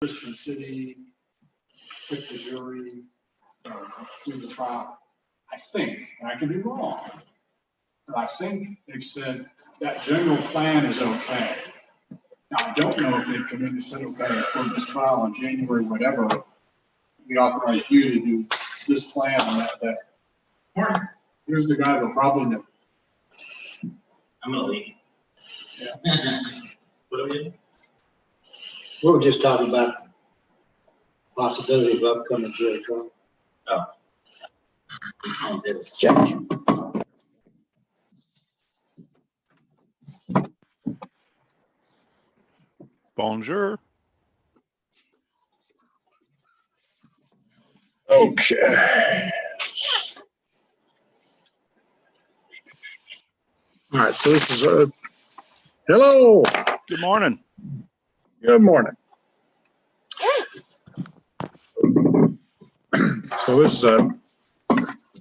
Christian City, pick the jury, do the trial. I think, and I can be wrong, but I think they've said that general plan is okay. Now, I don't know if they've come in and said, okay, for this trial in January, whatever, we authorize you to do this plan on that day. Mark, here's the guy that'll probably know. I'm gonna leave. Yeah. What are we doing? We were just talking about possibility of upcoming jury trial. Oh, it's Judge. Bonjour. Okay. All right, so this is hello. Good morning. Good morning. So this is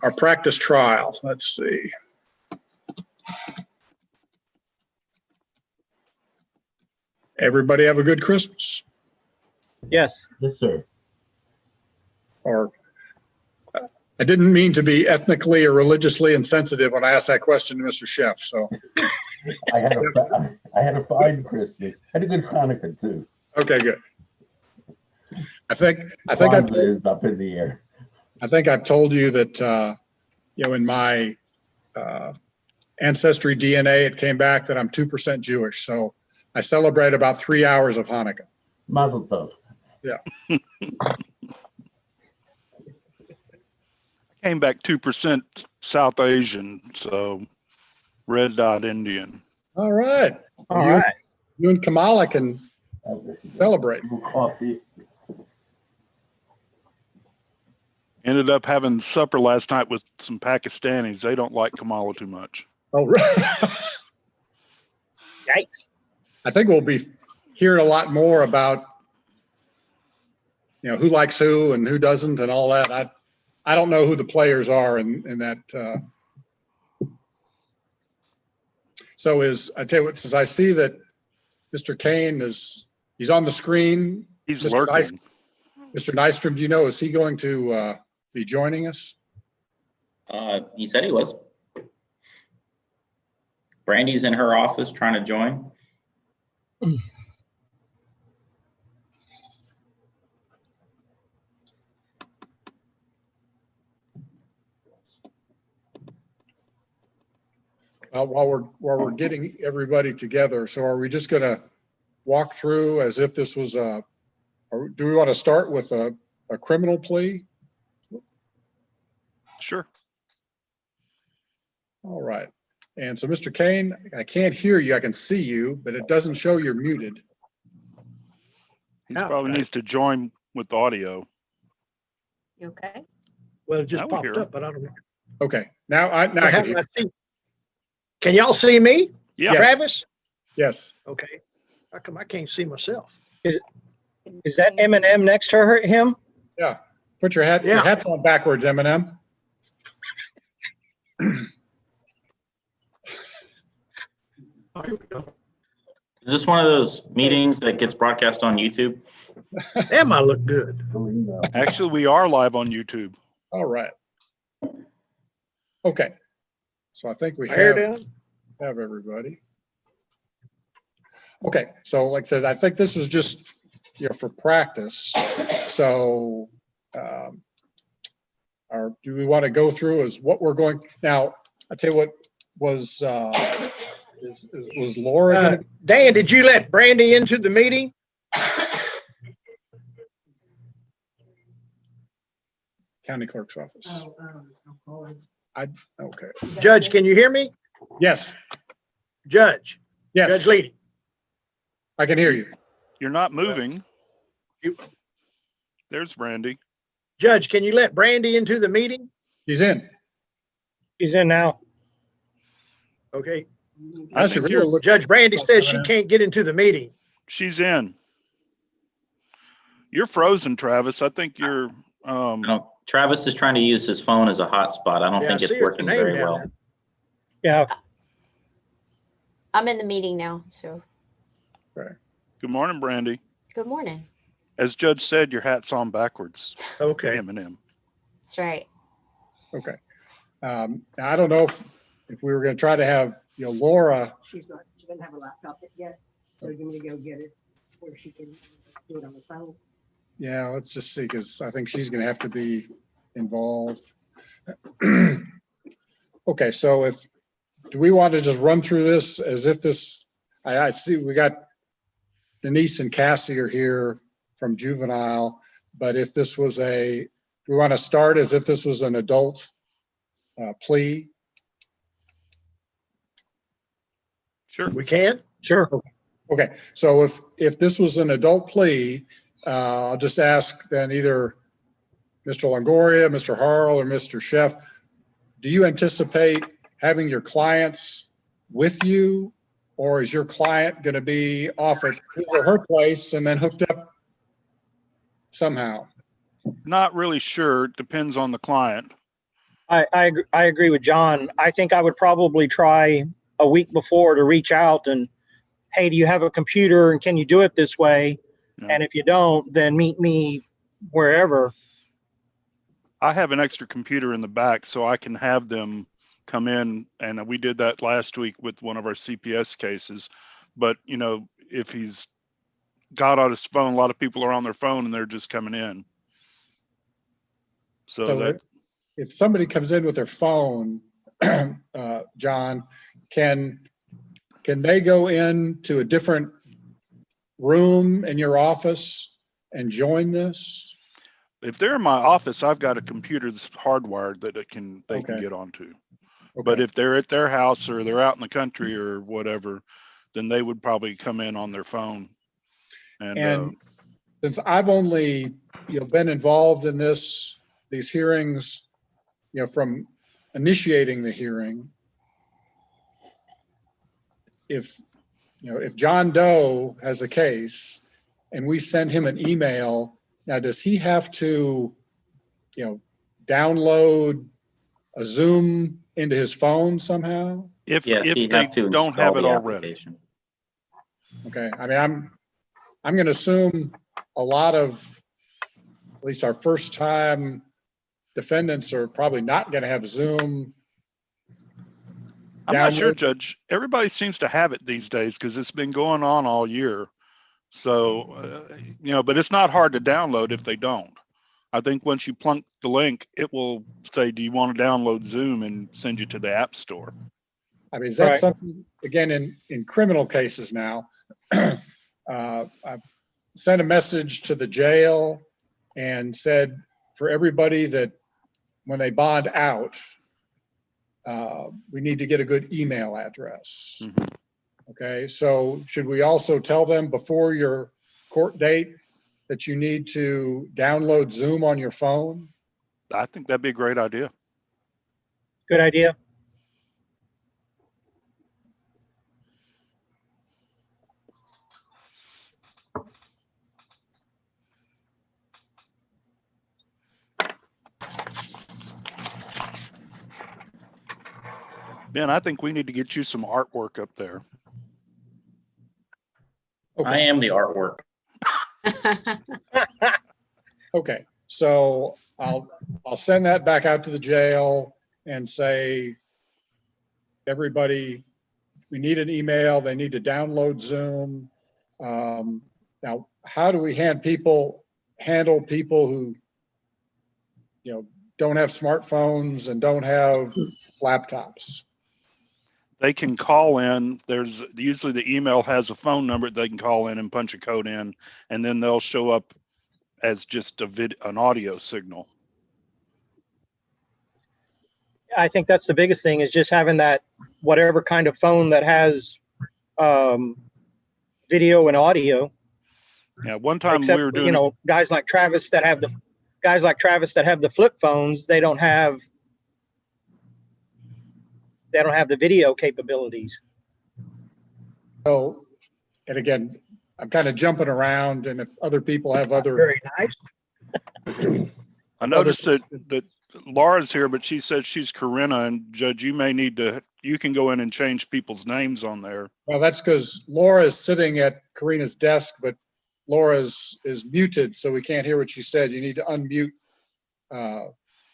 our practice trial. Let's see. Everybody have a good Christmas? Yes. Yes, sir. Or I didn't mean to be ethnically or religiously insensitive when I asked that question to Mr. Chef. So I had a fine Christmas. Had a good Hanukkah too. okay, good. I think Kwanzaa is up in the air. I think I've told you that in my ancestry DNA, it came back that I'm 2% Jewish. So I celebrate about 3 hours of Hanukkah. Mazel tov. Yeah. Came back 2% South Asian, so red dot Indian. All right. All right. You and Kamala can celebrate. Coffee. Ended up having supper last night with some Pakistanis. They don't like Kamala too much. Oh, right. Yikes. I think we'll be hearing a lot more about, who likes who and who doesn't and all that. I don't know who the players are in that. So I tell you what, since I see that Mr. Kane he's on the screen. He's Mr. lurking. Mr. Nystrom, do you know, is he going to be joining us? He said he was. Brandy's in her office trying to join. While we're getting everybody together, so are we just going to walk through as if this was or do we want to start with a criminal plea? Sure. All right. And so, Mr. Kane, I can't hear you. I can see you, but it doesn't show you're muted. He probably needs to join with audio. You okay? Well, it just Now we popped hear up, but I don't know. Okay. Now I What can happened? hear. I see. Can y'all see me? Yeah. Yes. Travis? Yes. Okay. How come I can't see myself? Is that Eminem next to him? Yeah. Put your hat. Your Yeah. hat's on backwards, Eminem. Oh, here we go. Is this one of those meetings that gets broadcast on YouTube? Damn, I look good. Actually, we are live on YouTube. All right. Okay. So I think we My hair have down? everybody. Okay. So like I said, I think this is just, for practice. So, do we want to go through as what we're going now? I tell you what was Laura gonna, Dan, did you let Brandy into the meeting? county clerk's office? Okay. Judge, can you hear me? Yes. Judge. Yes. Judge Leedy. I can hear you. You're not moving. There's Brandy. Judge, can you let Brandy into the meeting? He's in. He's in now. Okay. I should think really look. Judge Brandy says she can't get into the meeting. She's in. You're frozen, Travis. I think you're. No, Travis is trying to use his phone as a hotspot. I don't Yeah, think I it's see her working name very down well. there. Yeah. I'm in the meeting now, so Good morning, Brandy. good morning. As Judge said, your hat's on backwards, Okay. M&M. That's right. Okay. Now I don't know if we were going to try to have, Laura, She doesn't have a laptop yet, so you need to go get it, or she can do it on the phone. yeah, let's just see, because I think she's going to have to be involved. Okay, so do we want to just run through this as if this, I see we got Denise and Cassie are here from juvenile, but if this was we want to start as if this was an adult plea? Sure. We can? Sure. Okay, so if this was an adult plea, I'll just ask then either Mr. Longoria, Mr. Harrell, or Mr. Sheff, do you anticipate having your clients with you, or is your client going to be off at his or her place and then hooked up somehow? Not really sure. Depends on the client. I agree with John. I think I would probably try a week before to reach out and, hey, do you have a computer and can you do it this way? Yeah. And if you don't, then meet me wherever. I have an extra computer in the back, so I can have them come in, and we did that last week with one of our CPS cases. But, if he's got on his phone, a lot of people are on their phone and they're just coming in. So that, if somebody comes in with their phone, John, can they go into a different room in your office and join this? if they're in my office, I've got a computer that's hardwired that they can Okay. get onto. Okay. But if they're at their house or they're out in the country or whatever, then they would probably come in on their phone. And since I've only, been involved in these hearings, from initiating the hearing, if John Doe has a case and we send him an email, now does he have to, download a Zoom into his phone somehow? if Yes, he they has to don't install have it the already. application. Okay, I mean, I'm going to assume a lot of, at least our first time defendants are probably not going to have Zoom. I'm not sure, download. Judge. Everybody seems to have it these days because it's been going on all year. So, but it's not hard to download if they don't. I think once you plunk the link, it will say, do you want to download Zoom, and send you to the App Store. I mean, is that Right. something, again, in criminal cases now, I sent a message to the jail and said, for everybody that when they bond out, we need to get a good email address. Mhm. Okay, so should we also tell them before your court date that you need to download Zoom on your phone? I think that'd be a great idea. Good idea. Ben, I think we need to get you some artwork up there. I Okay, am the artwork. okay, so I'll send that back out to the jail and say, everybody, we need an email, they need to download Zoom. Now, how do we handle people who, don't have smartphones and don't have laptops? They can call in. There's usually the email has a phone number they can call in and punch a code in, and then they'll show up as just an audio signal. I think that's the biggest thing is just having that whatever kind of phone that has video and audio. Yeah, one time Except, we were doing guys like Travis that have the flip phones, they don't have the video capabilities. So, and again, I'm kind of jumping around, and if other people have other. Very nice. I noticed that Laura's here, but she said she's Corinna, and Judge, you can go in and change people's names on there. Well, that's because Laura is sitting at Karina's desk, but Laura is muted, so we can't hear what you said. You need to unmute,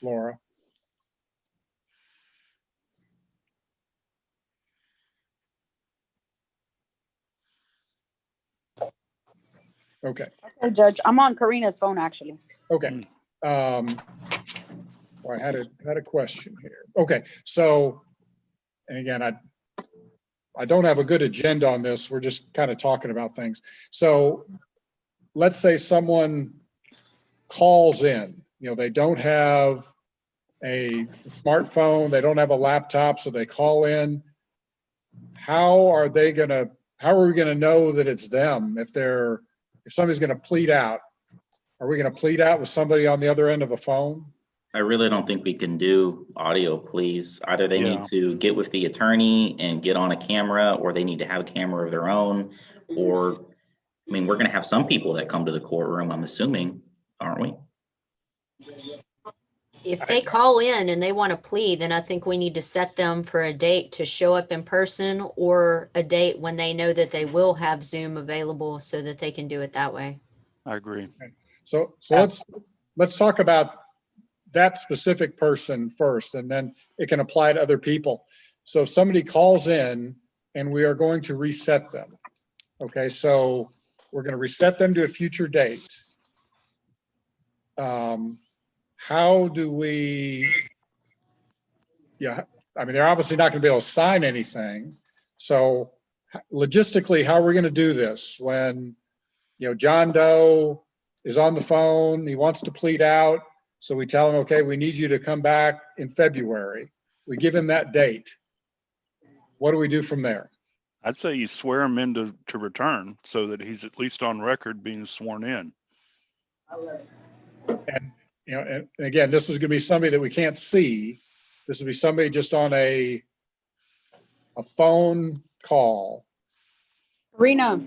Laura. Okay. Okay, Judge, I'm on Karina's phone, actually. Okay. Well, I had a question here. Okay, so, and again, I don't have a good agenda on this. We're just kind of talking about things. So let's say someone calls in, they don't have a smartphone, they don't have a laptop, so they call in. How are we gonna know that it's them if somebody's gonna plead out? Are we gonna plead out with somebody on the other end of a phone? I really don't think we can do audio pleas. Either they Yeah. need to get with the attorney and get on a camera, or they need to have a camera of their own. Or, I mean, we're gonna have some people that come to the courtroom, I'm assuming, aren't we? If they call in and they want to plead, then I think we need to set them for a date to show up in person, or a date when they know that they will have Zoom available so that they can do it that way. I agree. So let's talk about that specific person first, and then it can apply to other people. So if somebody calls in and we are going to reset them, okay, so we're going to reset them to a future date. How do we, I mean, they're obviously not going to be able to sign anything. So logistically, how are we going to do this when, John Doe is on the phone, he wants to plead out. So we tell him, okay, we need you to come back in February. We give him that date. What do we do from there? I'd say you swear him in to return so that he's at least on record being sworn in. And, and again, this is going to be somebody that we can't see. This will be somebody just on a phone call. Karina,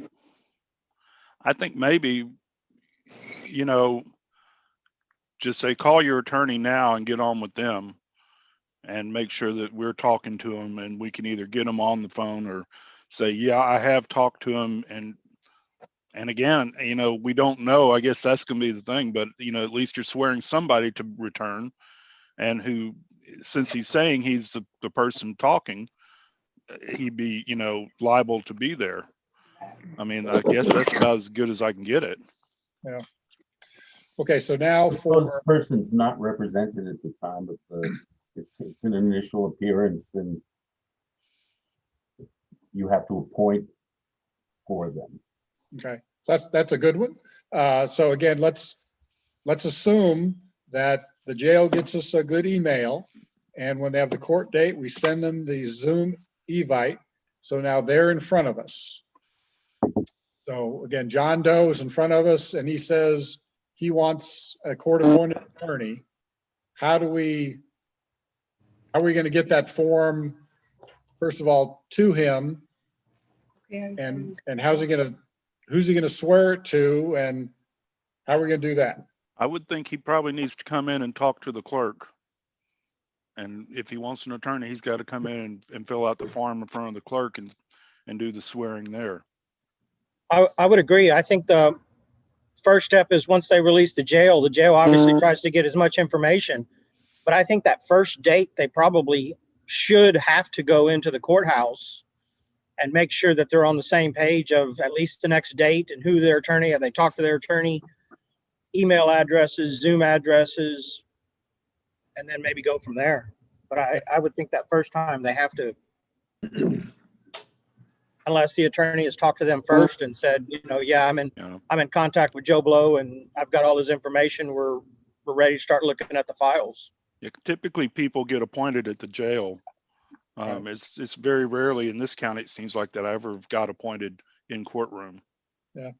I think maybe, just say, call your attorney now and get on with them and make sure that we're talking to them, and we can either get them on the phone or say, yeah, I have talked to him. And again, we don't know, I guess that's going to be the thing, but at least you're swearing somebody to return, and who, since he's saying he's the person talking, he'd be, liable to be there. I mean, I guess that's about as good as I can get it. Yeah. Okay, so now Those person's not represented at the time of it's an initial appearance, and you have to appoint for them. okay, so that's a good one. So again, let's assume that the jail gets us a good email, and when they have the court date, we send them the Zoom evite. So now they're in front of us. So again, John Doe is in front of us, and he says he wants a court-appointed attorney. How are we going to get that form, first of all, to him? And who's he going to swear it to, and how are we going to do that? I would think he probably needs to come in and talk to the clerk. And if he wants an attorney, he's got to come in and fill out the form in front of the clerk and do the swearing there. I would agree. I think the first step is once they release the jail obviously tries to get as much information. But I think that first date, they probably should have to go into the courthouse and make sure that they're on the same page of at least the next date and who their attorney, have they talked to their attorney, email addresses, Zoom addresses, and then maybe go from there. But I would think that first time they have to, unless the attorney has talked to them first and said, yeah, I'm in contact with Joe Blow and I've got all his information. We're ready to start looking at the files. Yeah, typically people get appointed at the jail. It's very rarely in this county, it seems like, that I ever got appointed in courtroom. Yeah.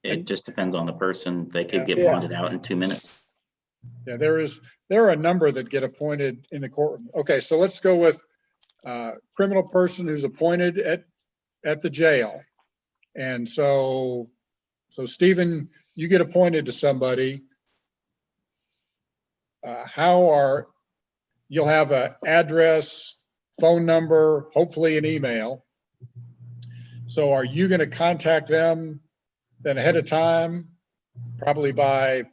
It just depends on the person. They could get Yeah. pointed out in 2 minutes. Yeah, there are a number that get appointed in the courtroom. Okay, so let's go with criminal person who's appointed at the jail. And so Stephen, you get appointed to somebody. You'll have an address, phone number, hopefully an email. So are you going to contact them then ahead of time, probably by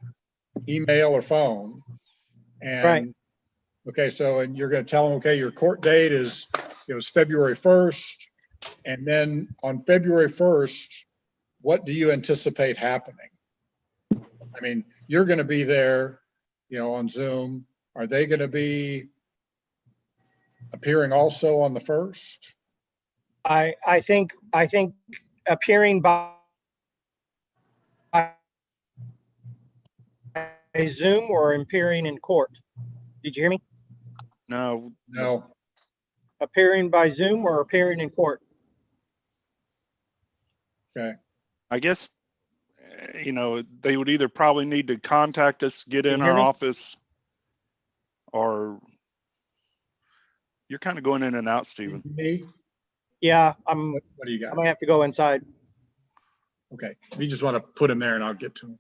email or phone. Right. And, okay, so, and you're gonna tell them, okay, your court date is, it was February 1st. And then on February 1st, what do you anticipate happening? I mean, you're gonna be there, on Zoom. Are they gonna be appearing also on the 1st? I think appearing by Zoom or appearing in court. Did you hear me? No, No. Appearing by Zoom or appearing in court? Okay. I guess, they would either probably need to contact us, get Can in you hear our me? office, or you're kind of going in and out, Stephen. Me? Yeah, What do you I got? might have to go inside. Okay, you just want to put him there and I'll get to him.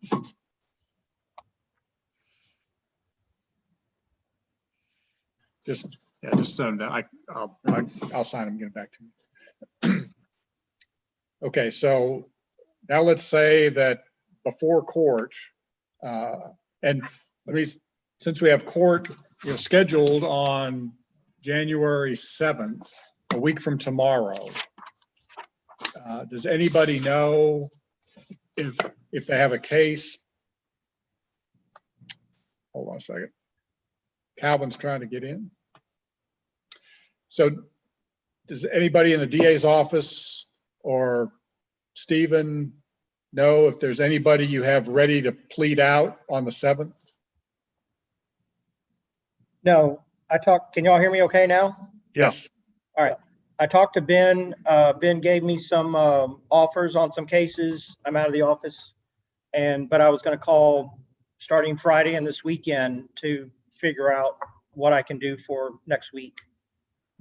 Just send him down. I'll sign him, and get it back to you. Okay, so now let's say that before court, and since we have court, scheduled on January 7th, a week from tomorrow, does anybody know if they have a case? Hold on a second. Calvin's trying to get in. So does anybody in the DA's office or Stephen know if there's anybody you have ready to plead out on the 7th? No, can y'all hear me okay now? Yes. I talked to Ben. Ben gave me some offers on some cases. I'm out of the office. But I was going to call starting Friday and this weekend to figure out what I can do for next week.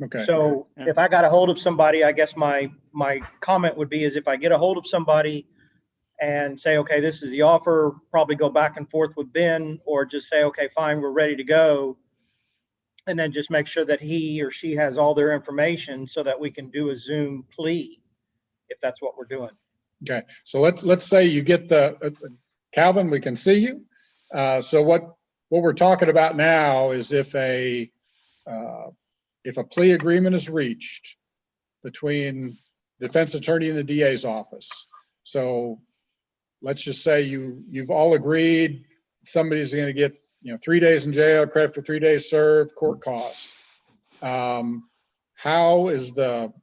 Okay. So if I got a hold of somebody, I guess my comment would be is if I get a hold of somebody and say, okay, this is the offer, probably go back and forth with Ben, or just say, okay, fine, we're ready to go. And then just make sure that he or she has all their information so that we can do a Zoom plea, if that's what we're doing. Okay. So let's say you get Calvin, we can see you. So what we're talking about now is if a plea agreement is reached between the defense attorney and the DA's office. So let's just say you've all agreed somebody's going to get 3 days in jail, credit for 3 days served, court costs. How is the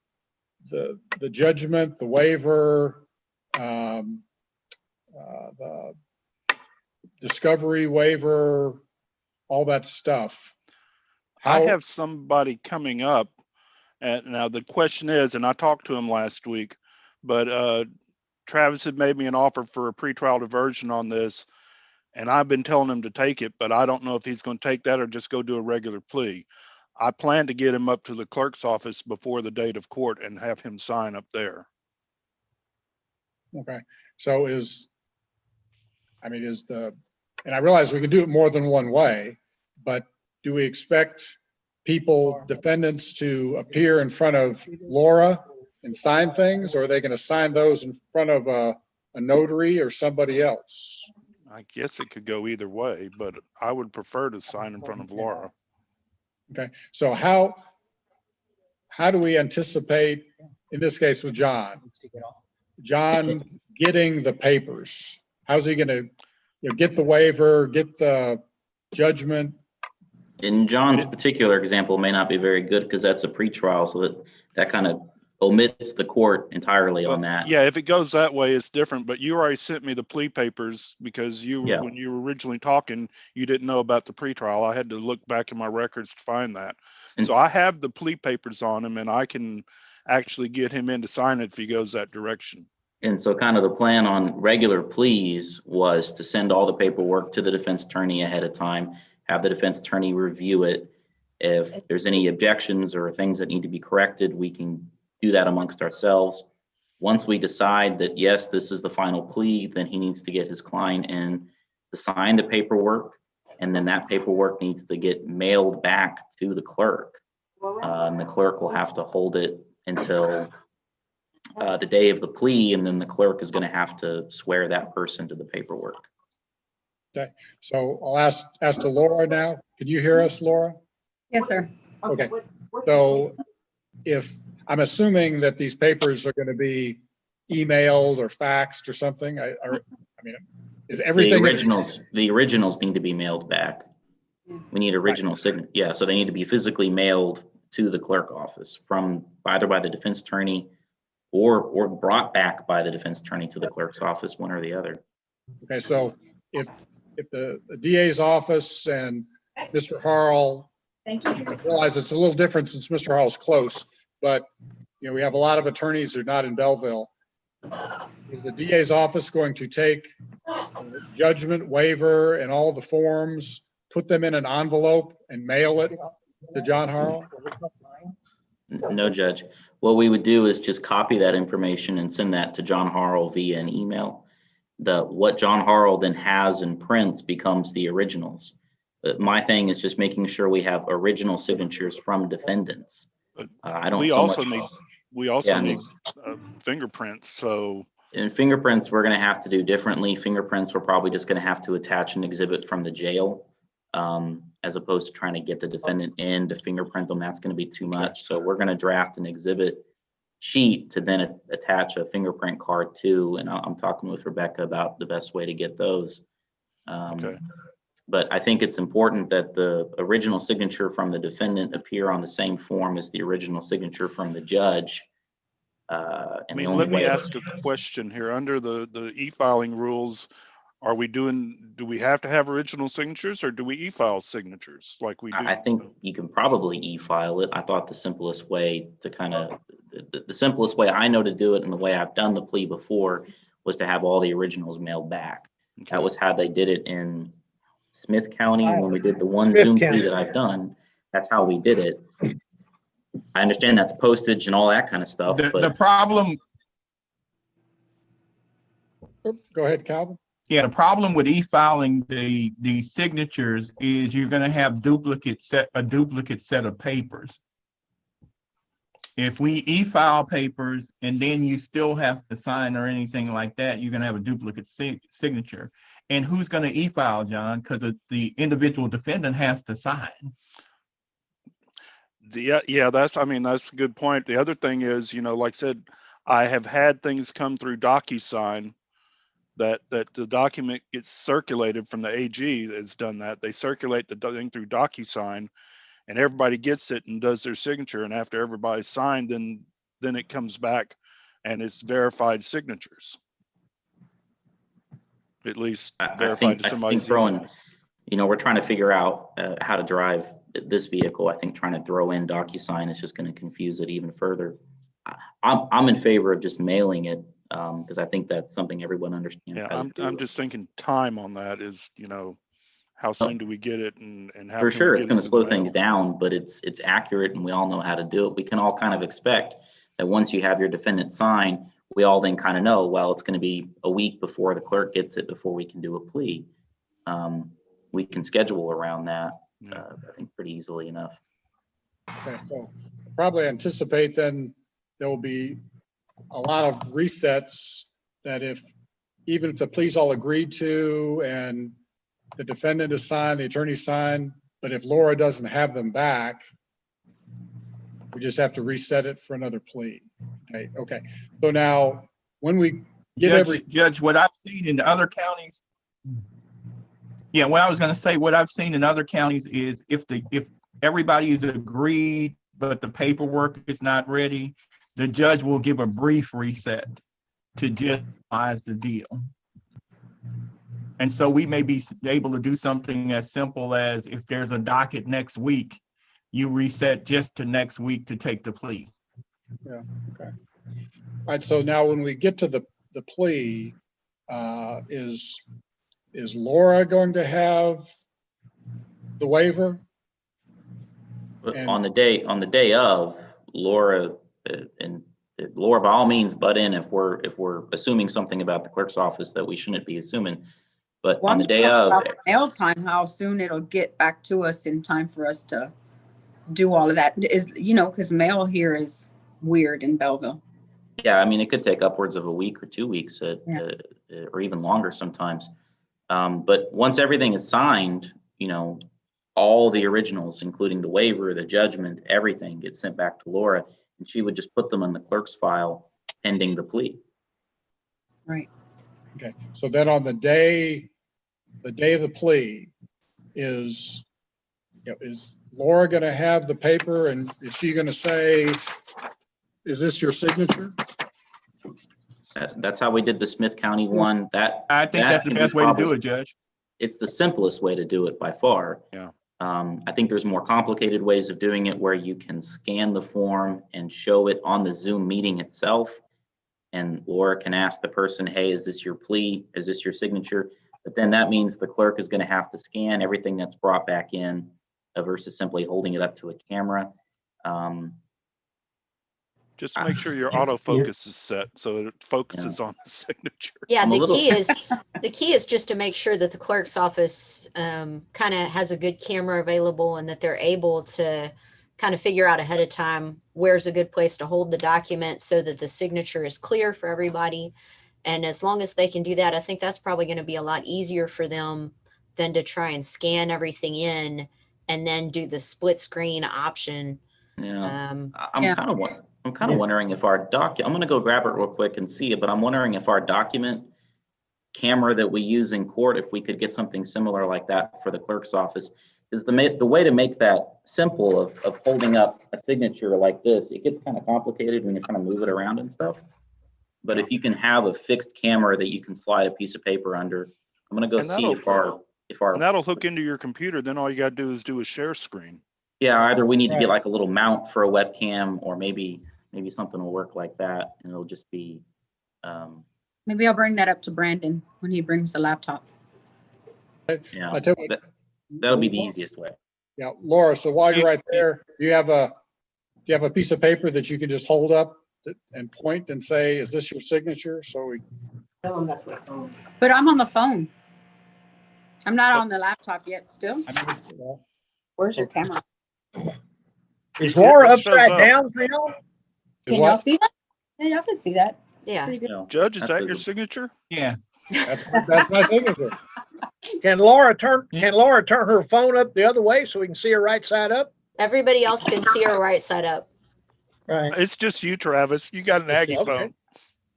judgment, the waiver, the discovery waiver, all that stuff? I have somebody coming up, and now the question is, and I talked to him last week, but Travis had made me an offer for a pretrial diversion on this, and I've been telling him to take it, but I don't know if he's going to take that or just go do a regular plea. I plan to get him up to the clerk's office before the date of court and have him sign up there. Okay. So and I realize we could do it more than one way, but do we expect defendants to appear in front of Laura and sign things, or are they going to sign those in front of a notary or somebody else? I guess it could go either way, but I would prefer to sign in front of Laura. Okay. So how do we anticipate, in this case with John getting the papers? How's he going to get the waiver, get the judgment? In John's particular example may not be very good because that's a pretrial, so that kind of omits the court entirely on that. Yeah, if it goes that way, it's different. But you already sent me the plea papers because when you were originally talking, you didn't know about the pretrial. I had to look back in my records to find that. So I have the plea papers on him, and I can actually get him in to sign it if he goes that direction. And so kind of the plan on regular pleas was to send all the paperwork to the defense attorney ahead of time, have the defense attorney review it. If there's any objections or things that need to be corrected, we can do that amongst ourselves. Once we decide that, yes, this is the final plea, then he needs to get his client in to sign the paperwork. And then that paperwork needs to get mailed back to the clerk. And the clerk will have to hold it until the day of the plea, and then the clerk is going to have to swear that person to the paperwork. So I'll ask to Laura now. Can you hear us, Laura? Yes, sir. Okay. So if, I'm assuming that these papers are going to be emailed or faxed or something. I mean, is everything? The originals need to be mailed back. We need original signature. Yeah, so they need to be physically mailed to the clerk office from either by the defense attorney or brought back by the defense attorney to the clerk's office, one or the other. Okay, so if the DA's office and Mr. Harrell, I realize it's a little different since Mr. Harrell's close, but you know, we have a lot of attorneys who are not in Belleville. Is the DA's office going to take judgment waiver and all the forms, put them in an envelope and mail it to John Harrell? No, Judge. What we would do is just copy that information and send that to John Harrell via an email. What John Harrell then has and prints becomes the originals. My thing is just making sure we have original signatures from defendants. I don't. We also need fingerprints. So in fingerprints, we're going to have to do differently. Fingerprints, we're probably just going to have to attach an exhibit from the jail, as opposed to trying to get the defendant in to fingerprint them. That's going to be too much. So we're going to draft an exhibit sheet to then attach a fingerprint card to, and I'm talking with Rebecca about the best way to get those. okay. But I think it's important that the original signature from the defendant appear on the same form as the original signature from the judge. Let me ask a question here. Under the e-filing rules, do we have to have original signatures, or do we e-file signatures like we do? I think you can probably e-file it. I thought the simplest way to the simplest way I know to do it, and the way I've done the plea before, was to have all the originals mailed back. Okay. That was how they did it in Smith County when we did the one Zoom plea that I've done. That's how we did it. I understand that's postage and all that kind of stuff. The problem. Go ahead, Calvin. Yeah, the problem with e-filing the signatures is you're going to have a duplicate set of papers. If we e-file papers and then you still have to sign or anything like that, you're going to have a duplicate signature. And who's going to e-file, John? Because the individual defendant has to sign. Yeah, that's a good point. The other thing is, like I said, I have had things come through DocuSign that the document gets circulated from the AG has done that. They circulate the thing through DocuSign, and everybody gets it and does their signature. And after everybody's signed, then it comes back and it's verified signatures. At least verified to somebody's email. We're trying to figure out how to drive this vehicle. I think trying to throw in DocuSign is just going to confuse it even further. I'm in favor of just mailing it, because I think that's something everyone understands. Yeah, I'm just thinking time on that is, how soon do we get it, and how for can sure we it's get going it to in slow the things mail? down, but it's accurate and we all know how to do it. We can all kind of expect that once you have your defendant sign, we all then kind of know, well, it's going to be a week before the clerk gets it before we can do a plea. We can schedule around that, I think, pretty easily enough. Okay, so probably anticipate then there will be a lot of resets that even if the pleas all agreed to and the defendant is signed, the attorney signed, but if Laura doesn't have them back, we just have to reset it for another plea. Okay. So now when we get Judge, what I've seen in other counties. Yeah, what I was going to say, what I've seen in other counties is if everybody is agreed, but the paperwork is not ready, the judge will give a brief reset to just finalize the deal. And so we may be able to do something as simple as, if there's a docket next week, you reset just to next week to take the plea. Yeah, okay. All right, so now when we get to the plea, is Laura going to have the waiver? But on the day of, Laura Laura, by all means, butt in if we're assuming something about the clerk's office that we shouldn't be assuming. But on the day of, mail time, how soon it'll get back to us in time for us to do all of that is, because mail here is weird in Belleville. Yeah, I mean, it could take upwards of a week or 2 weeks, Yeah. or even longer sometimes. But once everything is signed, all the originals, including the waiver, the judgment, everything gets sent back to Laura, and she would just put them in the clerk's file pending the plea. Right. Okay, so then on the day of the plea, is Laura going to have the paper, and is she going to say, is this your signature? That's how we did the Smith County one. I think that that's the can be best way to do probably- it, Judge. It's the simplest way to do it by far. Yeah. I think there's more complicated ways of doing it where you can scan the form and show it on the Zoom meeting itself. And Laura can ask the person, hey, is this your plea? Is this your signature? But then that means the clerk is going to have to scan everything that's brought back in versus simply holding it up to a camera. Just to make sure your Yes, autofocus is set so it focuses on the signature. Yeah, I'm a the little- key is just to make sure that the clerk's office kind of has a good camera available and that they're able to kind of figure out ahead of time where's a good place to hold the document so that the signature is clear for everybody. And as long as they can do that, I think that's probably going to be a lot easier for them than to try and scan everything in and then do the split screen option. Yeah. I'm Yeah. kind of wondering if our I'm going to go grab it real quick and see it, but I'm wondering if our document camera that we use in court, if we could get something similar like that for the clerk's office. Is the way to make that simple of holding up a signature like this. It gets kind of complicated when you're trying to move it around and stuff. But if you can have a fixed camera that you can slide a piece of paper under, I'm going to go And see if our And that'll hook into your computer. Then all you got to do is do a share screen. yeah, either we need to get Right. like a little mount for a webcam, or maybe something will work like that, and it'll just be Maybe I'll bring that up to Brandon when he brings the laptop. yeah. I tell you what, That'll be the easiest way. yeah, Laura, so while you're right there, do you have a piece of paper that you can just hold up and point and say, is this your signature? So we, Tell them that's what phone. But I'm on the phone. I'm not on the laptop yet still. Where's your camera? Is Laura It shows upside up. down now? is Can y'all what? see that? Yeah, y'all can see that. Yeah. Pretty good. No, Judge, is that's that your visible. signature? Yeah. That's my signature. Can Laura turn her phone up the other way so we can see her right side up? Everybody else can see her right side up. Right. It's just you, Travis. You got an Aggie Okay. phone.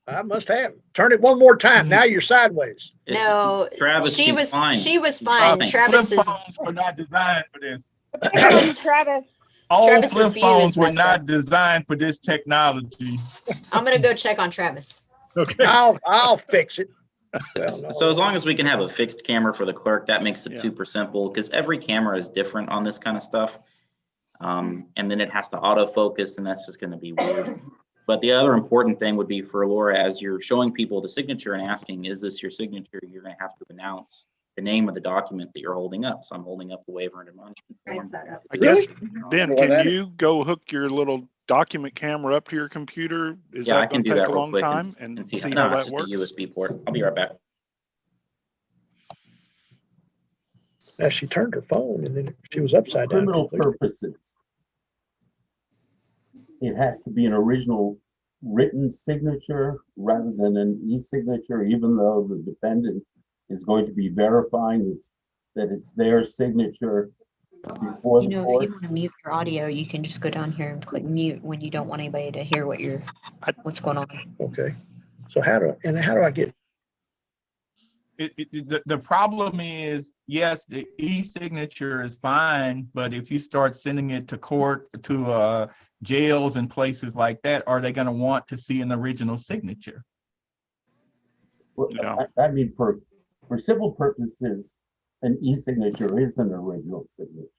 I must have. Turn it one more time. Now you're sideways. No, Travis, she she's was fine. she was She's fine. fine. Travis Flip is phones were not designed for this. Travis. Old Travis's flip view phones is were messed not up. designed for this technology. I'm gonna go check on Travis. Okay. I'll fix it. Well, no. So as long as we can have a fixed camera for the clerk, that makes it Yeah. super simple, because every camera is different on this kind of stuff. And then it has to autofocus, and that's just going to be weird. But the other important thing would be for Laura, as you're showing people the signature and asking, is this your signature? You're going to have to announce the name of the document that you're holding up. So I'm holding up the waiver and admonishment form. I guess, Ben, Well, can that- you go hook your little document camera up to your computer? Is Yeah, I that can going to do take that a real long quick time and and see. see No, how it's that just a works? USB port. I'll be right back. Now she turned her phone and then she was upside down. Criminal completely. purposes. It has to be an original written signature rather than an e-signature, even though the defendant is going to be verifying that it's their signature before You the know, if court. you want to mute your audio, you can just go down here and click mute when you don't want anybody to hear what's going on. Okay. So how do I get, The problem is, yes, the e-signature is fine, but if you start sending it to court, to jails and places like that, are they going to want to see an original signature? Well, Yeah. I mean, for civil purposes, an e-signature is an original signature.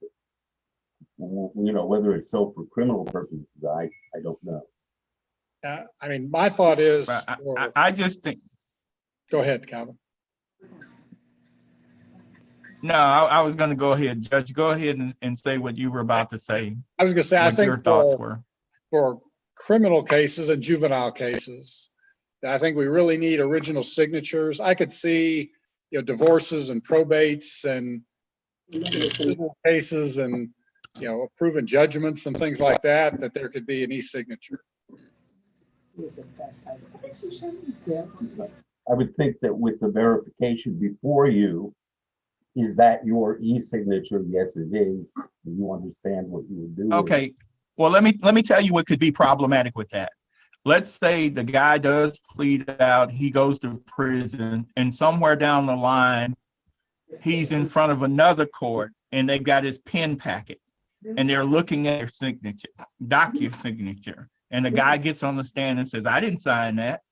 You know, whether it's so for criminal purposes, I don't know. I mean, my thought is, But I just think, go ahead, Calvin. no, I was going to go ahead, Judge. Go ahead and say what you were about to say, I was gonna say, I what your think thoughts for were. criminal cases and juvenile cases, I think we really need original signatures. I could see, divorces and probates and civil cases and, proven judgments and things like that, that there could be an e-signature. Is the best I I would think that with the verification before you, is that your e-signature? Yes, it is. Do you understand what you would do? Okay, well, let me tell you what could be problematic with that. Let's say the guy does plead out, he goes to prison, and somewhere down the line, he's in front of another court and they've got his pen packet and they're looking at your signature, signature. And the guy gets on the stand and says, I didn't sign that.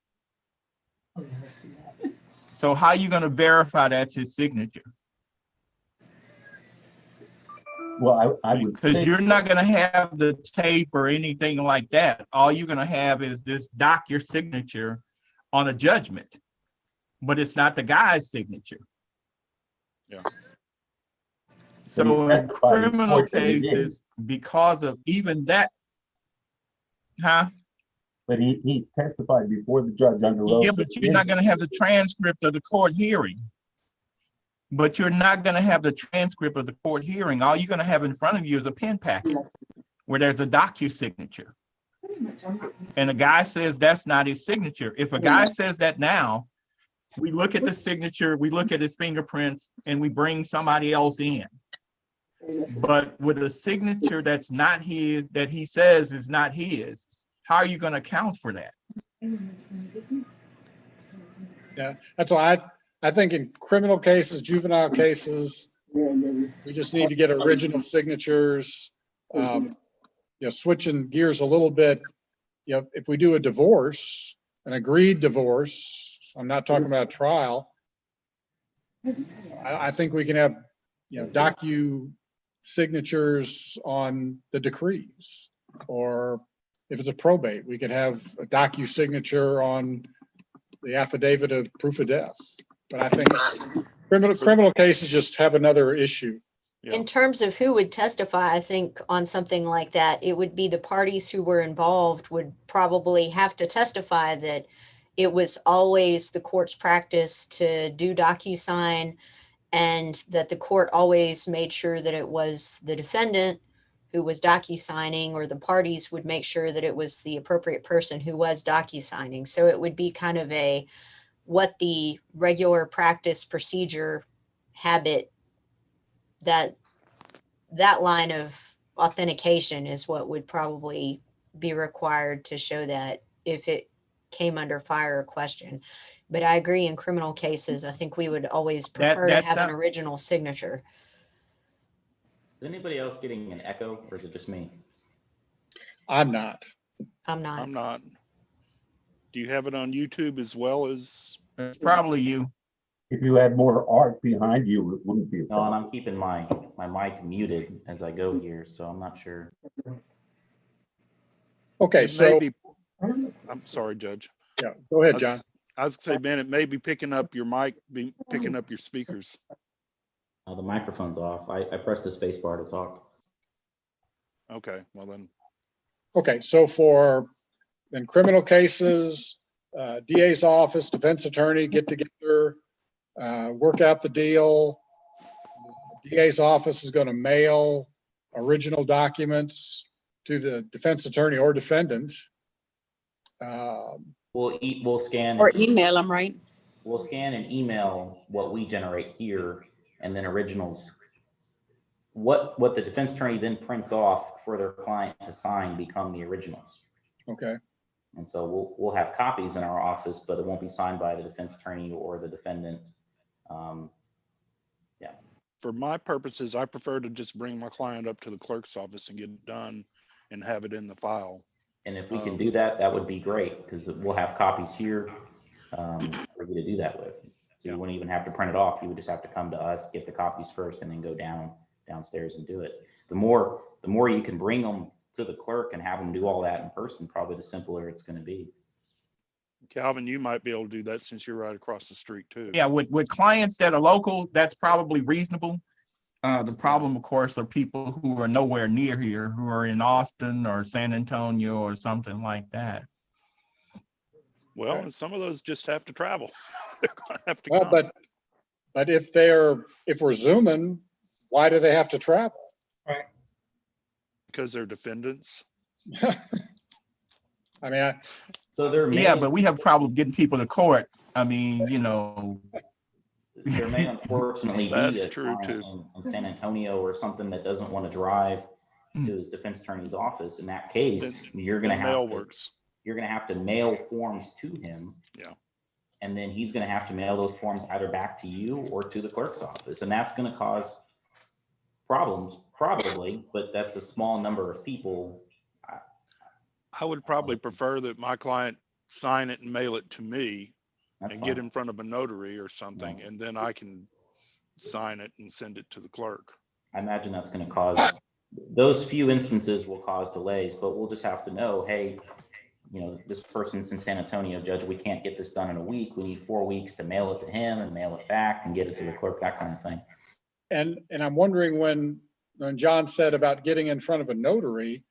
So how are you going to verify that's his signature? Well, I would Because think, you're not going to have the tape or anything like that. All you're going to have is this your signature on a judgment, but it's not the guy's signature. Yeah. So in That's fine. criminal Unfortunately, it is. cases, because of even that, huh? but he's testified before the judge under oath. Yeah, but you're not going to have the transcript of the court hearing. But you're not going to have the transcript of the court hearing. All you're going to have in front of you is a pen packet where there's a signature. And a guy says that's not his signature. If a guy says that now, we look at the signature, we look at his fingerprints, and we bring somebody else in. But with a signature that's not his, that he says is not his, how are you going to account for that? Yeah, that's why I think in criminal cases, juvenile cases, we just need to get original signatures. Switching gears a little bit, if we do a divorce, an agreed divorce, I'm not talking about a trial. I think we can have, docu signatures on the decrees, or if it's a probate, we could have a docu signature on the affidavit of proof of death. But I think criminal cases just have another issue. Yeah. In terms of who would testify, I think on something like that, it would be the parties who were involved would probably have to testify that it was always the court's practice to do DocuSign, and that the court always made sure that it was the defendant who was DocuSigning, or the parties would make sure that it was the appropriate person who was DocuSigning. So it would be kind of what the regular practice, procedure, habit, that line of authentication is what would probably be required to show that if it came under fire or question. But I agree, in criminal cases, I think we would always prefer to have an original signature. Is anybody else getting an echo, or is it just me? I'm not. I'm not. I'm not. Do you have it on YouTube as well as? It's probably you. If you had more art behind you, it wouldn't be a No, and problem. I'm keeping my mic muted as I go here, so I'm not sure. Okay, It so, may be- I'm sorry, Judge. yeah, go ahead, John. I was gonna say, man, it may be picking up your mic, picking up your speakers. The microphone's off. I pressed the space bar to talk. Okay, well then, Okay, so in criminal cases, DA's office, defense attorney get together, work out the deal. DA's office is going to mail original documents to the defense attorney or defendant. We'll scan. Or email them, right? We'll scan and email what we generate here, and then originals. What the defense attorney then prints off for their client to sign become the originals. Okay, And so we'll have copies in our office, but it won't be signed by the defense attorney or the defendant. for my purposes, I prefer to just bring my client up to the clerk's office and get it done and have it in the file. And if we can do that, that would be great, because we'll have copies here for you to do that with. So you wouldn't even have to print it off. You would just have to come to us, get the copies first, and then go downstairs and do it. The more you can bring them to the clerk and have them do all that in person, probably the simpler it's going to be. Calvin, you might be able to do that since you're right across the street too. Yeah, with clients that are local, that's probably reasonable. The problem, of course, are people who are nowhere near here, who are in Austin or San Antonio or something like that. Well, and some of those just have to travel. They're gonna have to well, come. but if we're Zooming, why do they have to travel? Because they're defendants. I mean, So there may, Yeah, but we have problems getting people to court. I mean, there may unfortunately be That's a true, client too. in San Antonio or something that doesn't want to drive to his defense attorney's office. In that case, you're going to Then mail have to, works. you're going to have to mail forms to him. Yeah. And then he's going to have to mail those forms either back to you or to the clerk's office. And that's going to cause problems, probably, but that's a small number of people. I would probably prefer that my client sign it and mail it to me That's and get fine. in front of a notary or something, and then I can sign it and send it to the clerk. I imagine that's going to cause, those few instances will cause delays, but we'll just have to know, hey, this person's in San Antonio, Judge, we can't get this done in a week. We need 4 weeks to mail it to him and mail it back and get it to the clerk, that kind of thing. And I'm wondering when John said about getting in front of a notary,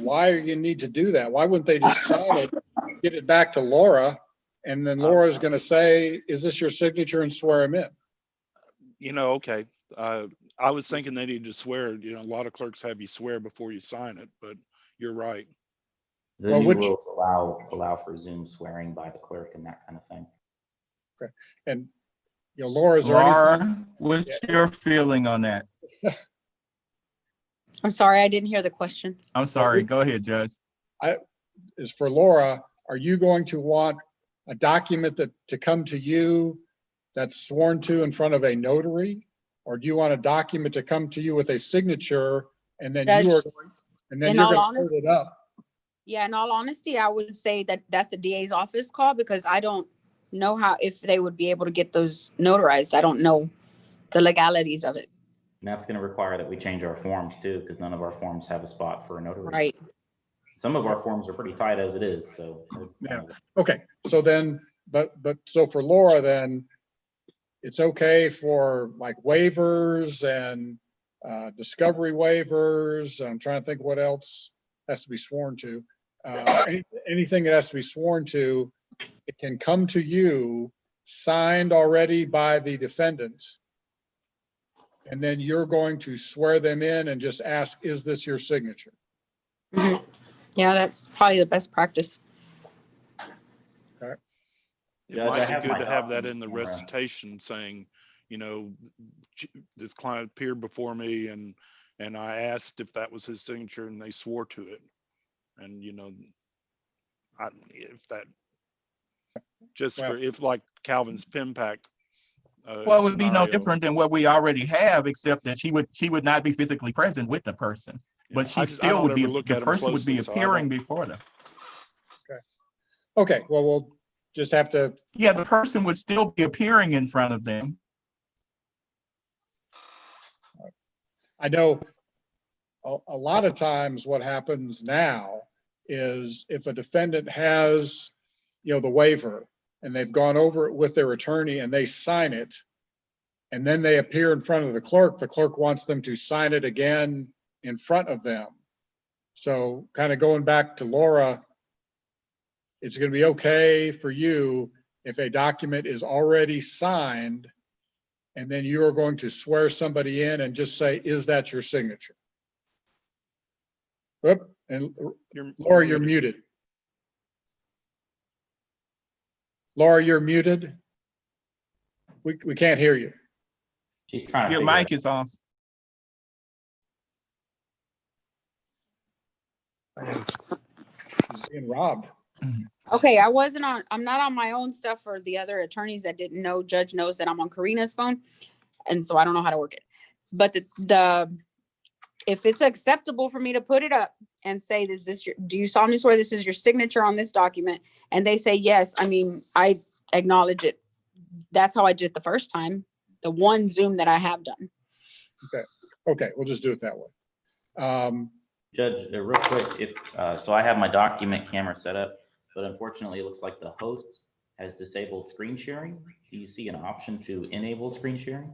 why you need to do that? Why wouldn't they just sign it, get it back to Laura, and then Laura's going to say, is this your signature, and swear him in? Okay. I was thinking they need to swear, a lot of clerks have you swear before you sign it, but you're right. The Well, new which- rules allow for Zoom swearing by the clerk and that kind of thing. Okay. And, Laura, is there anything? Laura, what's your feeling on that? I'm sorry, I didn't hear the question. I'm sorry. Go ahead, Judge. Is for Laura, are you going to want a document to come to you that's sworn to in front of a notary? Or do you want a document to come to you with a signature and then Judge, you're going in to all hold honesty- it up? Yeah, in all honesty, I would say that that's the DA's office call because I don't know if they would be able to get those notarized. I don't know the legalities of it. And that's going to require that we change our forms too, because none of our forms have a spot for a notary. Right. Some of our forms are pretty tight as it is, so. Yeah. Okay, so then, so for Laura, then it's okay for like waivers and discovery waivers. I'm trying to think what else has to be sworn to. Anything that has to be sworn to, it can come to you, signed already by the defendant. And then you're going to swear them in and just ask, is this your signature? Mhm. Yeah, that's probably the best practice. Judge, It I might have be good my to have that document in the camera. recitation saying, this client appeared before me and I asked if that was his signature and they swore to it. And, if that, if like Calvin's pen pack. Well, it would be no scenario. different than what we already have, except that she would not be physically present with the person. But I she still don't would be, ever look the at 'em person would be closely, so I appearing don't- before them. Okay, well, we'll just have to, Yeah, the person would still be appearing in front of them. I know a lot of times what happens now is if a defendant has, the waiver and they've gone over it with their attorney and they sign it, and then they appear in front of the clerk wants them to sign it again in front of them. So kind of going back to Laura, it's going to be okay for you if a document is already signed and then you are going to swear somebody in and just say, is that your signature? Whoop, and Laura, you're muted. Laura, you're muted. We can't hear you. She's trying to. Your figure mic is off. She's being robbed. Okay, I'm not on my own stuff for the other attorneys that didn't know. Judge knows that I'm on Karina's phone. And so I don't know how to work it. But if it's acceptable for me to put it up and say, do you solemnly swear this is your signature on this document? And they say, yes, I acknowledge it. That's how I did it the first time. The one Zoom that I have done. Okay, we'll just do it that way. Judge, real quick, so I have my document camera set up, but unfortunately it looks like the host has disabled screen sharing. Do you see an option to enable screen sharing?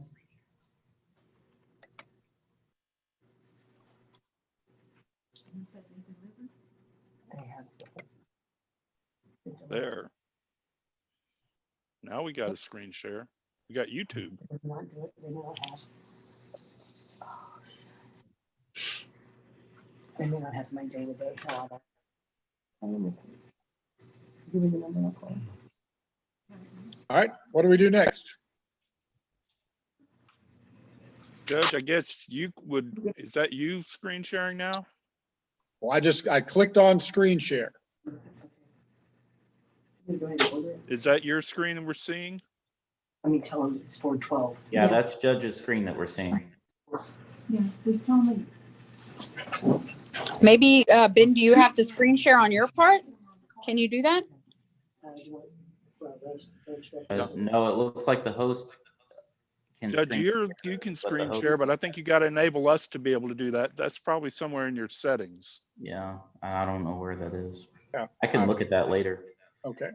There. Now we got a screen share. We got YouTube. And then I have my database. All right, what do we do next? Judge, I guess you would, is that you screen sharing now? Well, I clicked on screen share. Is that your screen that we're seeing? I mean, tell them it's 412. Yeah, that's Judge's screen that we're seeing. Yeah, just tell me. Maybe, Ben, do you have to screen share on your part? Can you do that? No, it looks like the host can Judge, screen you can the screen host- share, but I think you got to enable us to be able to do that. That's probably somewhere in your settings. Yeah, I don't know where that is. Yeah. I can look at that later. Okay.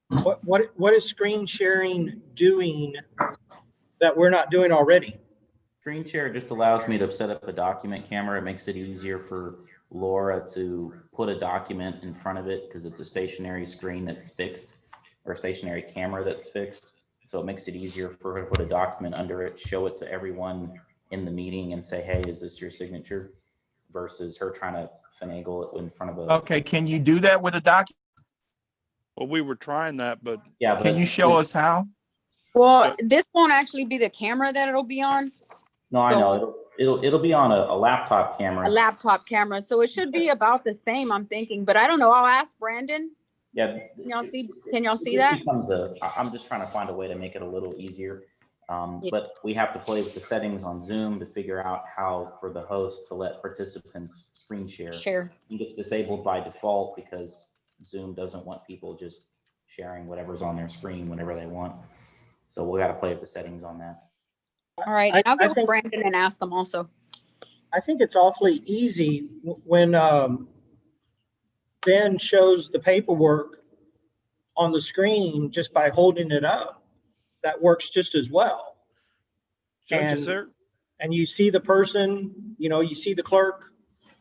What is screen sharing doing that we're not doing already? Screen share just allows me to set up a document camera. It makes it easier for Laura to put a document in front of it because it's a stationary screen that's fixed, or a stationary camera that's fixed. So it makes it easier for her to put a document under it, show it to everyone in the meeting and say, hey, is this your signature? Versus her trying to finagle it in front of a. Okay, can you do that with a document? Well, we were trying that, but Yeah. Can you show us how? Well, this won't actually be the camera that it'll be on, No, I know. It'll be on a laptop camera. a laptop camera. So it should be about the same, I'm thinking, but I don't know. I'll ask Brandon. Yeah. Can y'all see It that? becomes I'm just trying to find a way to make it a little easier. Yeah. But we have to play with the settings on Zoom to figure out how for the host to let participants screen share. Share. It gets disabled by default because Zoom doesn't want people just sharing whatever's on their screen whenever they want. So we got to play with the settings on that. All right. I- And I'll I go think- Brandon and ask him also. I think it's awfully easy when Ben shows the paperwork on the screen just by holding it up. That works just as well. Judge, is And- there, And you see the person, you see the clerk,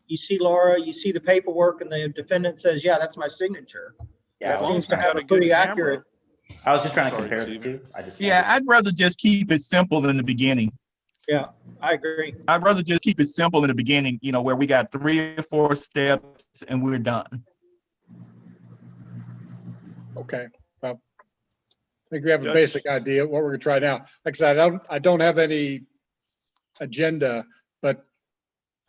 you see Laura, you see the paperwork, and the defendant says, yeah, that's my signature. Yeah, as That long as seems we to got have a a good pretty camera. accurate. I was just trying to Sorry, compare the Steven. two. I just. Yeah, I'd rather just keep it simple in the beginning. Yeah, I agree. I'd rather just keep it simple in the beginning, where we got 3 or 4 steps and we're done. Okay. Well, I think we have a Judge? basic idea of what we're gonna try now. Like I said, I don't have any agenda, but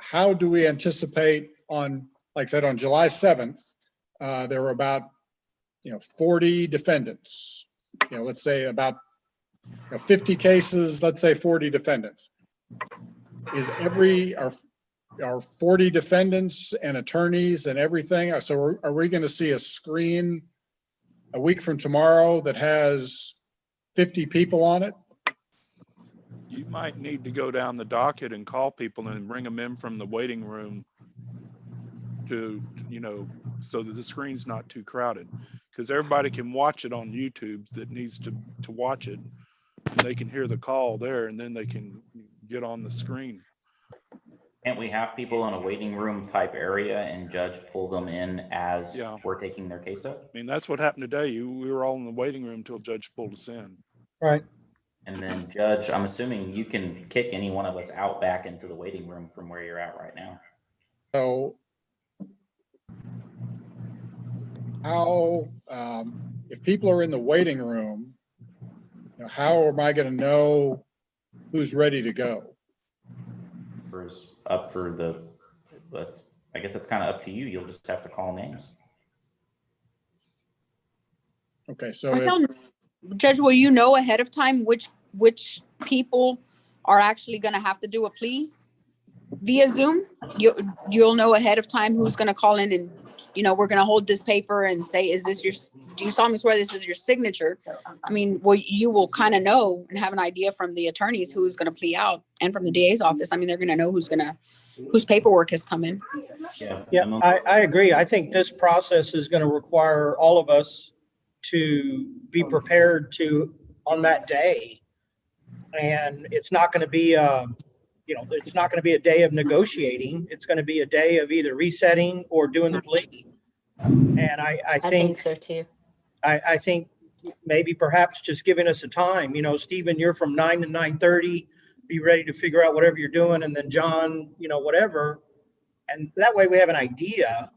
how do we anticipate on, like I said, on July 7th, there were about, 40 defendants, let's say about 50 cases, let's say 40 defendants. Is are 40 defendants and attorneys and everything? So are we going to see a screen a week from tomorrow that has 50 people on it? you might need to go down the docket and call people and bring them in from the waiting room to, so that the screen's not too crowded. Because everybody can watch it on YouTube that needs to watch it. And they can hear the call there and then they can get on the screen. Can't we have people in a waiting room type area and judge pull them in as Yeah. we're taking their case up? I mean, that's what happened today. We were all in the waiting room until Judge pulled us in. Right. And then judge, I'm assuming you can kick any one of us out back into the waiting room from where you're at right now. So how, if people are in the waiting room, how am I going to know who's ready to go? Up for the, I guess it's kind of up to you. You'll just have to call names. Okay, so I if, don't- Judge, will you know ahead of time which people are actually gonna have to do a plea via Zoom? You'll know ahead of time who's gonna call in and, we're gonna hold this paper and say, do you solemnly swear this is your signature? I mean, well, you will kind of know and have an idea from the attorneys who's gonna plea out and from the DA's office. I mean, they're gonna know whose paperwork has come in. Yeah, I agree. I think this process is going to require all of us to be prepared on that day. And it's not going to be, it's not going to be a day of negotiating. It's going to be a day of either resetting or doing the plea. And I think so too. I think maybe perhaps just giving us a time, Stephen, you're from 9 to 9:30, be ready to figure out whatever you're doing. And then John, whatever. And that way we have an idea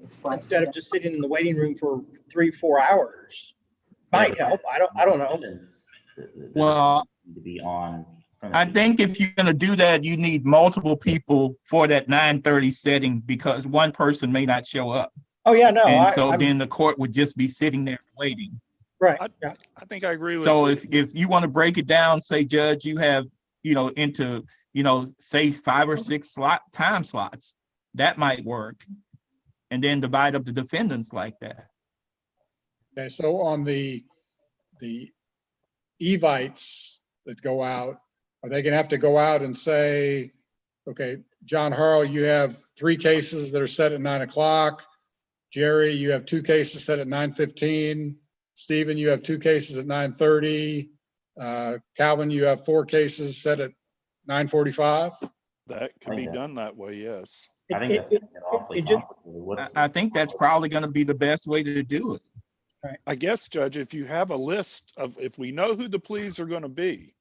instead of just sitting in the waiting room for 3-4 hours. Might help. I don't know. Well, To be on. from the I beginning. think if you're gonna do that, you need multiple people for that 9:30 setting because one person may not show up. Oh, yeah, no, And so I'm then the court would just be sitting there waiting. right. I, Yeah. I think I agree with. So the- if you want to break it down, say, Judge, you have, into, say 5 or 6 time slots, that might work. And then divide up the defendants like that. Okay, so on the evites that go out, are they gonna have to go out and say, okay, John Harrell, you have 3 cases that are set at 9 o'clock. Jerry, you have 2 cases set at 9:15. Stephen, you have 2 cases at 9:30. Calvin, you have 4 cases set at 9:45. That could I be think that- done that way, yes. I think that's gonna get awfully it just- complicated. What's, I think that's probably going to be the best way to do it. I guess, Judge, if you have a list of, if we know who the pleas are gonna be,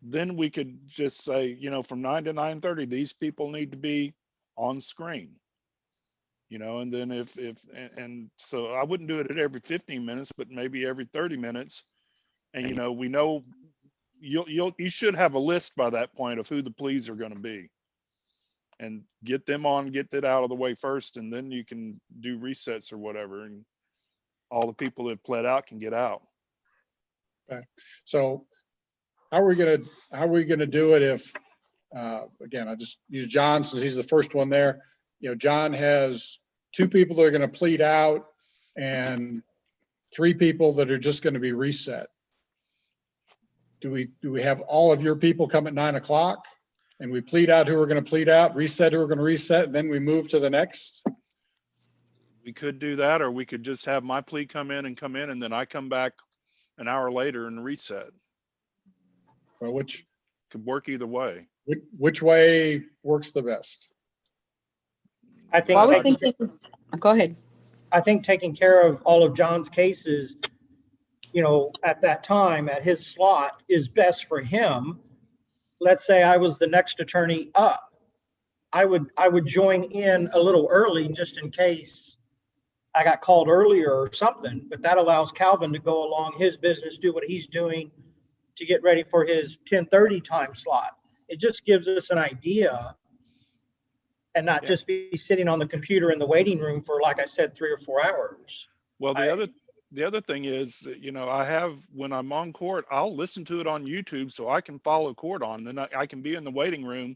then we could just say, from 9 to 9:30, these people need to be on screen. And then and so I wouldn't do it at every 15 minutes, but maybe every 30 minutes. And, we know you should have a list by that point of who the pleas are gonna be. And get them on, get that out of the way first, and then you can do resets or whatever, and all the people that pled out can get out. So how are we gonna do it if, again, I just use John since he's the first one there. John has 2 people that are gonna plead out and 3 people that are just gonna be reset. Do we have all of your people come at 9 o'clock and we plead out who we're gonna plead out, reset who we're gonna reset, and then we move to the next? We could do that, or we could just have my plea come in, and then I come back an hour later and reset. Well, Could work either way. which way works the best? I think, Well, I was thinking, go ahead. I think taking care of all of John's cases, at that time, at his slot is best for him. Let's say I was the next attorney up. I would join in a little early just in case I got called earlier or something, but that allows Calvin to go along his business, do what he's doing to get ready for his 10:30 time slot. It just gives us an idea and not Yeah. just be sitting on the computer in the waiting room for, like I said, 3 or 4 hours. Well, the other thing is, I have, when I'm on court, I'll listen to it on YouTube so I can follow court on. Then I can be in the waiting room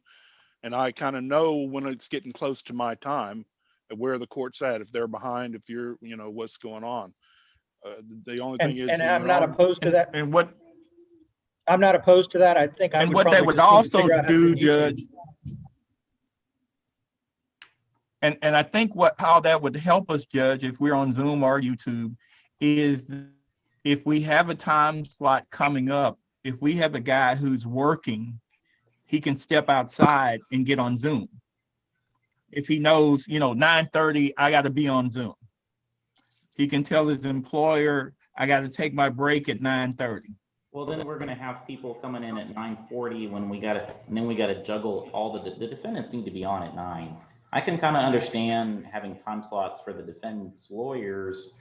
and I kind of know when it's getting close to my time, where the court's at, if they're behind, if you're, what's going on. The only thing is. And I'm not opposed to that. And what I'm not opposed to that. I think I And would what they probably would just need to also figure out how to do, YouTube. Judge, and I think how that would help us, Judge, if we're on Zoom or YouTube, is if we have a time slot coming up, if we have a guy who's working, he can step outside and get on Zoom. If he knows, 9:30, I got to be on Zoom. He can tell his employer, I got to take my break at 9:30. well, then we're gonna have people coming in at 9:40 and then we gotta juggle all the defendants need to be on at 9. I can kind of understand having time slots for the defendants' lawyers,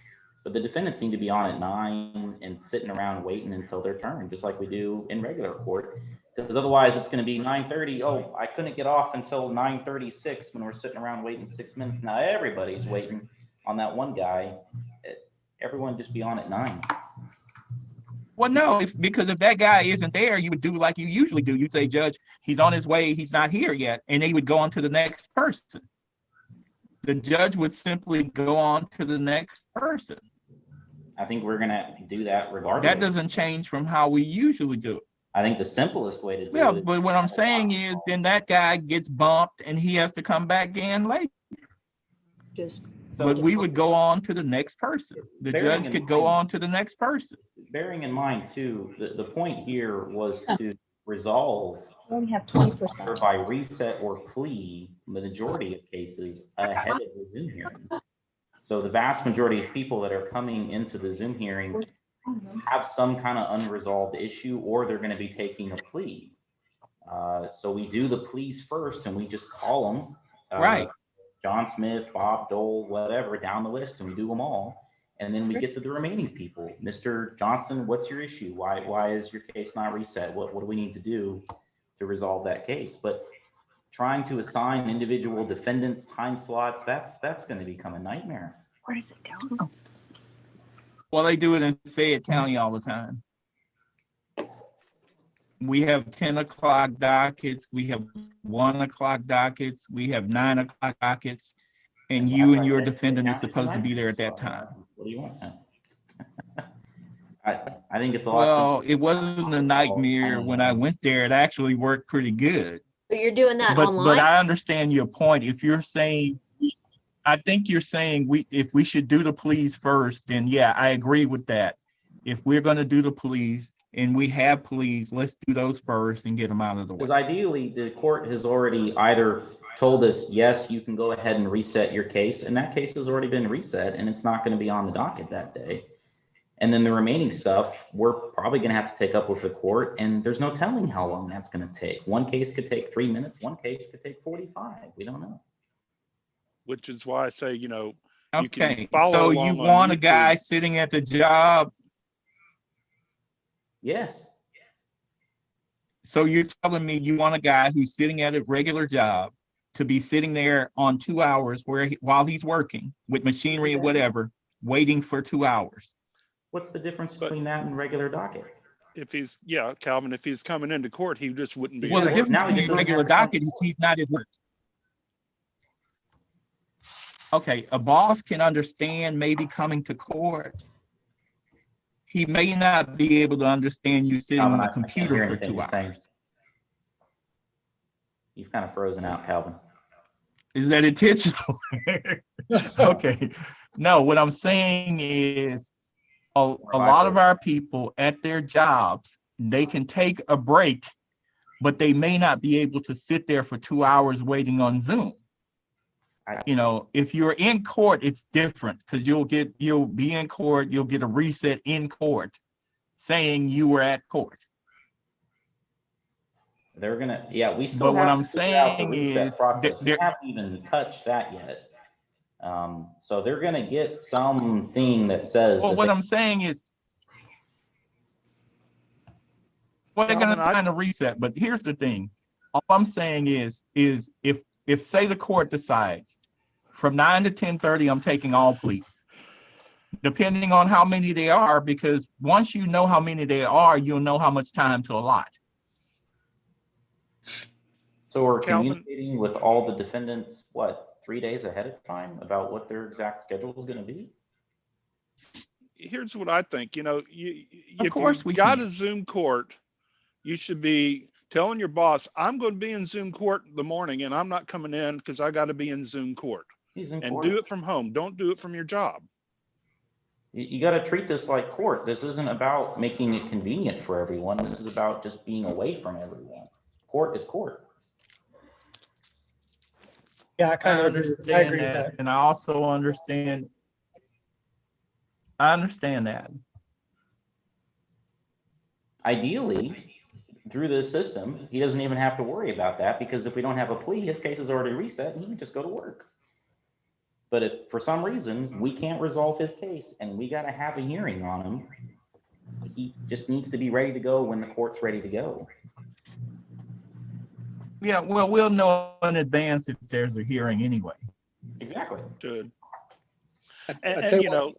but the defendants need to be on at 9 and sitting around waiting until their turn, just like we do in regular court. Because otherwise it's gonna be 9:30. Oh, I couldn't get off until 9:36 when we're sitting around waiting 6 minutes. Now everybody's waiting on that one guy. Everyone just be on at 9. Well, no, because if that guy isn't there, you would do like you usually do. You'd say, Judge, he's on his way, he's not here yet, and they would go on to the next person. The judge would simply go on to the next person. I think we're gonna do that regardless. That doesn't change from how we usually do it. I think the simplest way to do Yeah, it. but what I'm saying is then that guy gets bumped and he has to come back in later. Just But we would go on to the next person. The Bearing judge in could go mind- on to the next person. Bearing in mind too, the point here was to resolve We only have 20%. or by reset or plea, the majority of cases ahead of the Zoom hearing. So the vast majority of people that are coming into the Zoom hearing have some kind of unresolved issue, or they're going to be taking a plea. So we do the pleas first and we just call them. Right. John Smith, Bob Dole, whatever, down the list, and we do them all. And then we get to the remaining people. Mr. Johnson, what's your issue? Why is your case not reset? What do we need to do to resolve that case? But trying to assign individual defendants time slots, that's going to become a nightmare. Where does it go? Well, they do it in Fayette County all the time. We have 10 o'clock dockets, we have 1 o'clock dockets, we have 9 o'clock dockets, and That's you why and I your said defendant is Fayette County's a supposed to be there at nightmare. that time. What do you want? I think it's a lot. Well, it wasn't a nightmare when I went there. It actually worked pretty good. But you're doing that But online? I understand your point. If you're saying, I think you're saying if we should do the pleas first, then yeah, I agree with that. If we're going to do the pleas and we have pleas, let's do those first and get them out of the way. Because ideally, the court has already either told us, yes, you can go ahead and reset your case, and that case has already been reset, and it's not going to be on the docket that day. And then the remaining stuff, we're probably going to have to take up with the court, and there's no telling how long that's going to take. One case could take 3 minutes, one case could take 45. We don't know. Which is why I say, you Okay, can follow so along you on want a YouTube. guy sitting at the job. Yes. So you're telling me you want a guy who's sitting at a regular job to be sitting there on 2 hours while he's working with machinery and whatever, waiting for 2 hours. What's the difference between that and regular docket? If he's, Calvin, if he's coming into court, he just wouldn't be. Well, the at work. difference Now he between doesn't regular have to come- docket is he's not at work. Okay, a boss can understand maybe coming to court. He may not be able to understand you sitting Calvin, on I a can't computer hear for anything 2 you're saying. hours. You've kind of frozen out, Calvin. Is that intentional? Okay. No, what I'm saying is a lot of our people at their jobs, they can take a break, but they may not be able to sit there for 2 hours waiting on Zoom. If you're in court, it's different because you'll be in court, you'll get a reset in court saying you were at court. They're gonna, we still. But what have I'm to figure out the saying reset is process. We there- haven't even touched that yet. So they're gonna get something that says. Well, that what they- I'm saying is, well, they're gonna Calvin, sign a reset, but here's the thing. All I'm saying is if say the court decides from 9 to 10:30, I'm taking all pleas, depending on how many they are, because once you know how many they are, you'll know how much time to allot. So we're Calvin- communicating with all the defendants, 3 days ahead of time about what their exact schedule is gonna be? Here's what I think, if course we you've got can. a Zoom court, you should be telling your boss, I'm going to be in Zoom court in the morning and I'm not coming in because I got to be in Zoom court. He's in And court. do it from home. Don't do it from your job. You gotta treat this like court. This isn't about making it convenient for everyone. This is about just being away from everyone. Court is court. Yeah, I kind I of agree. I understand agree with that, that. and I also understand. I understand that. Ideally, through this system, he doesn't even have to worry about that because if we don't have a plea, his case is already reset and he can just go to work. But if for some reason we can't resolve his case and we got to have a hearing on him, he just needs to be ready to go when the court's ready to go. Yeah, well, we'll know in advance if there's a hearing anyway. Exactly. Good. I And tell you what,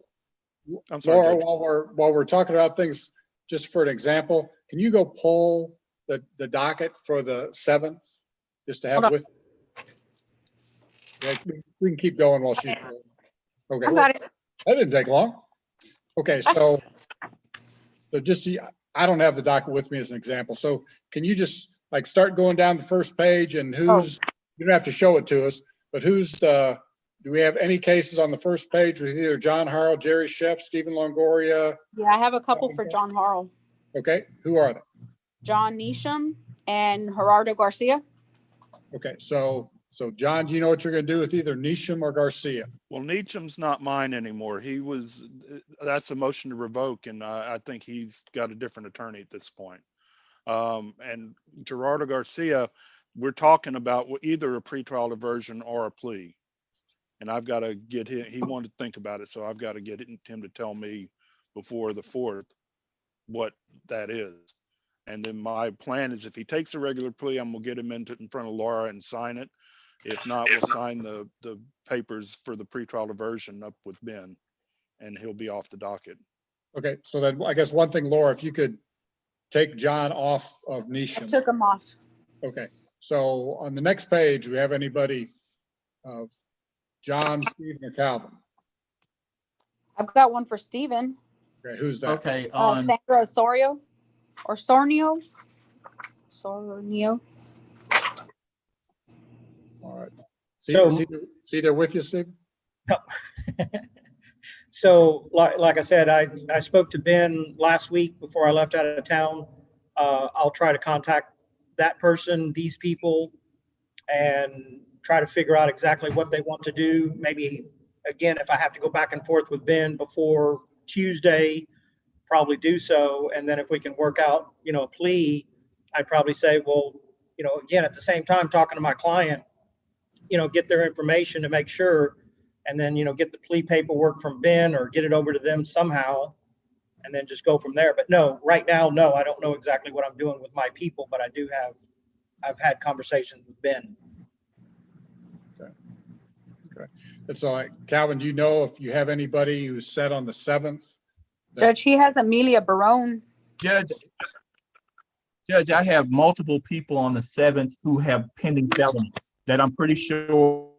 I'm sorry, Laura, Judge. while we're talking about things, just for an example, can you go pull the docket for the 7th, just to have Hold on. with? Yeah, we can keep going while she's. Okay, I got it. that didn't take long. Okay, so just, I don't have the docket with me as an example. So can you just start going down the first page and who's, you don't have to show it to us, but who's, do we have any cases on the first page with either John Harrell, Jerry Sheff, Stephen Longoria? Yeah, I have a couple for John Harrell. Okay, who are they? John Neesham and Gerardo Garcia. Okay, so John, do you know what you're gonna do with either Neesham or Garcia? Well, Neecham's not mine anymore. That's a motion to revoke, and I think he's got a different attorney at this point. And Gerardo Garcia, we're talking about either a pretrial diversion or a plea. And I've got to get him, he wanted to think about it, so I've got to get him to tell me before the 4th what that is. And then my plan is if he takes a regular plea, I'm gonna get him in front of Laura and sign it. If not, we'll sign the papers for the pretrial diversion up with Ben, and he'll be off the docket. Okay, so then I guess one thing, Laura, if you could take John off of I Nisham. took them off. Okay, so on the next page, we have anybody of John, Stephen, or Calvin? I've got one for Steven. Okay, who's that? Okay, on, Sandra Osorio or Sornio. Sornio. All right. See, So- see there with you, Stephen? So like I said, I spoke to Ben last week before I left out of town. I'll try to contact that person, these people, and try to figure out exactly what they want to do. Maybe, again, if I have to go back and forth with Ben before Tuesday, probably do so. And then if we can work out, a plea, I'd probably say, well, again, at the same time, talking to my client, get their information to make sure, and then, get the plea paperwork from Ben or get it over to them somehow, and then just go from there. But no, right now, no, I don't know exactly what I'm doing with my people, but I've had conversations with Ben. It's all right. Calvin, do you know if you have anybody who's set on the 7th? Judge, he has Amelia Barone. Judge, I have multiple people on the 7th who have pending felonies that I'm pretty sure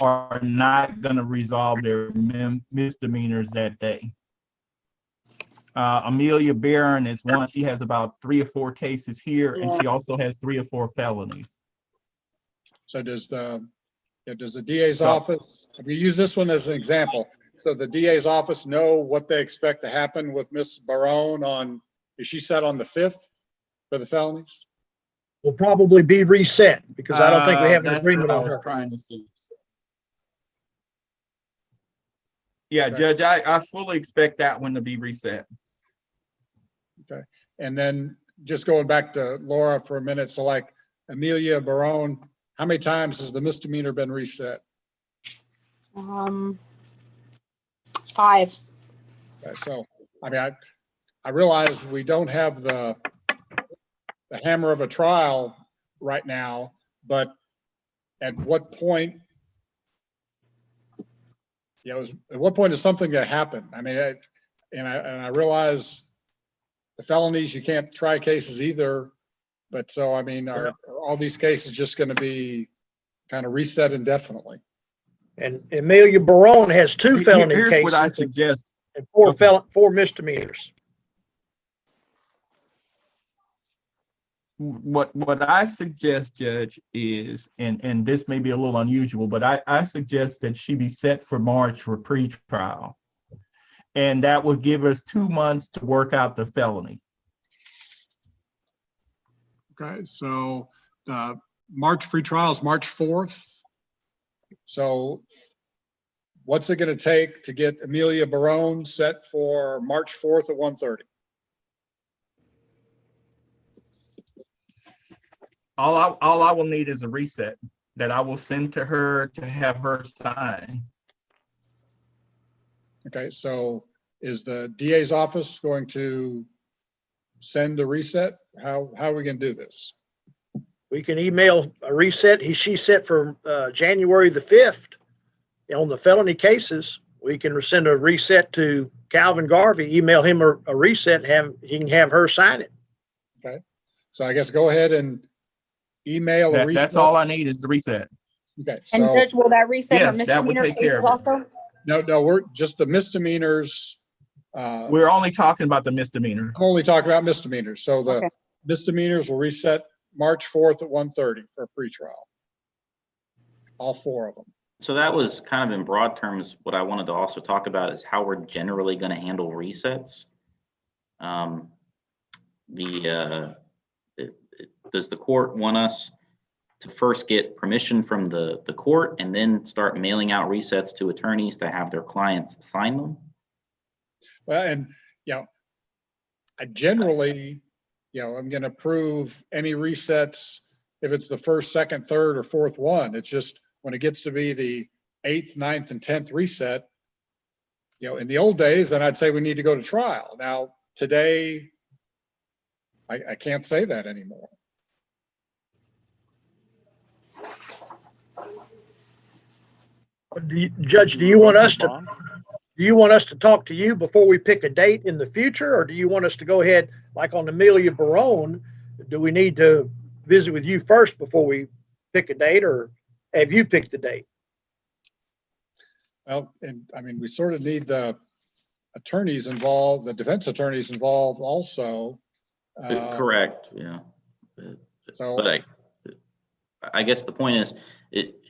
are not going to resolve their misdemeanors that day. Amelia Barron is one. She has about 3 or 4 cases here, and she also has 3 or 4 felonies. So does the DA's office, we use this one as an example. So the DA's office know what they expect to happen with Miss Barone is she set on the 5th for the felonies? Will probably be reset because I don't think we have an That's agreement what I on was her. trying to see. Yeah, Okay. Judge, I fully expect that one to be reset. Okay. And then just going back to Laura for a minute. So like Amelia Barone, how many times has the misdemeanor been reset? 5. Okay, so, I mean, I realize we don't have the hammer of a trial right now, but at what point, at what point is something going to happen? I mean, I realize the felonies, you can't try cases either, but so, I mean, are all these cases just going to be kind of reset indefinitely? And Amelia Barone has 2 felony Here's what I cases suggest. and 4 misdemeanors. What I suggest, Judge, is, and this may be a little unusual, but I suggest that she be set for March for pretrial. And that would give us 2 months to work out the felony. Okay, so March pretrial is March 4th. So what's it going to take to get Amelia Barone set for March 4th at 1:30? All I will need is a reset that I will send to her to have her sign. Okay, so is the DA's office going to send a reset? How are we going to do this? We can email a reset. She's set for January the 5th. On the felony cases, we can send a reset to Calvin Garvey, email him a reset, and he can have her sign it. Okay, so I guess go ahead and email a reset. That's all I need is the reset. Okay, And so Judge, will that reset her Yes, that would misdemeanor take care cases of it. also? no, we're just the misdemeanors. We're only talking about the misdemeanor. I'm only talking about misdemeanors. So the Okay. misdemeanors will reset March 4th at 1:30 for a pretrial. All 4 of them. So that was kind of in broad terms, what I wanted to also talk about is how we're generally going to handle resets. Does the court want us to first get permission from the court and then start mailing out resets to attorneys to have their clients sign them? Well, and, I generally, I'm going to approve any resets if it's the first, second, third, or fourth one. It's just when it gets to be the 8th, 9th, and 10th reset, in the old days, then I'd say we need to go to trial. Now, today, I can't say that anymore. Judge, do you want us to talk to you before we pick a date in the future, or do you want us to go ahead, like on Amelia Barone? Do we need to visit with you first before we pick a date, or have you picked the date? Well, and I mean, we sort of need the attorneys involved, the defense attorneys involved also. Correct, yeah. So, But I guess the point is,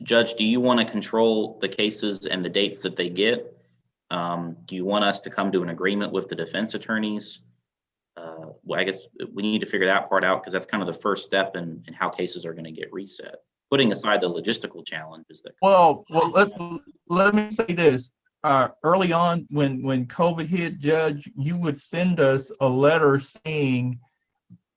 Judge, do you want to control the cases and the dates that they get? Do you want us to come to an agreement with the defense attorneys? Well, I guess we need to figure that part out, because that's kind of the first step in how cases are going to get reset. Putting aside the logistical challenges that. Well, let me say this. Early on, when COVID hit, Judge, you would send us a letter saying,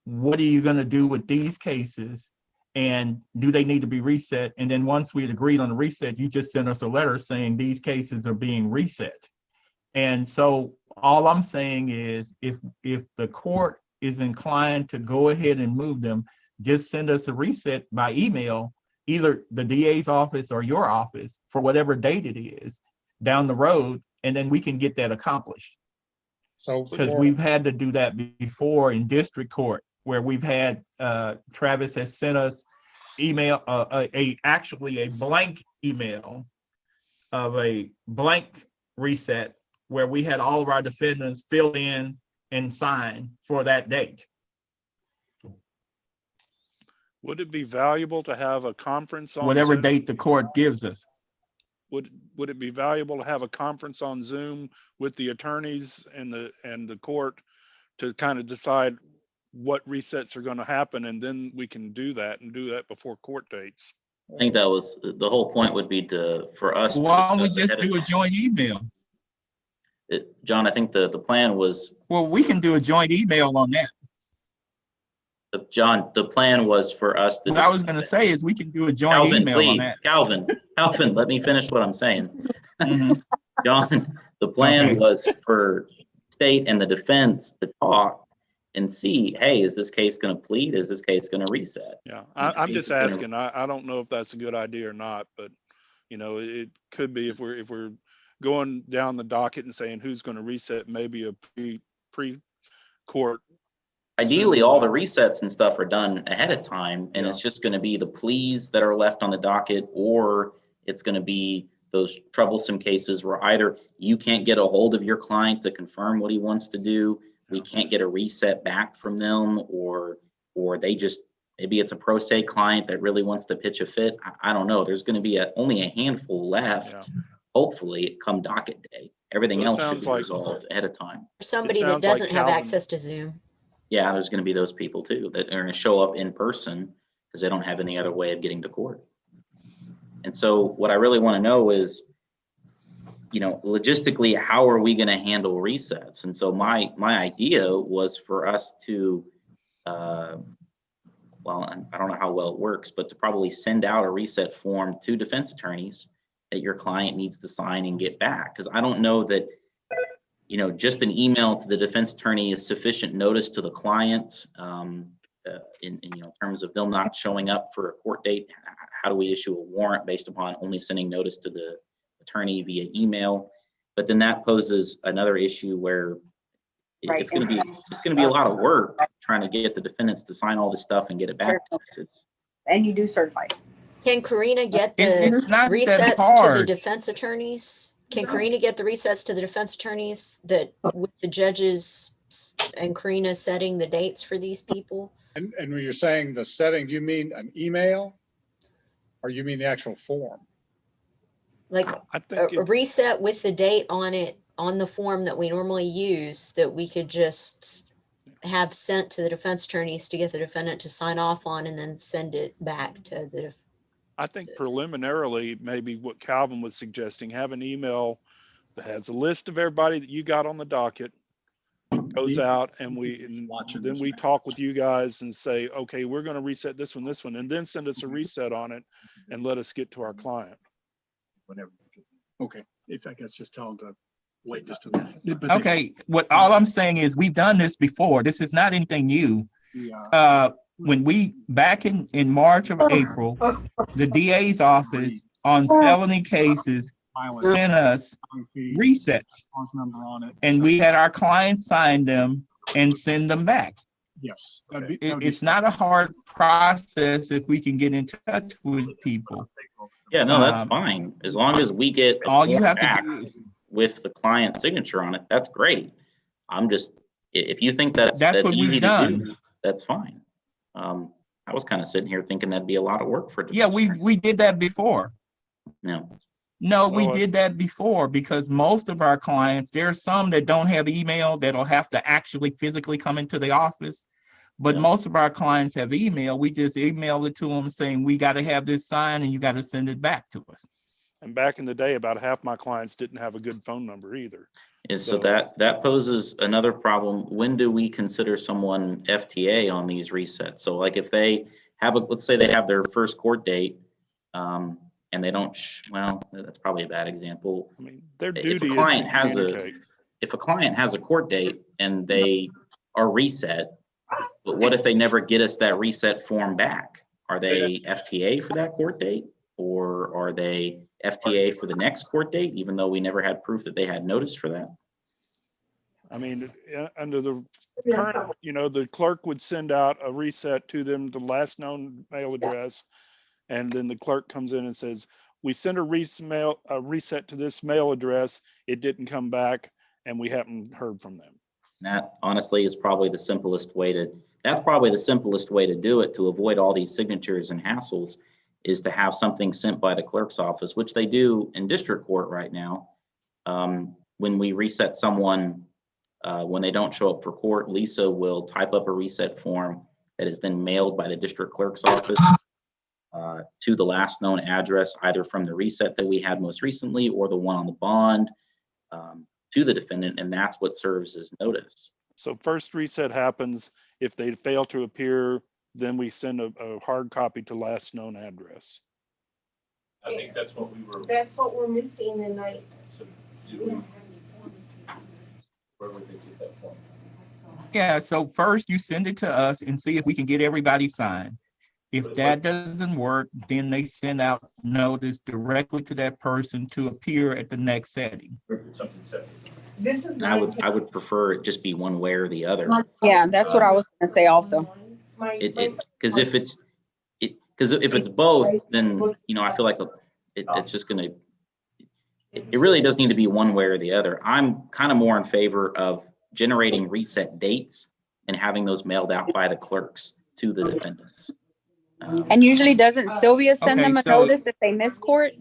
what are you going to do with these cases? And do they need to be reset? And then once we had agreed on the reset, you just sent us a letter saying these cases are being reset. And so all I'm saying is, if the court is inclined to go ahead and move them, just send us a reset by email, either the DA's office or your office, for whatever date it is down the road, and then we can get that accomplished. so Because we've had to do that before in district court, where we've had Travis has sent us email, actually a blank email of a blank reset, where we had all of our defendants fill in and sign for that date. Would it be valuable to have a conference on Whatever Zoom? date the court gives us. Would it be valuable to have a conference on Zoom with the attorneys and the court to kind of decide what resets are going to happen, and then we can do that before court dates? I think that was the whole point, would be for us. Why don't we discuss just ahead of do a time. joint email? John, I think the plan was, Well, we can do a joint email on that. John, the plan was for us to. What I was going to say is we can do a joint Calvin, email on please, that. Calvin, let me finish what I'm saying. Mhm. John, the plan Okay. was for state and the defense to talk and see, hey, is this case going to plead? Is this case going to reset? Yeah, And I'm case just is gonna- asking. I don't know if that's a good idea or not, but it could be if we're going down the docket and saying who's going to reset, maybe a pre-court. Ideally, all the resets and stuff are done ahead of time, and Yeah. it's just going to be the pleas that are left on the docket, or it's going to be those troublesome cases where either you can't get a hold of your client to confirm what he wants to do, we can't get a reset back from them, or they just, maybe it's a pro se client that really wants to pitch a fit. I don't know. There's going to be only a handful left, hopefully, come docket day. Everything So it else should sounds be like- resolved ahead of time. For somebody that sounds like doesn't have Calvin- access to Zoom. Yeah, there's going to be those people too that are going to show up in person because they don't have any other way of getting to court. And so what I really want to know is, logistically, how are we going to handle resets? And so my idea was for us to, well, I don't know how well it works, but to probably send out a reset form to defense attorneys that your client needs to sign and get back. Because I don't know that, just an email to the defense attorney is sufficient notice to the client in terms of them not showing up for a court date. How do we issue a warrant based upon only sending notice to the attorney via email? But then that poses another issue where it's going to be a lot of work trying to get the defendants to sign all this stuff and get it back to us. And you do certify. Can Karina get It's the not that resets to the hard. defense attorneys? Can Karina get the resets to the defense attorneys that with the judges and Karina setting the dates for these people? and when you're saying the setting, do you mean an email? Or you mean the actual form? Like I think a reset with the date on it, on the form that we normally use, that we could just have sent to the defense attorneys to get the defendant to sign off on and then send it back to the. I think preliminarily, maybe what Calvin was suggesting, have an email that has a list of everybody that you got on the docket, goes out, and then we talk with you guys and say, okay, we're going to reset this one, and then send us a reset on it and let us get to our client. Okay, if I guess just tell them to wait just a minute. But they- Okay, what, all I'm saying is we've done this before. This is not anything new. Yeah. When we, back in March of April, the DA's office on felony cases sent us resets. Response number on it. And we had our clients sign them and send them back. Yes. It's not a hard process if we can get in touch with people. Yeah, no, that's fine. As long as we get a All you form have back to do is, with the client's signature on it, that's great. I'm just, if you think that's That's what easy we've to done. do, that's fine. I was kind of sitting here thinking that'd be a lot of work for. yeah, defense attorney. we did that before. No, No, we Well, did that before because most of our clients, there are some that don't have email that'll have to actually physically come into the office. But Yeah. most of our clients have email. We just email it to them saying, we got to have this signed and you got to send it back to us. And back in the day, about half my clients didn't have a good phone number either. so So- that poses another problem. When do we consider someone FTA on these resets? So like if they have let's say they have their first court date, and they don't, well, that's probably a bad example. I mean, their If a duty is to client has communicate. If a client has a court date and they are reset, but what if they never get us that reset form back? Are they FTA for that court date? Or are they FTA for the next court date, even though we never had proof that they had notice for that? I mean, under the current, the clerk would send out a reset to them, the last known mail address. And then the clerk comes in and says, we sent a reset to this mail address. It didn't come back and we haven't heard from them. That honestly is probably the simplest way to, that's probably the simplest way to do it, to avoid all these signatures and hassles, is to have something sent by the clerk's office, which they do in district court right now. When we reset someone, when they don't show up for court, Lisa will type up a reset form that is then mailed by the district clerk's office to the last known address, either from the reset that we had most recently or the one on the bond, to the defendant, and that's what serves as notice. So first reset happens. If they fail to appear, then we send a hard copy to last known address. I think that's what we were. That's what we're missing, and I. So, where would they get that from? Yeah, so first you send it to us and see if we can get everybody signed. If that doesn't work, then they send out notice directly to that person to appear at the next setting. Or if it's something separate. This is. And I would prefer it just be one way or the other. Yeah, that's what I was gonna say also. Because if it's both, then, I feel like it's just gonna, it really does need to be one way or the other. I'm kind of more in favor of generating reset dates and having those mailed out by the clerks to the defendants. And usually doesn't Sylvia send Okay, them a so- notice if they miss court?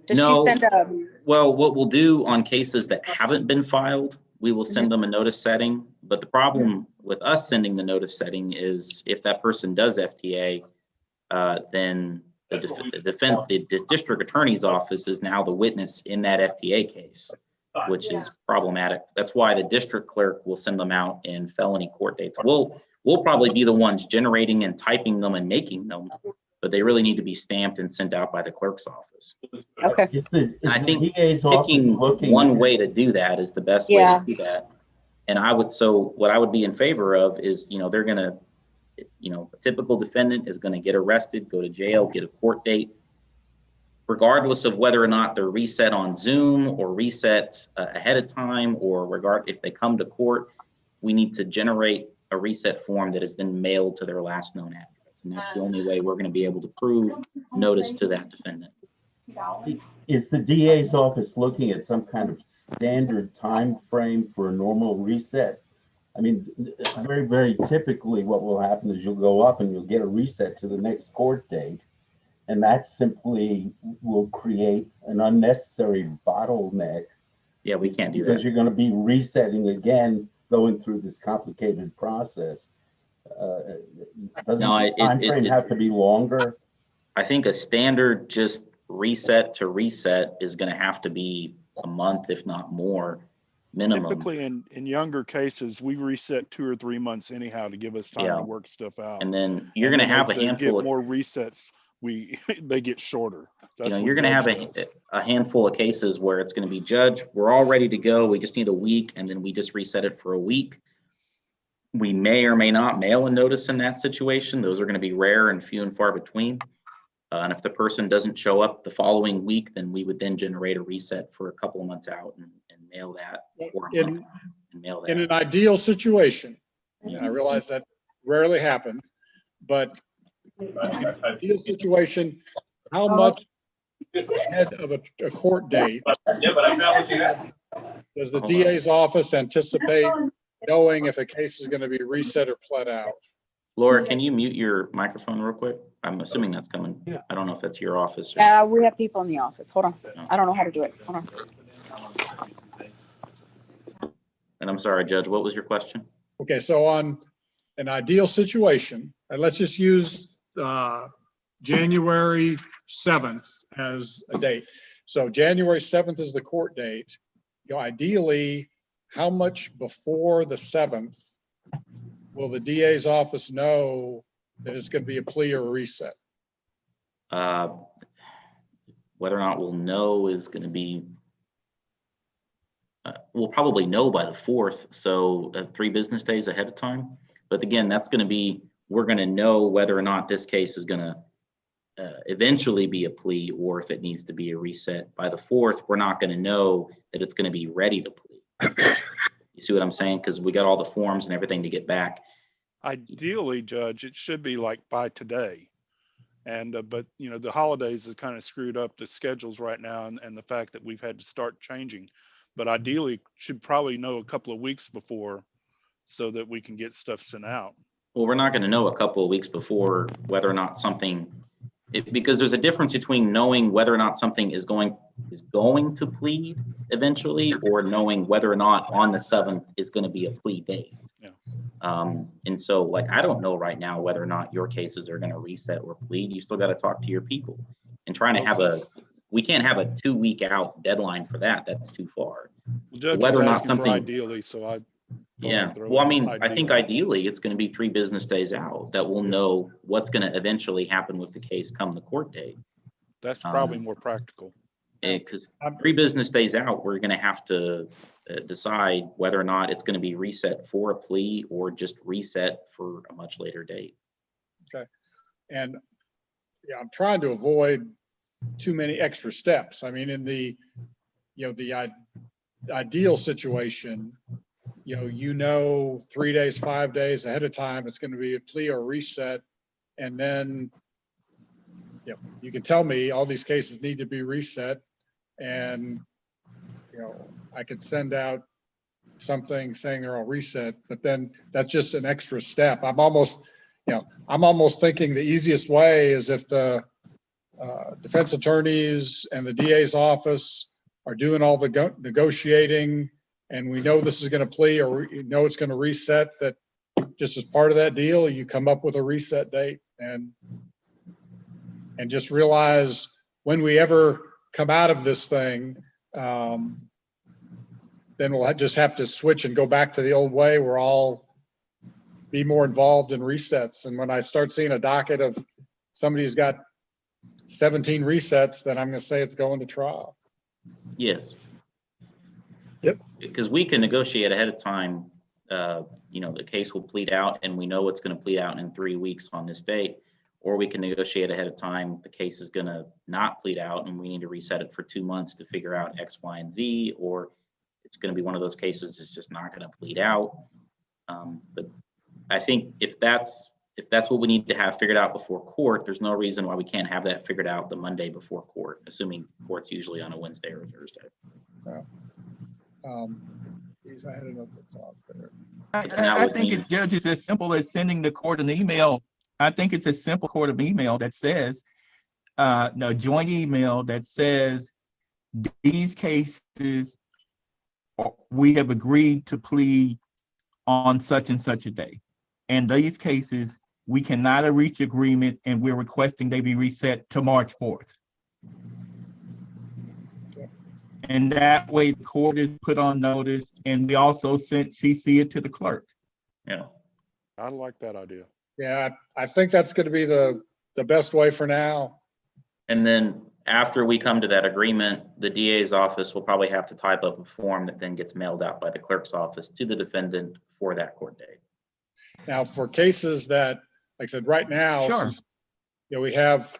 Does No. she send a, Well, what we'll do on cases that haven't been filed, we will send them a notice setting. But the problem with us sending the notice setting is if that person does FTA, then the district attorney's office is now the witness in that FTA case, which is problematic. That's why the district clerk will send them out in felony court dates. We'll probably be the ones generating and typing them and making them, but they really need to be stamped and sent out by the clerk's office. okay, Is I the think DA's office Picking looking? one way to do that is the best way Yeah. to do that. And what I would be in favor of is, they're gonna, a typical defendant is gonna get arrested, go to jail, get a court date. Regardless of whether or not they're reset on Zoom or reset ahead of time, or if they come to court, we need to generate a reset form that is then mailed to their last known address. And that's the only way we're gonna be able to prove notice to that defendant. Is the DA's office looking at some kind of standard time frame for a normal reset? I mean, very, very typically what will happen is you'll go up and you'll get a reset to the next court date. And that simply will create an unnecessary bottleneck Yeah, we can't do because that. you're going to be resetting again, going through this complicated process. Doesn't No, the time frame have to be longer? I think a standard just reset to reset is gonna have to be a month, if not more, minimum. Typically in younger cases, we reset 2 or 3 months anyhow to give us time Yeah. to work stuff out. And then you're And gonna then have a as they handful get of, more resets, they get shorter. You That's know, what you're gonna have Judge does. a handful of cases where it's gonna be, Judge, we're all ready to go. We just need a week, and then we just reset it for a week. We may or may not mail a notice in that situation. Those are gonna be rare and few and far between. And if the person doesn't show up the following week, then we would then generate a reset for a couple of months out and mail that. Or a month and mail In that. an ideal situation, and I realize that rarely happens, but in an ideal situation, how much ahead of a court date Yeah, but I found what you had. does the DA's office anticipate knowing if a case is going to be reset or pled out? Laura, can you mute your microphone real quick? I'm assuming that's coming. Yeah. I don't know if that's your office. Or... Yeah, we have people in the office. Hold on. I don't know how to do it. Hold on. And I'm sorry, Judge, what was your question? Okay, so on an ideal situation, and let's just use January 7th as a date. So January 7th is the court date. You know, ideally, how much before the 7th will the DA's office know that it's going to be a plea or a reset? Whether or not we'll know is going to be, we'll probably know by the 4th, so 3 business days ahead of time. But again, that's going to be, we're going to know whether or not this case is going to eventually be a plea or if it needs to be a reset. By the 4th, we're not going to know that it's going to be ready to plea. You see what I'm saying? Because we got all the forms and everything to get back. Ideally, Judge, it should be like by today. And, but you know, the holidays have kind of screwed up the schedules right now and the fact that we've had to start changing. But ideally should probably know a couple of weeks before so that we can get stuff sent out. Well, we're not going to know a couple of weeks before whether or not something, because there's a difference between knowing whether or not something is going to plead eventually, or knowing whether or not on the 7th is going to be a plea date. Yeah. And so, like, I don't know right now whether or not your cases are going to reset or plead. You still got to talk to your people and trying to have we can't have a 2-week out deadline for that. That's too far. Well, Judge whether or was not asking for something ideally, so I. Yeah, well, I mean, I think ideally it's going to be 3 business days out that we'll know what's going to eventually happen with the case come the court date. That's probably more practical. Because 3 business days out, we're going to have to decide whether or not it's going to be reset for a plea or just reset for a much later date. Okay. And yeah, I'm trying to avoid too many extra steps. I mean, in the, you know, the ideal situation, you know 3 days, 5 days ahead of time, it's going to be a plea or reset. And then, you can tell me all these cases need to be reset, and, I could send out something saying they're all reset, but then that's just an extra step. I'm almost thinking the easiest way is if the defense attorneys and the DA's office are doing all the negotiating, and we know this is going to plea or it's going to reset, that just as part of that deal, you come up with a reset date and just realize when we ever come out of this thing, then we'll just have to switch and go back to the old way. We're all be more involved in resets. And when I start seeing a docket of somebody's got 17 resets, then I'm going to say it's going to trial. Yes. Yep. Because we can negotiate ahead of time, the case will plead out and we know it's going to plead out in 3 weeks on this date, or we can negotiate ahead of time, the case is going to not plead out and we need to reset it for 2 months to figure out X, Y, and Z, or it's going to be one of those cases it's just not going to plead out. But I think if that's what we need to have figured out before court, there's no reason why we can't have that figured out the Monday before court, assuming court's usually on a Wednesday or a Thursday. I had another thought there. I think it, Judge, is as simple as sending the court an email. I think it's a simple court of email that says, joint email that says, these cases, we have agreed to plead on such and such a day. And these cases, we cannot reach agreement and we're requesting they be reset to March 4th. And that way the court is put on notice, and we also CC it to the clerk. Yeah. I like that idea. Yeah, I think that's going to be the the best way for now. And then after we come to that agreement, the DA's office will probably have to type up a form that then gets mailed out by the clerk's office to the defendant for that court date. Now, for cases that, like I said, right now, Sure. since, we have,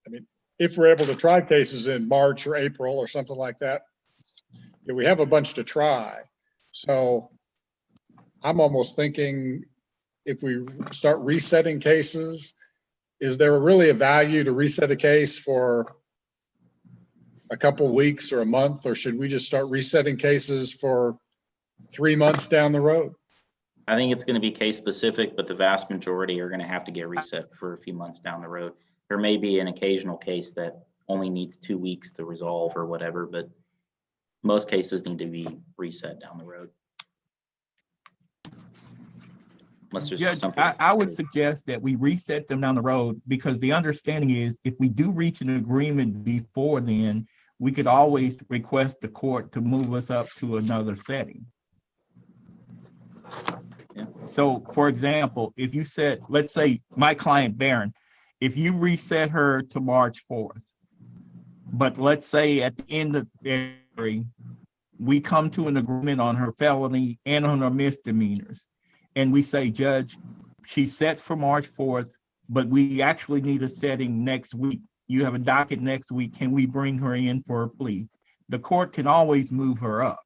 I mean, if we're able to try cases in March or April or something like that, we have a bunch to try. So I'm almost thinking if we start resetting cases, is there really a value to reset a case for a couple weeks or a month, or should we just start resetting cases for 3 months down the road? I think it's going to be case specific, but the vast majority are going to have to get reset for a few months down the road. There may be an occasional case that only needs 2 weeks to resolve or whatever, but most cases need to be reset down the road. Unless there's Judge, something. I would suggest that we reset them down the road, because the understanding is if we do reach an agreement before then, we could always request the court to move us up to another setting. Yeah. So for example, if you said, let's say my client Barron, if you reset her to March 4th, but let's say at the end of February, we come to an agreement on her felony and on her misdemeanors. And we say, Judge, she's set for March 4th, but we actually need a setting next week. You have a docket next week. Can we bring her in for a plea? The court can always move her up.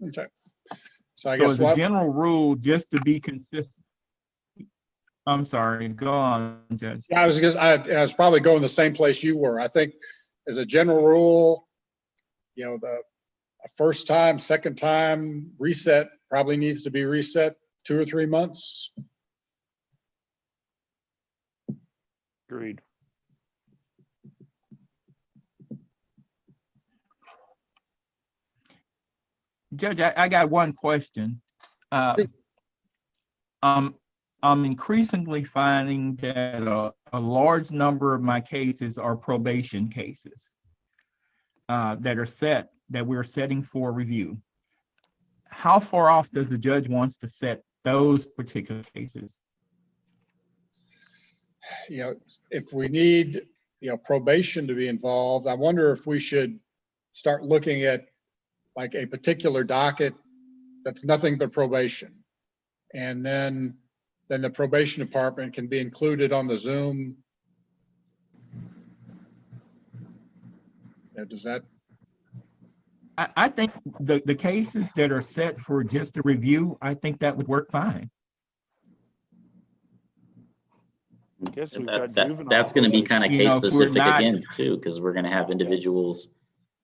Okay. So I So guess as a general rule, just to be consistent. I'm sorry, go on, Judge. Yeah, I was probably going the same place you were. I think as a general rule, a first time, second time reset probably needs to be reset 2 or 3 months. Agreed. Judge, I got one question. I'm increasingly finding that a large number of my cases are probation cases that we're setting for review. How far off does the judge wants to set those particular cases? If we need, probation to be involved, I wonder if we should start looking at like a particular docket that's nothing but probation. And then the probation department can be included on the Zoom. Does that? I think the cases that are set for just a review, I think that would work fine. I guess we've That- got that- juvenile that's going to be kind of You case know, if we're specific not- again too, because we're going to have individuals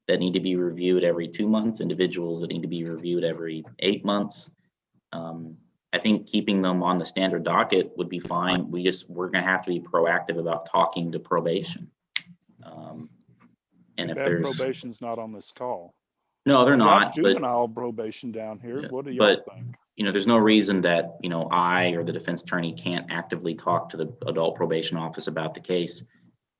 that need to be reviewed every 2 months, individuals that need to be reviewed every 8 months. I think keeping them on the standard docket would be fine. We're going to have to be proactive about talking to probation. And if Bad there's, probation's not on this call. no, they're We've got not, but juvenile probation down here. Yeah, What do y'all but- think? there's no reason that, I or the defense attorney can't actively talk to the adult probation office about the case.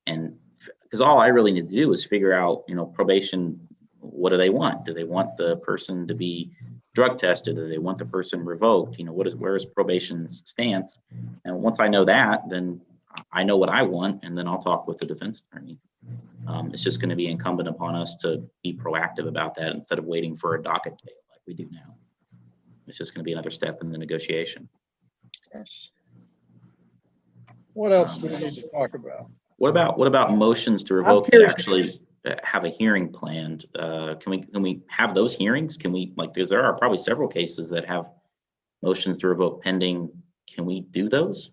And because all I really need to do is figure out, probation, what do they want? Do they want the person to be drug tested? Do they want the person revoked? Where is probation's stance? And once I know that, then I know what I want, and then I'll talk with the defense attorney. It's just going to be incumbent upon us to be proactive about that instead of waiting for a docket date like we do now. It's just going to be another step in the negotiation. What else do we need to talk about? What about motions to revoke that curious. actually have a hearing planned? Can we have those hearings? Can we, because there are probably several cases that have motions to revoke pending. Can we do those?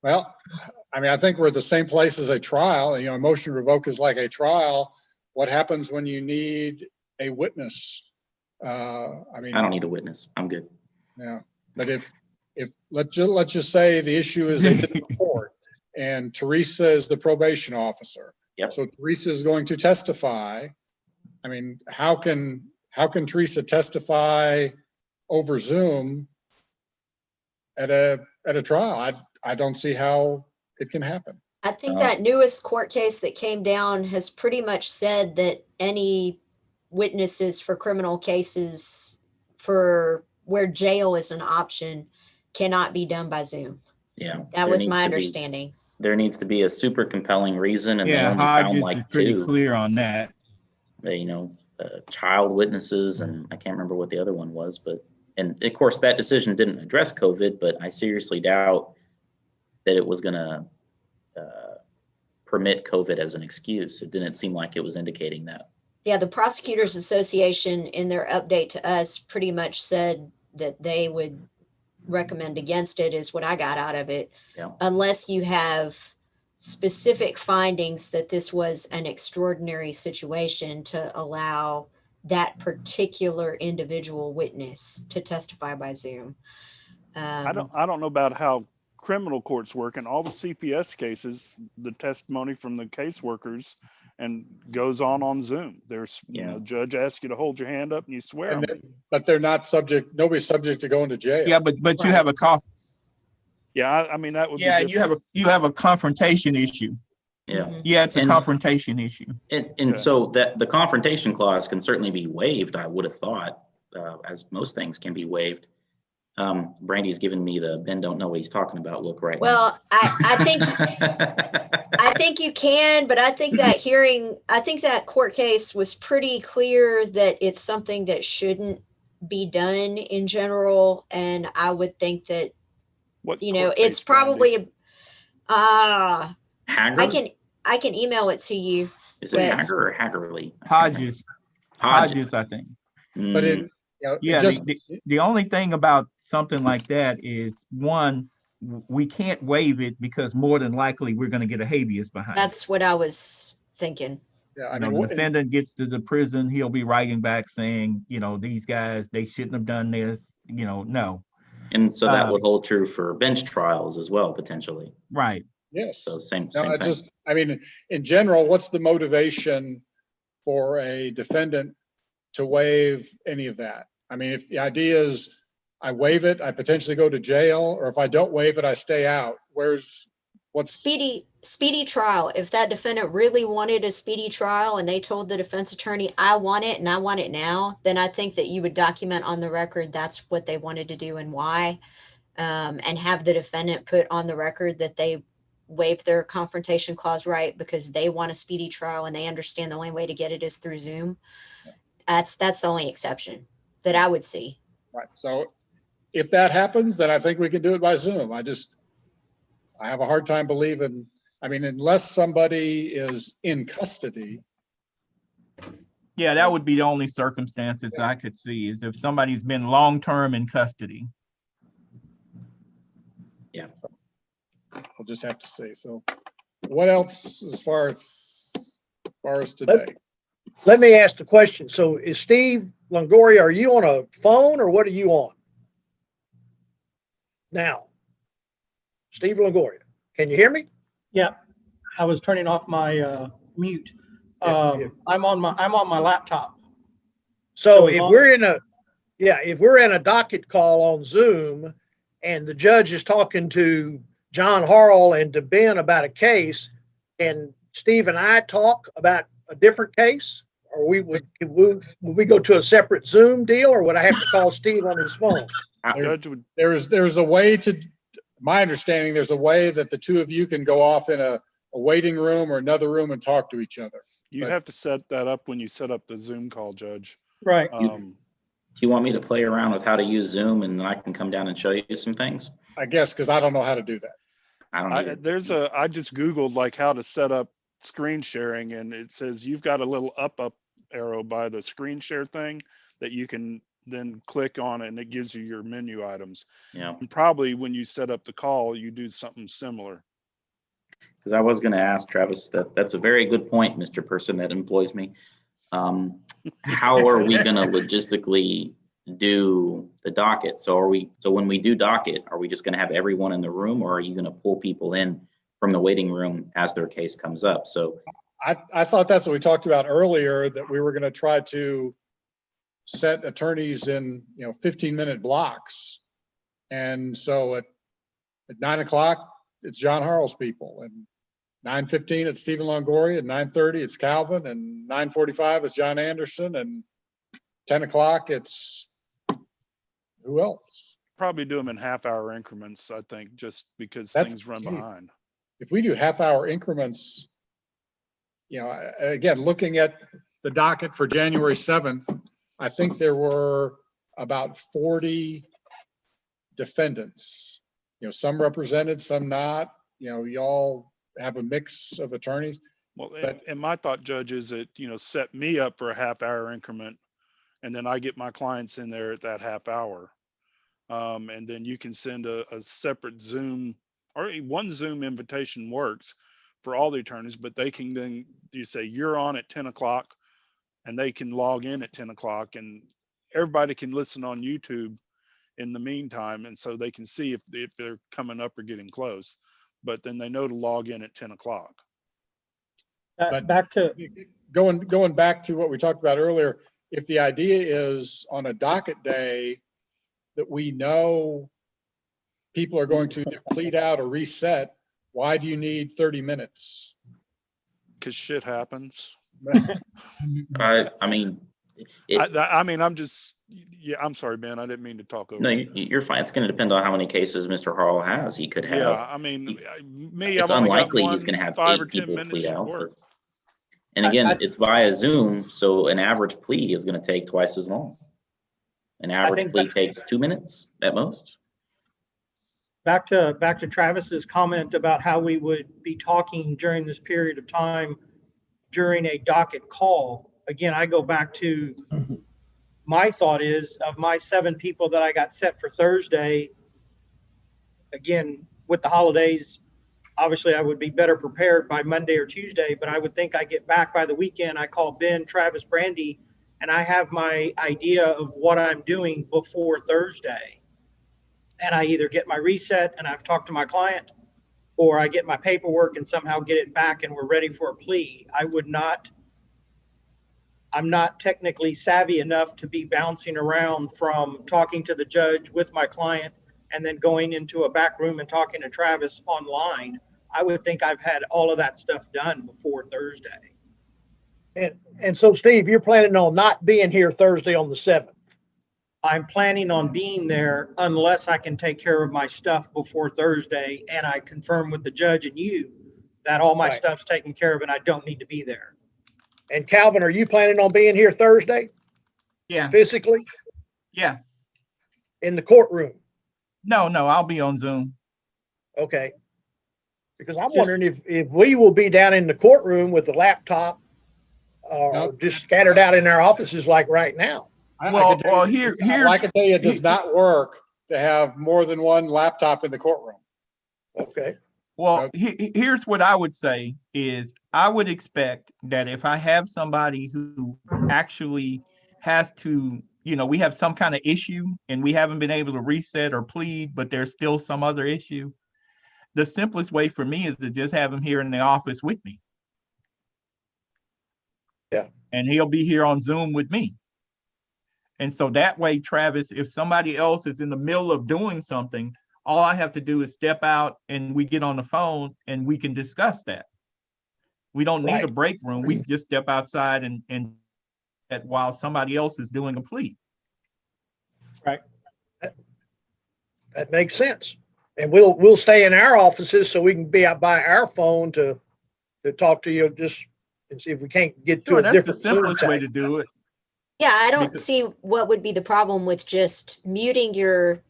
Well, I think we're at the same place as a trial. A motion to revoke is like a trial. What happens when you need a witness? I don't need a witness. I'm good. Yeah, but if let's just say the issue is a different report and Teresa is the probation officer. Yep. So Teresa is going to testify. How can Teresa testify over Zoom at a trial? I don't see how it can happen. I think that newest court case that came down has pretty much said that any witnesses for criminal cases for where jail is an option cannot be done by Zoom. Yeah. That there was needs my to be- understanding. There needs to be a super compelling reason, and they Yeah, only found Hodges is like pretty two. clear on that. Child witnesses, and I can't remember what the other one was, and of course that decision didn't address COVID, but I seriously doubt that it was gonna permit COVID as an excuse. It didn't seem like it was indicating that. Yeah, the Prosecutors Association in their update to us pretty much said that they would recommend against it, is what I got out of it. Yeah. Unless you have specific findings that this was an extraordinary situation to allow that particular individual witness to testify by Zoom. I don't know about how criminal courts work. In all the CPS cases, the testimony from the caseworkers and goes on Zoom. There's, judge asks you to hold your hand up and you swear. And but they're not subject, nobody's subject to going to jail. Yeah, but you have a cough. Yeah, I mean, that would be Yeah, and you have a confrontation issue. Yeah. Yeah, it's a And- confrontation issue. And so that the confrontation clause can certainly be waived, I would have thought, as most things can be waived. Brandy's giving me the Ben don't know what he's talking about look right Well, I think I think you can, but I think that court case was pretty clear that it's something that shouldn't be done in general. And I would think that, it's probably, Hager? I can email it to you. Is it Hager or Haggerly? Hodges, I think. But it, Yeah, the only thing about something like that is, one, we can't waive it because more than likely we're going to get a habeas behind. That's what I was thinking. Yeah, The defendant gets to the prison, he'll be writing back saying, these guys, they shouldn't have done this, no. And so that would hold true for bench trials as well, potentially. Right. Yes. So same No, thing. in general, what's the motivation for a defendant to waive any of that? I mean, if the idea is I waive it, I potentially go to jail, or if I don't waive it, I stay out. What's speedy trial? If that defendant really wanted a speedy trial and they told the defense attorney, I want it and I want it now, then I think that you would document on the record that's what they wanted to do and why, and have the defendant put on the record that they waived their confrontation clause right because they want a speedy trial and they understand the only way to get it is through Zoom. That's the only exception that I would see. Right. So if that happens, then I think we can do it by Zoom. I have a hard time believing, unless somebody is in custody. Yeah, that would be the only circumstances I could see, is if somebody's been long-term in custody. Yeah. We'll just have to see. So what else as far as today? Let me ask the question. So is Steve Longoria, are you on a phone or what are you on? Now, Steve Longoria, can you hear me? Yeah, I was turning off my mute. Yeah. I'm on my laptop. So if we're in a docket call on Zoom and the judge is talking to John Harrell and to Ben about a case, and Steve and I talk about a different case, or would we go to a separate Zoom deal, or would I have to call Steve on his phone? There's a way to, my understanding, there's a way that the two of you can go off in a waiting room or another room and talk to each other. You have to set that up when you set up the Zoom call, Judge. Right. Do you want me to play around with how to use Zoom and then I can come down and show you some things? I guess, because I don't know how to do that. I just Googled like how to set up screen sharing, and it says you've got a little up arrow by the screen share thing that you can then click on it and it gives you your menu items. Yeah. And probably when you set up the call, you do something similar. Because I was going to ask Travis, that's a very good point, Mr. Person that employs me. How are we going to logistically do the docket? So when we do docket, are we just going to have everyone in the room, or are you going to pull people in from the waiting room as their case comes up? So I thought that's what we talked about earlier, that we were going to try to set attorneys in 15-minute blocks. And so at 9 o'clock, it's John Harrell's people, and 9:15 it's Stephen Longoria, and 9:30 it's Calvin, and 9:45 it's John Anderson, and 10 o'clock it's who else? probably do them in half-hour increments, I think, just because That's- things run geez. behind. If we do half-hour increments, you know, again, looking at the docket for January 7th, I think there were about 40 defendants. You know, some represented, some not. You know, y'all have a mix of attorneys. Well, But- and my thought, Judge, is that, set me up for a half-hour increment, and then I get my clients in there at that half hour. And then you can send a separate Zoom, or one Zoom invitation works for all the attorneys, but they can then, you say, you're on at 10 o'clock, and they can log in at 10 o'clock, and everybody can listen on YouTube in the meantime, and so they can see if they're coming up or getting close, but then they know to log in at 10 o'clock. But- Back to, Going back to what we talked about earlier, if the idea is on a docket day that we know people are going to either plead out or reset, why do you need 30 minutes? Because shit happens. I mean, it, I mean, I'm just, yeah, I'm sorry, Ben, I didn't mean to talk over no, you. you're fine. It's going to depend on how many cases Mr. Harrell has. He could have. Yeah, I mean, me, It's I've only got unlikely he's going to one have 5 or 8 10 people minutes plead at out. work. And again, I- it's via Zoom, so an average plea is going to take twice as long. An average think plea that- takes 2 minutes at most. back to Travis's comment about how we would be talking during this period of time during a docket call. Again, I go back to my thought is of my 7 people that I got set for Thursday. Again, with the holidays, obviously I would be better prepared by Monday or Tuesday, but I would think I get back by the weekend. I call Ben, Travis, Brandy, and I have my idea of what I'm doing before Thursday. And I either get my reset and I've talked to my client, or I get my paperwork and somehow get it back and we're ready for a plea. I'm not technically savvy enough to be bouncing around from talking to the judge with my client and then going into a back room and talking to Travis online. I would think I've had all of that stuff done before Thursday. And so Steve, you're planning on not being here Thursday on the 7th. I'm planning on being there unless I can take care of my stuff before Thursday and I confirm with the judge and you that all my Right. stuff's taken care of and I don't need to be there. And Calvin, are you planning on being here Thursday Yeah, physically yeah. in the courtroom? No, I'll be on Zoom. Okay. Because I'm Just- wondering if we will be down in the courtroom with a laptop or Nope. just scattered out in our offices like right now. I Well, can tell you- here's I can tell you, it does not work to have more than one laptop in the courtroom. Okay. Well, here's what I would say is I would expect that if I have somebody who actually has to, we have some kind of issue and we haven't been able to reset or plead, but there's still some other issue. The simplest way for me is to just have him here in the office with me. Yeah. And he'll be here on Zoom with me. And so that way, Travis, if somebody else is in the middle of doing something, all I have to do is step out and we get on the phone and we can discuss that. We don't need a Right. break room. We can just step outside and that while somebody else is doing a plea. That makes sense. And we'll stay in our offices so we can be out by our phone to talk to you just and see if we can't get to Sure, a that's the different Zoom simplest way tag. to do it. Yeah, I don't Because- see what would be the problem with just muting your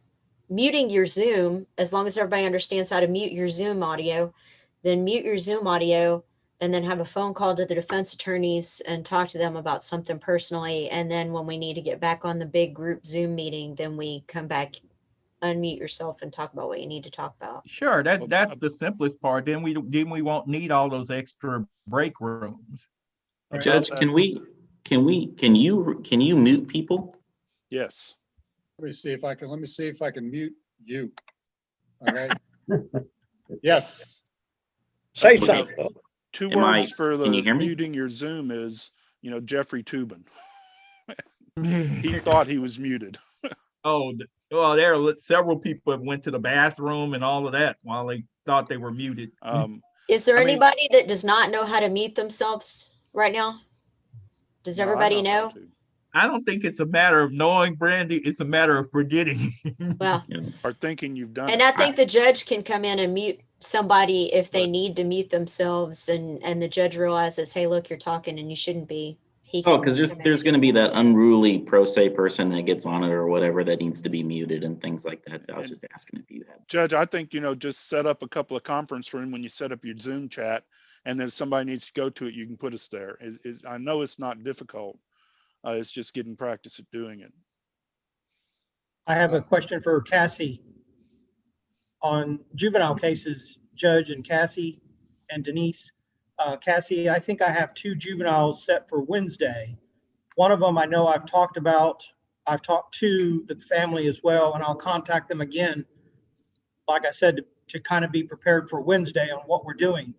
Zoom, as long as everybody understands how to mute your Zoom audio, then mute your Zoom audio and then have a phone call to the defense attorneys and talk to them about something personally. And then when we need to get back on the big group Zoom meeting, then we come back, unmute yourself and talk about what you need to talk about. Sure, that's the simplest part. Then we won't need all those extra break rooms. Judge, can you mute people? Yes. Let me see if I can mute you. All right. Yes. Say Okay. something. Two Am I- words for the can you hear me? muting your Zoom is, Jeffrey Toobin. He thought he was muted. Oh, well, there are several people have went to the bathroom and all of that while they thought they were muted. Is there I mean- anybody that does not know how to mute themselves right now? Does No, I everybody how know? to. I don't think it's a matter of knowing, Brandy. It's a matter of forgetting. Well, Or thinking you've done and it. I think the judge can come in and mute somebody if they Right. need to mute themselves and the judge realizes, hey, look, you're talking and you shouldn't be. He Oh, can because come in there's and- going to be that unruly pro se person that gets on it or whatever that needs to be muted and things like that. I was just asking if you had. Judge, I think, just set up a couple of conference room when you set up your Zoom chat, and then if somebody needs to go to it, you can put us there. I know it's not difficult. It's just getting practice at doing it. I have a question for Cassie. On juvenile cases, Judge and Cassie and Denise. Cassie, I think I have 2 juveniles set for Wednesday. One of them I know I've talked about. I've talked to the family as well, and I'll contact them again, like I said, to kind of be prepared for Wednesday on what we're doing.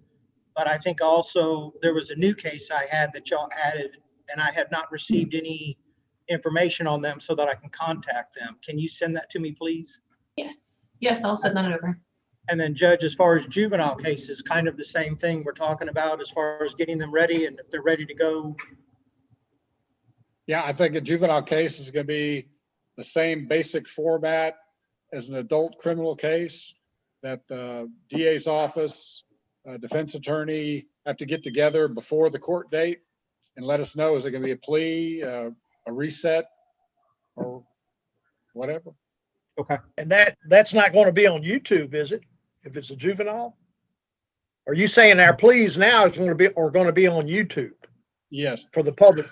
But I think also there was a new case I had that y'all added, and I have not received any information on them so that I can contact them. Can you send that to me, please? Yes, I'll send that over. And then Judge, as far as juvenile cases, kind of the same thing we're talking about as far as getting them ready and if they're ready to go. Yeah, I think a juvenile case is going to be the same basic format as an adult criminal case, that the DA's office, defense attorney have to get together before the court date and let us know, is it going to be a plea, a reset, or whatever? Okay. And that's not going to be on YouTube, is it? If it's a juvenile? Are you saying our pleas now are going to be on YouTube Yes. for the public,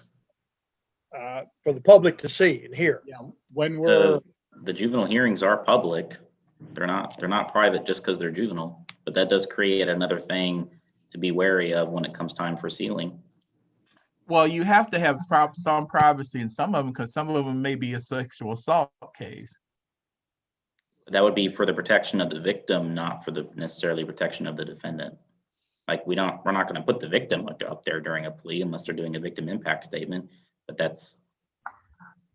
Uh, to see and hear? Yeah, when we're, The juvenile hearings are public. They're not private just because they're juvenile, but that does create another thing to be wary of when it comes time for sealing. Well, you have to have some privacy in some of them because some of them may be a sexual assault case. That would be for the protection of the victim, not for the necessarily protection of the defendant. Like we're not going to put the victim up there during a plea unless they're doing a victim impact statement, but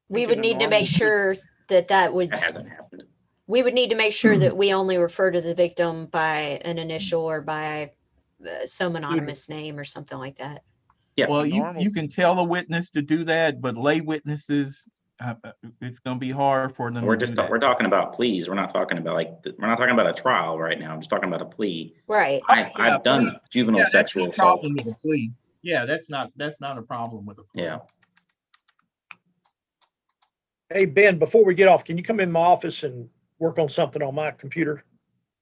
We in would a need to normal make sure that that hasn't happened. we would need to make sure that we only refer to the victim by an initial or by some anonymous name or something like that. Yeah. Well, Normal. you can tell a witness to do that, but lay witnesses, it's going to be hard for them We're to just, do that. we're talking about pleas. We're not talking about we're not talking about a trial right now. I'm just talking about a plea. Right. I've done juvenile That's sexual no assault. problem with a plea. Yeah, that's not a problem with a plea. Yeah. Hey, Ben, before we get off, can you come in my office and work on something on my computer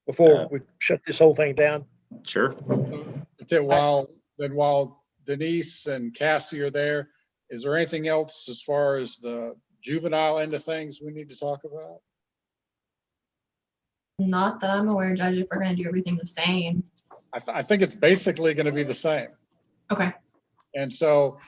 before we shut this whole thing down? Sure. while Denise and Cassie are there, is there anything else as far as the juvenile end of things we need to talk about? Not that I'm aware, Judge, if we're gonna do everything the same. I think it's basically going to be the same. Okay. And so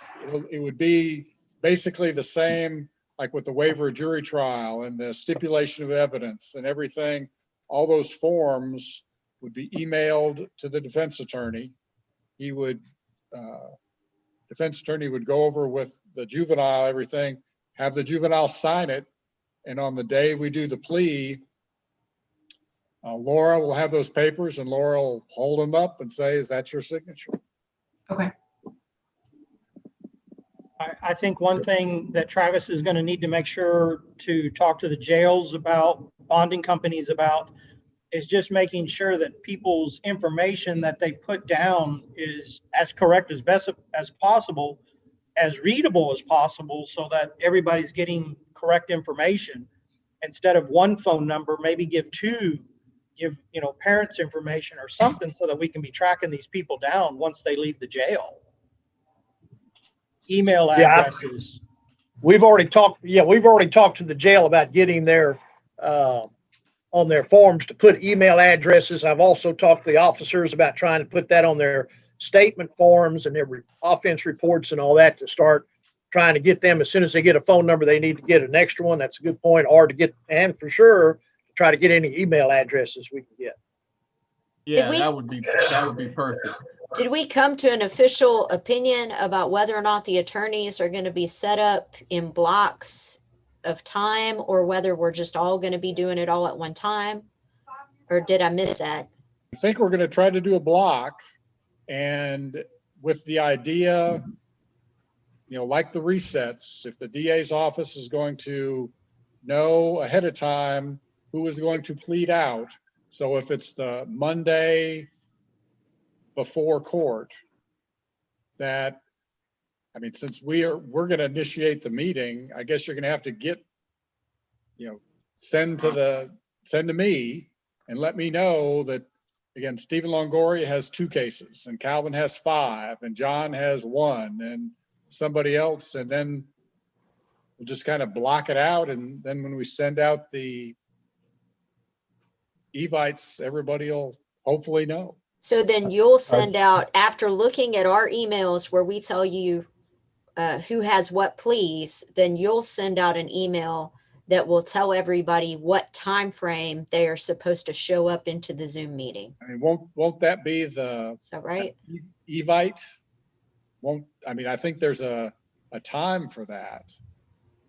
it would be basically the same, like with the waiver of jury trial and the stipulation of evidence and everything. All those forms would be emailed to the defense attorney. He would, defense attorney would go over with the juvenile, everything, have the juvenile sign it. And on the day we do the plea, Laura will have those papers and Laura will hold them up and say, is that your signature? Okay. I think one thing that Travis is going to need to make sure to talk to the jails about, bonding companies about, is just making sure that people's information that they put down is as correct as best as possible, as readable as possible, so that everybody's getting correct information. Instead of one phone number, maybe give two, parents information or something so that we can be tracking these people down once they leave the jail. Email addresses. We've already talked to the jail about getting their, on their forms to put email addresses. I've also talked to the officers about trying to put that on their statement forms and their offense reports and all that, to start trying to get them, as soon as they get a phone number, they need to get an extra one. That's a good point. Or to get, and for sure, try to get any email addresses we can get. Yeah, we- that would be perfect. Did we come to an official opinion about whether or not the attorneys are going to be set up in blocks of time, or whether we're just all going to be doing it all at one time? Or did I miss that? I think we're going to try to do a block, and with the idea like the resets, if the DA's office is going to know ahead of time who is going to plead out. So if it's the Monday before court, that, I mean, since we're going to initiate the meeting, I guess you're going to have to get, send to me and let me know that, again, Stephen Longoria has 2 cases and Calvin has 5 and John has 1 and somebody else. And then we'll just kind of block it out. And then when we send out the evites, everybody will hopefully know. So then you'll send out, after looking at our emails where we tell you who has what pleas, then you'll send out an email that will tell everybody what time frame they are supposed to show up into the Zoom meeting. I mean, won't that be the Is that right? evite? I think there's a time for that.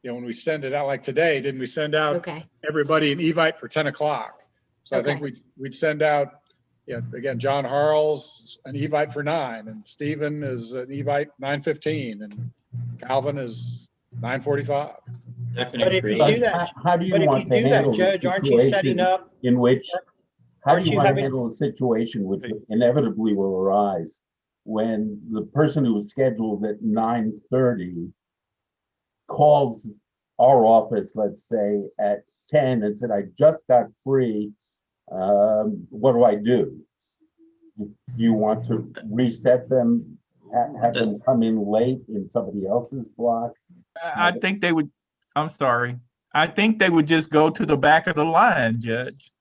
When we send it out, like today, didn't we send out Okay. everybody an evite for 10 o'clock? So I think we'd send out, again, John Harles an evite for 9, and Stephen is an evite 9:15, and Calvin is 9:45. But if you do that, How do you but if want you to do that, handle the Judge, aren't you setting situation up? in which, how aren't do you you want to having- handle a situation which inevitably will arise when the person who was scheduled at 9:30 calls our office, let's say at 10 and said, I just got free. What do I do? Do you want to reset them, have them come in late in somebody else's block? I think they would, I'm sorry. I think they would just go to the back of the line, Judge.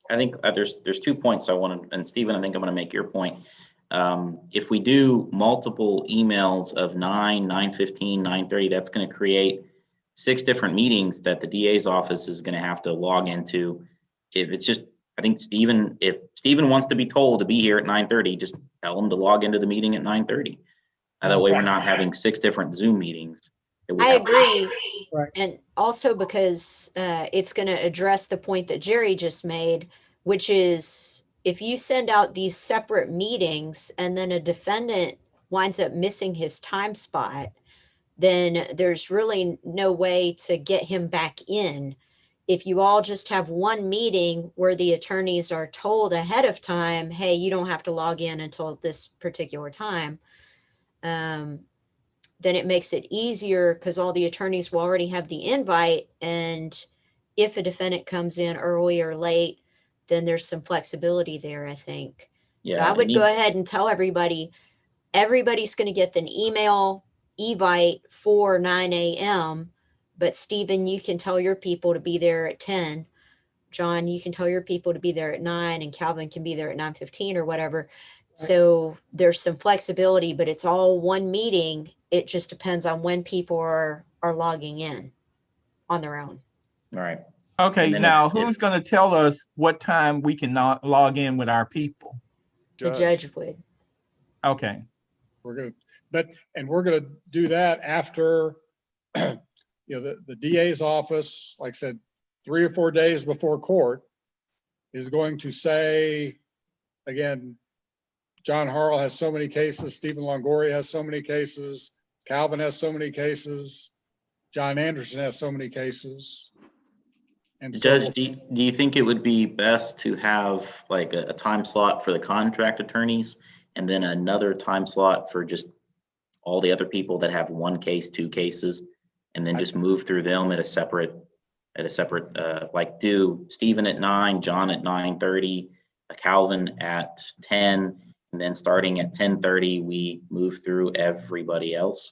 I think there's 2 points I want to, and Stephen, I think I'm going to make your point. If we do multiple emails of 9, 9:15, 9:30, that's going to create 6 different meetings that the DA's office is going to have to log into. If it's just, I think if Stephen wants to be told to be here at 9:30, just tell him to log into the meeting at 9:30. That way we're not having 6 different Zoom meetings. I agree. Right. And also because it's going to address the point that Jerry just made, which is if you send out these separate meetings and then a defendant winds up missing his time spot, then there's really no way to get him back in. If you all just have one meeting where the attorneys are told ahead of time, hey, you don't have to log in until this particular time, then it makes it easier because all the attorneys will already have the invite. And if a defendant comes in early or late, then there's some flexibility there, I think. So Yeah, I would and go ahead and tell everybody's going to get an email evite for 9 a.m. But Stephen, you can tell your people to be there at 10. John, you can tell your people to be there at 9, and Calvin can be there at 9:15 or whatever. So there's some flexibility, but it's all one meeting. It just depends on when people are logging in on their own. All right. Okay, And then now if- who's going to tell us what time we can not log in with our people? The judge would. Okay, We're gonna do that after, the DA's office, like I said, 3 or 4 days before court is going to say, again, John Harrell has so many cases, Stephen Longoria has so many cases, Calvin has so many cases, John Anderson has so many cases. And so Judge, do you think it would be best to have like a time slot for the contract attorneys and then another time slot for just all the other people that have 1 case, 2 cases, and then just move through them at a separate, like do Stephen at 9, John at 9:30, Calvin at 10, and then starting at 10:30, we move through everybody else?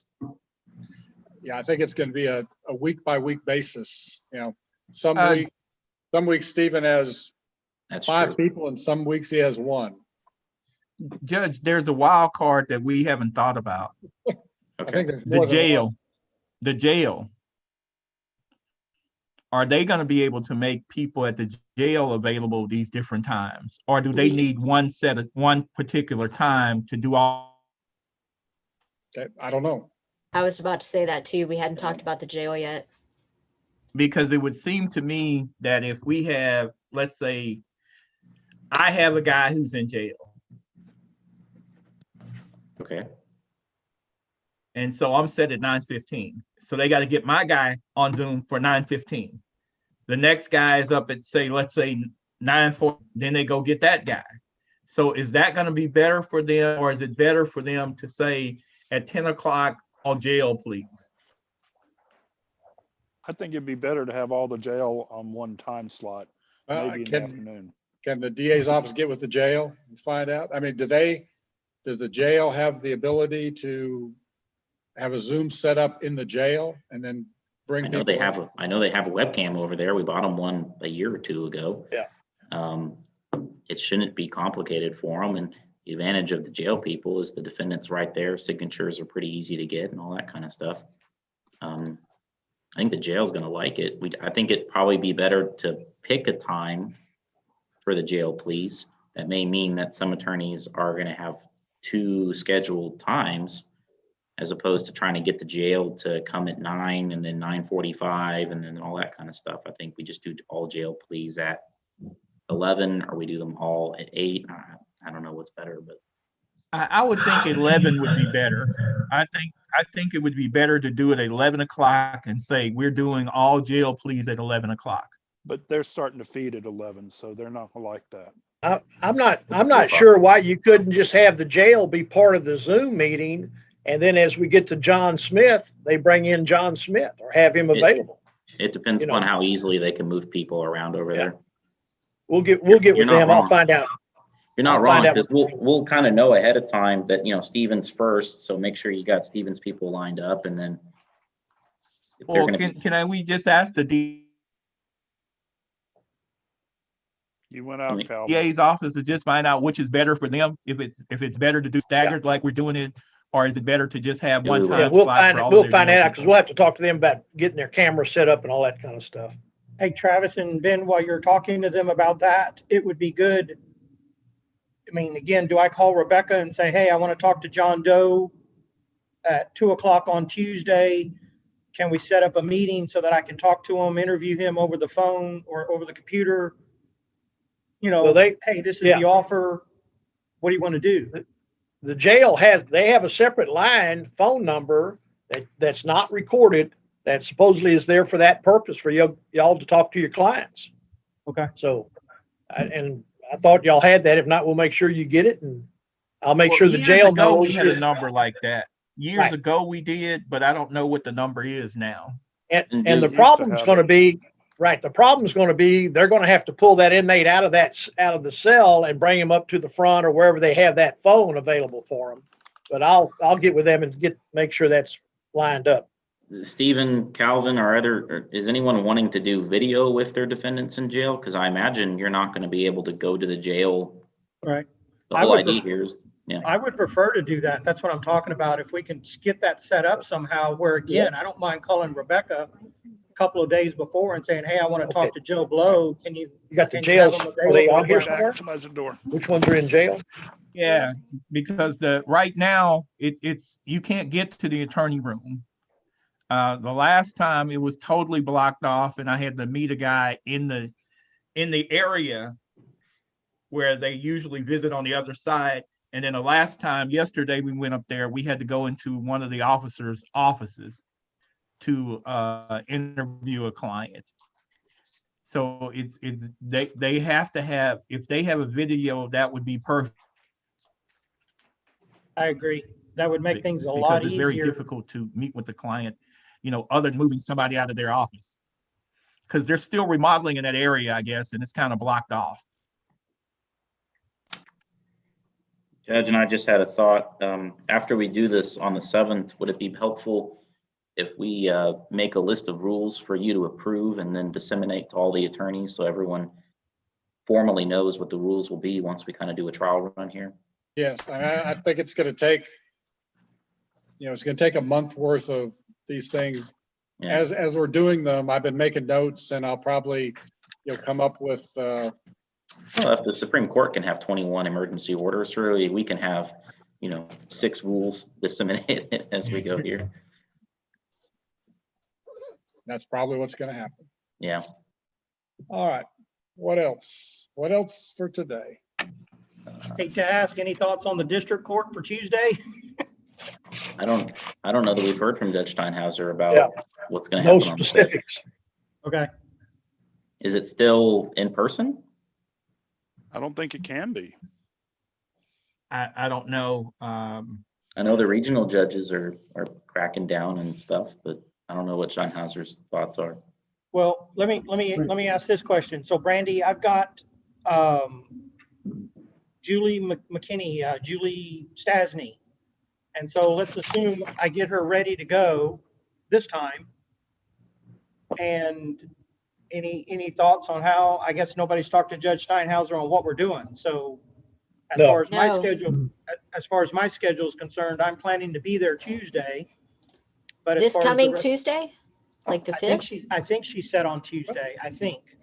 Yeah, I think it's going to be a week by week basis. Some weeks Stephen has That's 5 true. people and some weeks he has 1. Judge, there's a wild card that we haven't thought about. I think there's The more than jail, one. the jail. Are they going to be able to make people at the jail available these different times? Or do they need one particular time to do all? I don't know. I was about to say that too. We hadn't talked about the jail yet. Because it would seem to me that if we have, let's say, I have a guy who's in jail. Okay. And so I'm set at 9:15. So they got to get my guy on Zoom for 9:15. The next guy is up at, say, let's say 9:40, then they go get that guy. So is that going to be better for them, or is it better for them to say at 10 o'clock, all jail, please? I think it'd be better to have all the jail on one time slot, maybe in the afternoon. Can the DA's office get with the jail and find out? I mean, does the jail have the ability to have a Zoom set up in the jail and then bring I people? know they have a webcam over there. We bought them one a year or two ago. Yeah. It shouldn't be complicated for them. And the advantage of the jail people is the defendant's right there. Signatures are pretty easy to get and all that kind of stuff. I think the jail's gonna like it. I think it'd probably be better to pick a time for the jail pleas. That may mean that some attorneys are gonna have 2 scheduled times as opposed to trying to get the jail to come at 9 and then 9:45 and then all that kind of stuff. I think we just do all jail pleas at 11, or we do them all at 8. I don't know what's better, but I would think 11 would be better. I think it would be better to do it at 11 o'clock and say, we're doing all jail pleas at 11 o'clock. But they're starting to feed at 11, so they're not gonna like that. I'm not sure why you couldn't just have the jail be part of the Zoom meeting. And then as we get to John Smith, they bring in John Smith or have him available. it depends upon how easily they can move people around over there. We'll get with them. I'll find out. You're not wrong, because we'll kind of know ahead of time that, Stevens first, so make sure you got Stevens people lined up, and then. Well, we just ask the You went out, Calvin. DA's office to just find out which is better for them, if it's better to do staggered like we're doing it, or is it better to just have one time? We'll find that out, because we'll have to talk to them about getting their camera set up and all that kind of stuff. Hey, Travis and Ben, while you're talking to them about that, it would be good. I mean, again, do I call Rebecca and say, hey, I want to talk to John Doe at 2 o'clock on Tuesday? Can we set up a meeting so that I can talk to him, interview him over the phone or over the computer? Hey, this is the offer. What do you want to do? The jail they have a separate line phone number that's not recorded, that supposedly is there for that purpose, for y'all to talk to your clients. Okay. So, I thought y'all had that. If not, we'll make sure you get it, and I'll make sure the jail knows. We had a number like that years ago. We did, but I don't know what the number is now. And the problem's going to be the problem's going to be they're going to have to pull that inmate out of the cell and bring him up to the front or wherever they have that phone available for them. But I'll get with them and make sure that's lined up. Stephen, Calvin, is anyone wanting to do video with their defendants in jail? Because I imagine you're not going to be able to go to the jail. Right. The whole idea here is, I would prefer to do that. That's what I'm talking about. If we can get that set up somehow, where again, I don't mind calling Rebecca a couple of days before and saying, hey, I want to talk to Joe Blow. You got the jails? Are they on here somewhere? Somebody's at the door. Which ones are in jail? Yeah, because right now it's you can't get to the attorney room. The last time it was totally blocked off, and I had to meet a guy in the area where they usually visit on the other side. And then the last time, yesterday, we went up there, we had to go into one of the officers' offices to interview a client. So they have to have, if they have a video, that would be perfect. I agree. That would make things a lot easier. It's very difficult to meet with the client, other than moving somebody out of their office. Because they're still remodeling in that area, I guess, and it's kind of blocked off. Judge, and I just had a thought. After we do this on the 7th, would it be helpful if we make a list of rules for you to approve and then disseminate to all the attorneys so everyone formally knows what the rules will be once we kind of do a trial run here? Yes, I think it's going to take, it's going to take a month worth of these things. Yeah. As we're doing them, I've been making notes, and I'll probably, come up with. Well, if the Supreme Court can have 21 emergency orders, surely we can have, 6 rules disseminated as we go here. That's probably what's going to happen. Yeah. All right. What else? What else for today? Hate to ask, any thoughts on the district court for Tuesday? I don't know that we've heard from Judge Steinhauser Yeah. about what's gonna No happen on the fifth. specifics. Okay. Is it still in person? I don't think it can be. I don't know. I know the regional judges are cracking down and stuff, but I don't know what Steinhauser's thoughts are. Well, let me ask this question. So Brandy, I've got Julie McKinney, Julie Stasny. And so let's assume I get her ready to go this time. And any thoughts on how, I guess nobody's talked to Judge Steinhauser on what we're doing. So as No. far as my No. schedule, as far as my schedule is concerned, I'm planning to be there Tuesday. But as This far as the coming rest- Tuesday, like the I think 5th? I think she said on Tuesday, I think.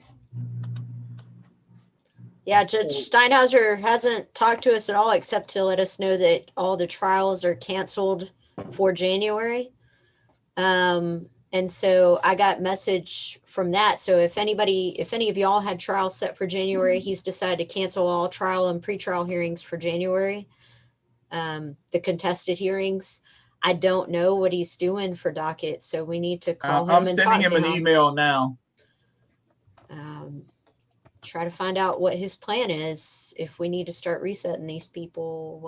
Yeah, Judge Steinhauser hasn't talked to us at all except to let us know that all the trials are canceled for January. And so I got message from that. So if any of y'all had trials set for January, he's decided to cancel all trial and pretrial hearings for January. The contested hearings. I don't know what he's doing for docket, so we need to call him I'm and sending talk him to an him. email now. Try to find out what his plan is, if we need to start resetting these people,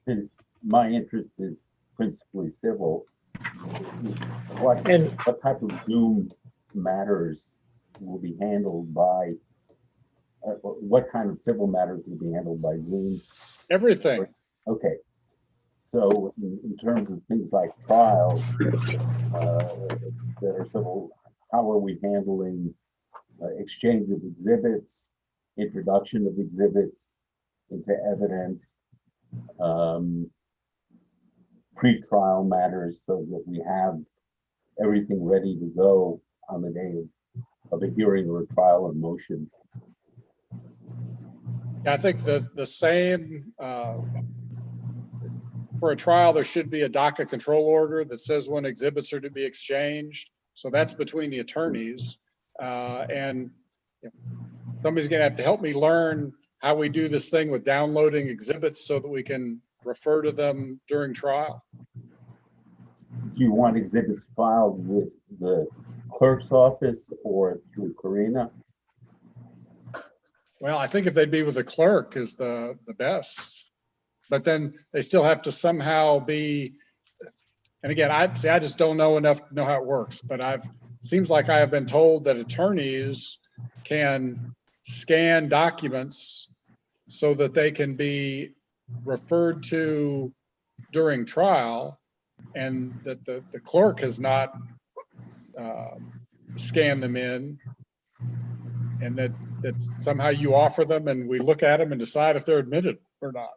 Since my interest is principally civil, what type of Zoom matters will be handled by, what kind of civil matters will be handled by Zoom? Everything. Okay. So in terms of things like trials that are civil, how are we handling exchange of exhibits, introduction of exhibits into evidence, pre-trial matters, so that we have everything ready to go on the day of a hearing or a trial or motion? I think the same, for a trial, there should be a docket control order that says when exhibits are to be exchanged. So that's between the attorneys. And somebody's gonna have to help me learn how we do this thing with downloading exhibits so that we can refer to them during trial. Do you want exhibits filed with the clerk's office or through Karina? Well, I think if they'd be with the clerk is the best. But then they still have to somehow be, and again, I just don't know enough to know how it works, but seems like I have been told that attorneys can scan documents so that they can be referred to during trial, and that the clerk has not scanned them in, and that somehow you offer them and we look at them and decide if they're admitted or not.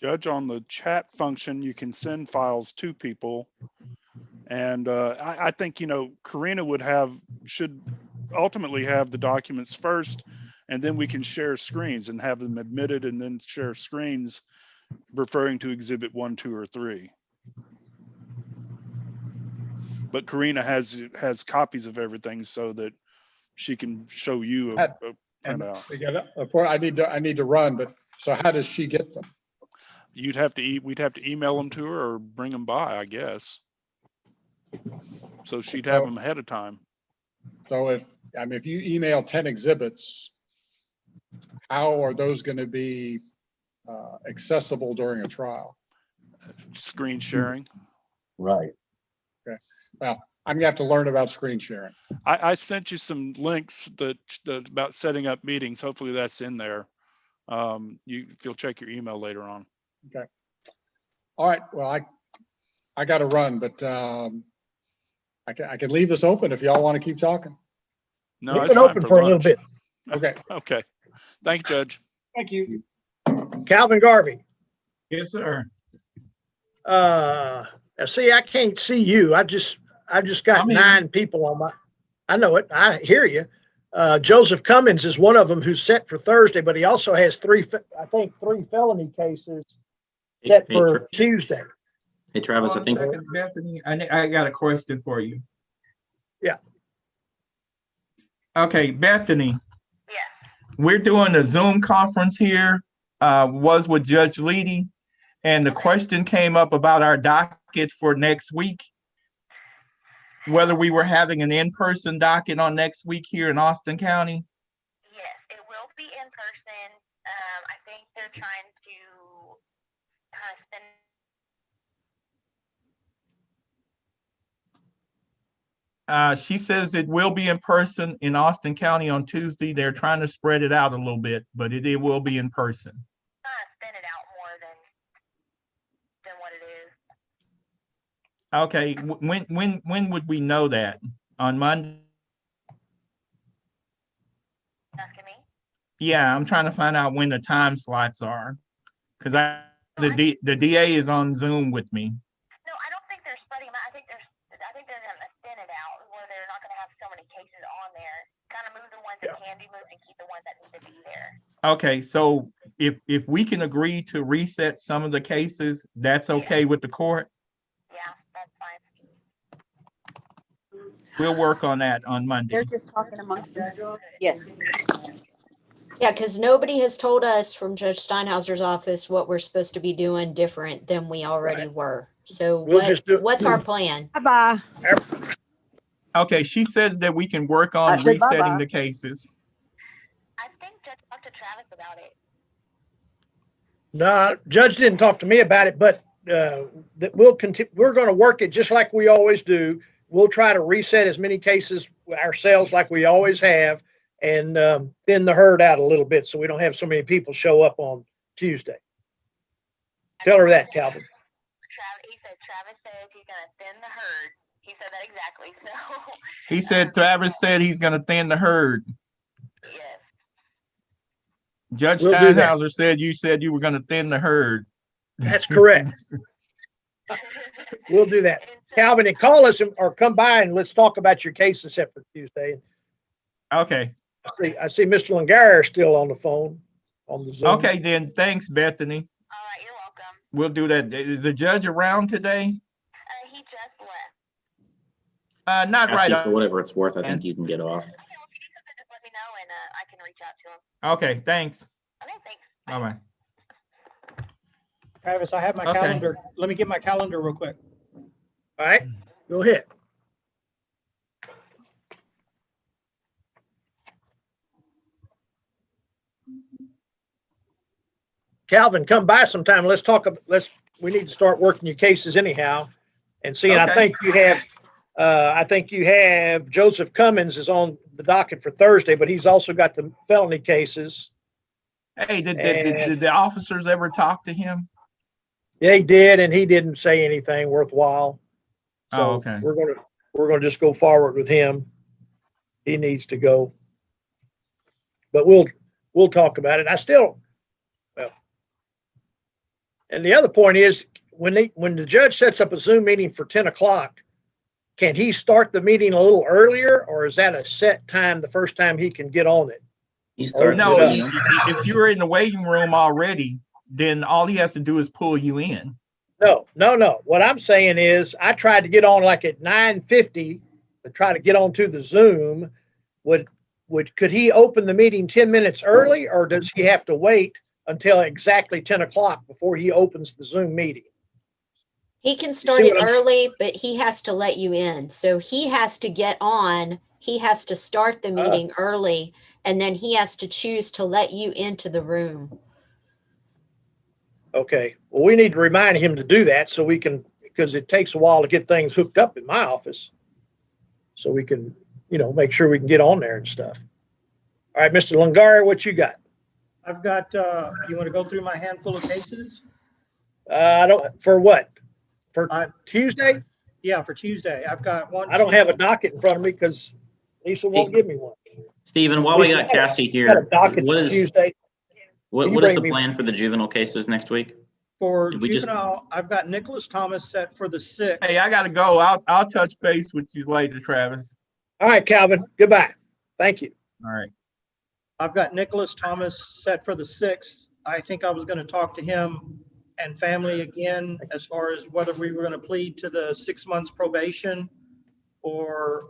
Judge, on the chat function, you can send files to people. And I think, Karina should ultimately have the documents first, and then we can share screens and have them admitted and then share screens referring to exhibit 1, 2, or 3. But Karina has copies of everything so that she can show you a printout. I need to run, but so how does she get them? We'd have to email them to her or bring them by, I guess. So she'd have them ahead of time. So if you email 10 exhibits, how are those going to be accessible during a trial? Screen sharing. Right. Okay. Well, I'm gonna have to learn about screen sharing. I sent you some links that about setting up meetings. Hopefully that's in there. If you'll check your email later on. Okay. All right. Well, I got to run, but I can leave this open if y'all want to keep talking. No, Leave it's it time open for for a little lunch. bit. Okay. Okay. Thank you, Judge. Thank you. Calvin Garvey. Yes, sir. Now see, I can't see you. I just got I'm here. 9 people on I know it. I hear you. Joseph Cummins is one of them who's set for Thursday, but he also has 3 felony cases set for Tuesday. Hey, Travis, I think Bethany, I got a question for you. Yeah. Okay, Bethany. Yeah. We're doing a Zoom conference here, was with Judge Leedy. And the question came up about our docket for next week. Whether we were having an in-person docket on next week here in Austin County. Yes, it will be in person. I think they're trying to kind of spend. She says it will be in person in Austin County on Tuesday. They're trying to spread it out a little bit, but it will be in person. Kind of spin it out more than what it is. Okay, when would we know that? On Monday? Asking me? Yeah, I'm trying to find out when the time slots are. Because the DA is on Zoom with me. No, I don't think they're spreading them out. I think they're going to thin it out where they're not going to have so many cases on there. Kind of move the ones that can be moved and keep the ones that need to be there. Okay, so if we can agree to reset some of the cases, that's okay with the court? Yeah, that's fine. We'll work on that on Monday. They're just talking amongst us. Yes. Yeah, because nobody has told us from Judge Steinhauser's office what we're supposed to be doing different than we already were. So We'll just do- what's our plan? Bye-bye. Okay, she says that we can work on I said resetting bye-bye. the cases. I think Judge talked to Travis about it. No, Judge didn't talk to me about it, but that we'll continue. We're going to work it just like we always do. We'll try to reset as many cases ourselves like we always have, and thin the herd out a little bit so we don't have so many people show up on Tuesday. Tell her that, Calvin. He said Travis says he's going to thin the herd. He said that exactly. So. He said, Travis said he's gonna thin the herd. Yes. We'll Judge do that. Steinhauser said you were gonna thin the herd. That's correct. We'll do that. Calvin, and call us or come by and let's talk about your case set for Tuesday. Okay, I see Mr. Langara still on the phone on the Zoom. okay then, thanks, Bethany. All right, you're welcome. We'll do that. Is the judge around today? He just left. Not right. Cassie, for whatever it's worth, I think you can get off. Okay, well, if you need something, just let me know and I can reach out to him. Okay, thanks. Okay, thanks. Bye-bye. Travis, I have my Okay. calendar. Let me get my calendar real quick. All right, go ahead. Calvin, come by sometime. Let's talk. We need to start working your cases anyhow. And seeing, I Okay. think you have Joseph Cummins is on the docket for Thursday, but he's also got the felony cases. Hey, did the officers ever talk to him? Yeah, he did, and he didn't say anything worthwhile. So Oh, okay. we're gonna just go forward with him. He needs to go. But we'll talk about it. And the other point is, when the judge sets up a Zoom meeting for 10 o'clock, can he start the meeting a little earlier, or is that a set time the first time he can get on it? He starts No, it, if you're in the waiting room already, then all he has to do is pull you in. No. What I'm saying is, I tried to get on like at 9:50 to try to get onto the Zoom. Could he open the meeting 10 minutes early, or does he have to wait until exactly 10 o'clock before he opens the Zoom meeting? He can start see it what I'm- early, but he has to let you in. So he has to get on. He has to start the meeting early, and then he has to choose to let you into the room. Okay, well, we need to remind him to do that so we can, because it takes a while to get things hooked up in my office. So we can, make sure we can get on there and stuff. All right, Mr. Langara, what you got? I've got, you want to go through my handful of cases? For what? For Uh, Tuesday? Yeah, for Tuesday. I've got one. I don't have a docket in front of me because Lisa won't give me one. Stephen, while we Lisa, got Cassie Got a here, docket what for is, Tuesday. what you is bring the me- plan for the juvenile cases next week? For Did we just- juvenile, I've got Nicholas Thomas set for the 6th. Hey, I gotta go. I'll touch base with you later, Travis. All right, Calvin, goodbye. Thank you. All right. I've got Nicholas Thomas set for the 6th. I think I was going to talk to him and family again as far as whether we were going to plead to the 6 months probation or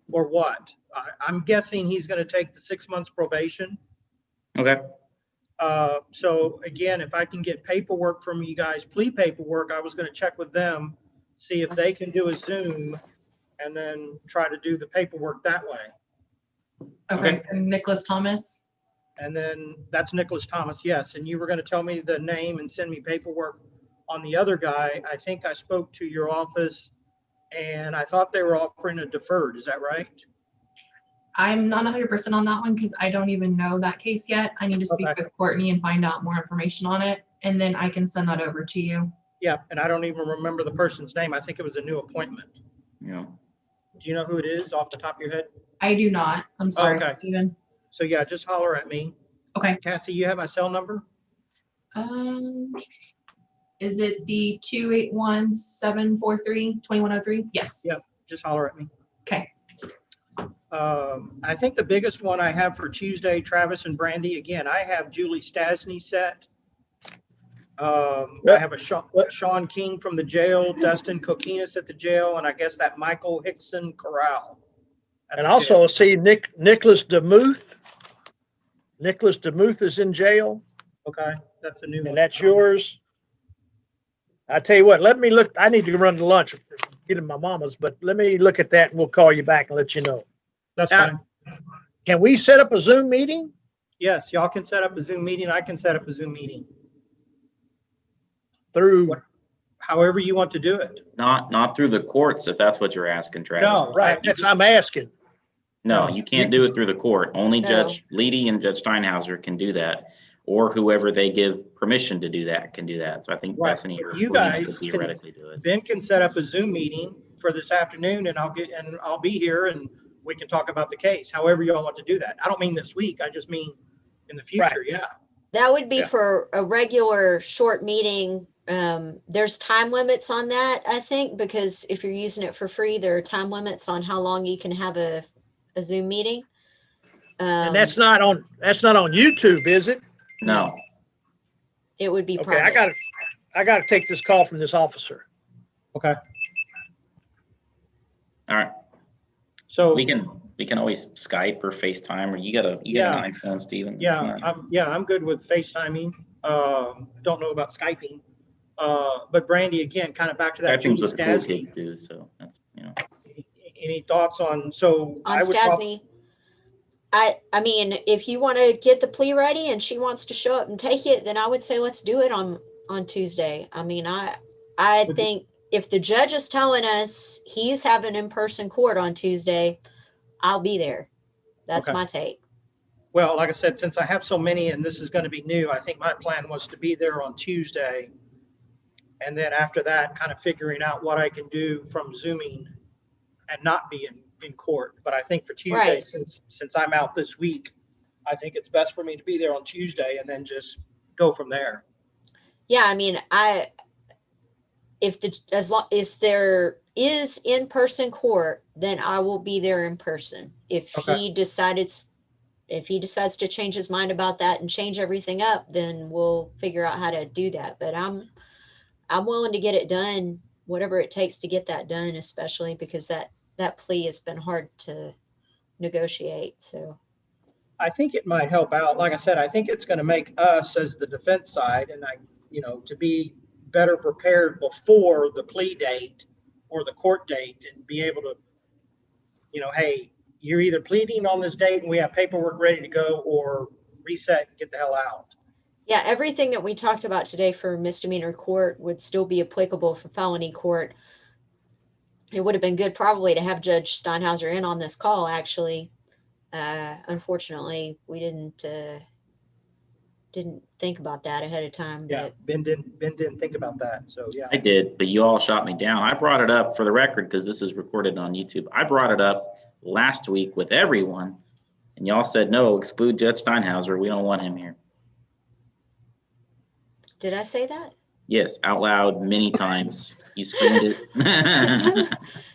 what. I'm guessing he's going to take the 6 months probation. Okay. So again, if I can get paperwork from you guys, plea paperwork, I was gonna check with them, see if they can do a Zoom and then try to do the paperwork that way. Okay, for Nicholas Thomas. And then that's Nicholas Thomas, yes. And you were gonna tell me the name and send me paperwork on the other guy. I think I spoke to your office and I thought they were offering a deferred. Is that right? I'm not 100% on that one because I don't even know that case yet. I need to speak Okay. with Courtney and find out more information on it, and then I can send that over to you. Yeah, and I don't even remember the person's name. I think it was a new appointment. Yeah. Do you know who it is off the top of your head? I do not. I'm sorry, Okay. Steven. So yeah, just holler at me. Okay. Cassie, you have my cell number? Is it the 281-743-2103? Yes. Yep, just holler at me. Okay. I think the biggest one I have for Tuesday, Travis and Brandy, again, I have Julie Stasny set. I have a Sean King from the jail, Dustin Kokinas at the jail, and I guess that Michael Hickson Corral. at And the also jail. see Nicholas DeMuth. Nicholas DeMuth is in jail, Okay, that's a new one. and that's yours. I tell you what, let me look. I need to run to lunch, get in my mama's, but let me look at that and we'll call you back and let you know. That's Now- fine. Can we set up a Zoom meeting? Yes, y'all can set up a Zoom meeting. I can set up a Zoom meeting. Through, However you want to do it. Not through the courts, if that's what you're asking, Travis. No, right, that's, I'm asking. No, you can't do it through the court. Only No. Judge Leedy and Judge Steinhauser can do that, or whoever they give permission to do that can do that. So I think Right. Bethany or You Corina guys could can- theoretically do it. Ben can set up a Zoom meeting for this afternoon and I'll be here and we can talk about the case, however y'all want to do that. I don't mean this week. I just mean in the future. Yeah. That would be Yeah. for a regular short meeting. There's time limits on that, I think, because if you're using it for free, there are time limits on how long you can have a Zoom meeting. And that's not on YouTube, is it? No, It would be Okay, private. I gotta take this call from this officer. Okay. all right. So, We can always Skype or FaceTime, or you got an iPhone, Steven. yeah, I'm good with FaceTiming. Don't know about Skyping. But Brandy, again, kind of back to that. Skyping's Julie what the cool Stasny. kids do, so that's, Any thoughts on, so On I would prob- Stasny. I mean, if you want to get the plea ready and she wants to show up and take it, then I would say let's do it on Tuesday. I mean, I think if the judge is telling us he's having in-person court on Tuesday, I'll be there. That's Okay. my take. Well, like I said, since I have so many and this is going to be new, I think my plan was to be there on Tuesday. And then after that, kind of figuring out what I can do from Zooming and not be in court. But I think for Tuesday, Right. since I'm out this week, I think it's best for me to be there on Tuesday and then just go from there. Yeah, I mean, as long as there is in-person court, then I will be there in person. If Okay. he decides to change his mind about that and change everything up, then we'll figure out how to do that. But I'm willing to get it done, whatever it takes to get that done, especially because that plea has been hard to negotiate. So I think it might help out. Like I said, I think it's going to make us as the defense side and to be better prepared before the plea date or the court date and be able to, hey, you're either pleading on this date and we have paperwork ready to go or reset and get the hell out. yeah, everything that we talked about today for misdemeanor court would still be applicable for felony court. It would have been good probably to have Judge Steinhauser in on this call, actually. Unfortunately, we didn't think about that ahead of time. Yeah, But Ben didn't think about that. So yeah. I did, but you all shot me down. I brought it up for the record because this is recorded on YouTube. I brought it up last week with everyone, and y'all said, no, exclude Judge Steinhauser. We don't want him here. did I say that? Yes, out loud many times. You screamed it.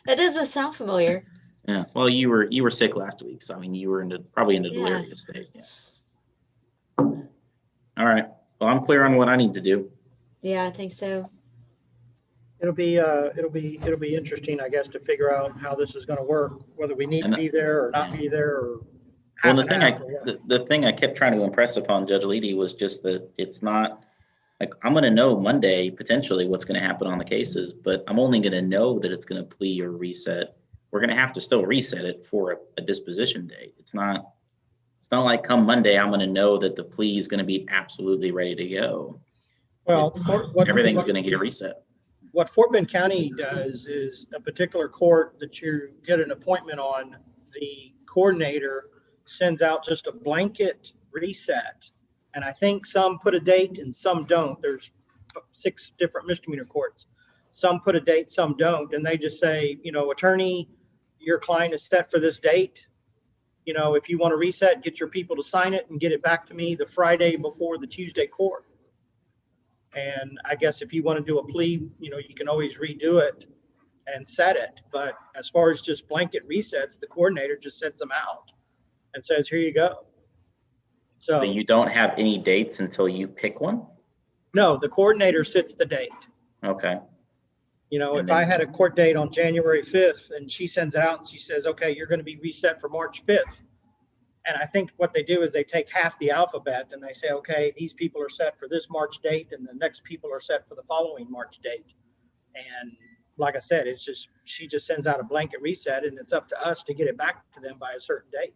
That doesn't sound familiar. Yeah. Well, you were sick last week, so I mean, you were probably in a Yeah. delirious state. Yeah. All right. Well, I'm clear on what I need to do. Yeah, I think so. It'll be interesting, I guess, to figure out how this is going to work, whether we need to And- be there or not be there or Well, half the and thing half. or what. the thing I kept trying to impress upon Judge Leedy was just that it's not, like, I'm gonna know Monday potentially what's gonna happen on the cases, but I'm only gonna know that it's gonna plea or reset. We're gonna have to still reset it for a disposition date. It's not like come Monday, I'm gonna know that the plea is gonna be absolutely ready to go. Well, It's- Everything's gonna get reset. what Fort Bend County does is a particular court that you get an appointment on, the coordinator sends out just a blanket reset. And I think some put a date and some don't. There's 6 different misdemeanor courts. Some put a date, some don't. And they just say, attorney, your client is set for this date. If you want to reset, get your people to sign it and get it back to me the Friday before the Tuesday court. And I guess if you want to do a plea, you can always redo it and set it. But as far as just blanket resets, the coordinator just sends them out and says, here you go. So So you don't have any dates until you pick one? no, the coordinator sets the date. Okay. And If I then- had a court date on January 5th and she sends it out and she says, okay, you're going to be reset for March 5th. And I think what they do is they take half the alphabet and they say, okay, these people are set for this March date and the next people are set for the following March date. And like I said, she just sends out a blanket reset and it's up to us to get it back to them by a certain date.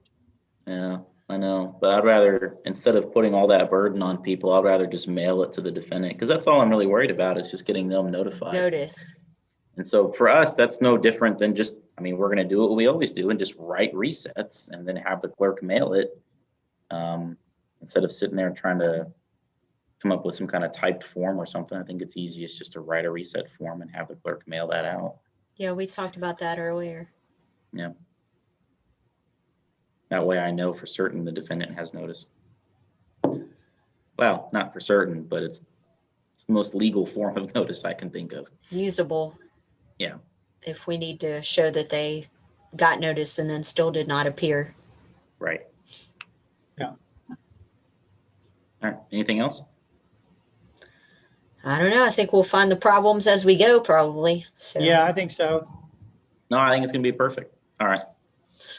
Yeah, I know, but I'd rather, instead of putting all that burden on people, I'd rather just mail it to the defendant, because that's all I'm really worried about is just getting them notified. Notice. And so for us, that's no different than just, we're gonna do what we always do and just write resets and then have the clerk mail it. Instead of sitting there and trying to come up with some kind of typed form or something, I think it's easiest just to write a reset form and have the clerk mail that out. Yeah, we talked about that earlier. Yeah. That way I know for certain the defendant has notice. Well, not for certain, but it's the most legal form of notice I can think of. Usable. Yeah. If we need to show that they got notice and then still did not appear. Right. Yeah. All right. Anything else? I don't know. I think we'll find the problems as we go, probably. So. Yeah, I think so. No, I think it's gonna be perfect. All right.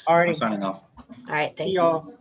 All I'm right. signing off. All right. See Thanks. y'all.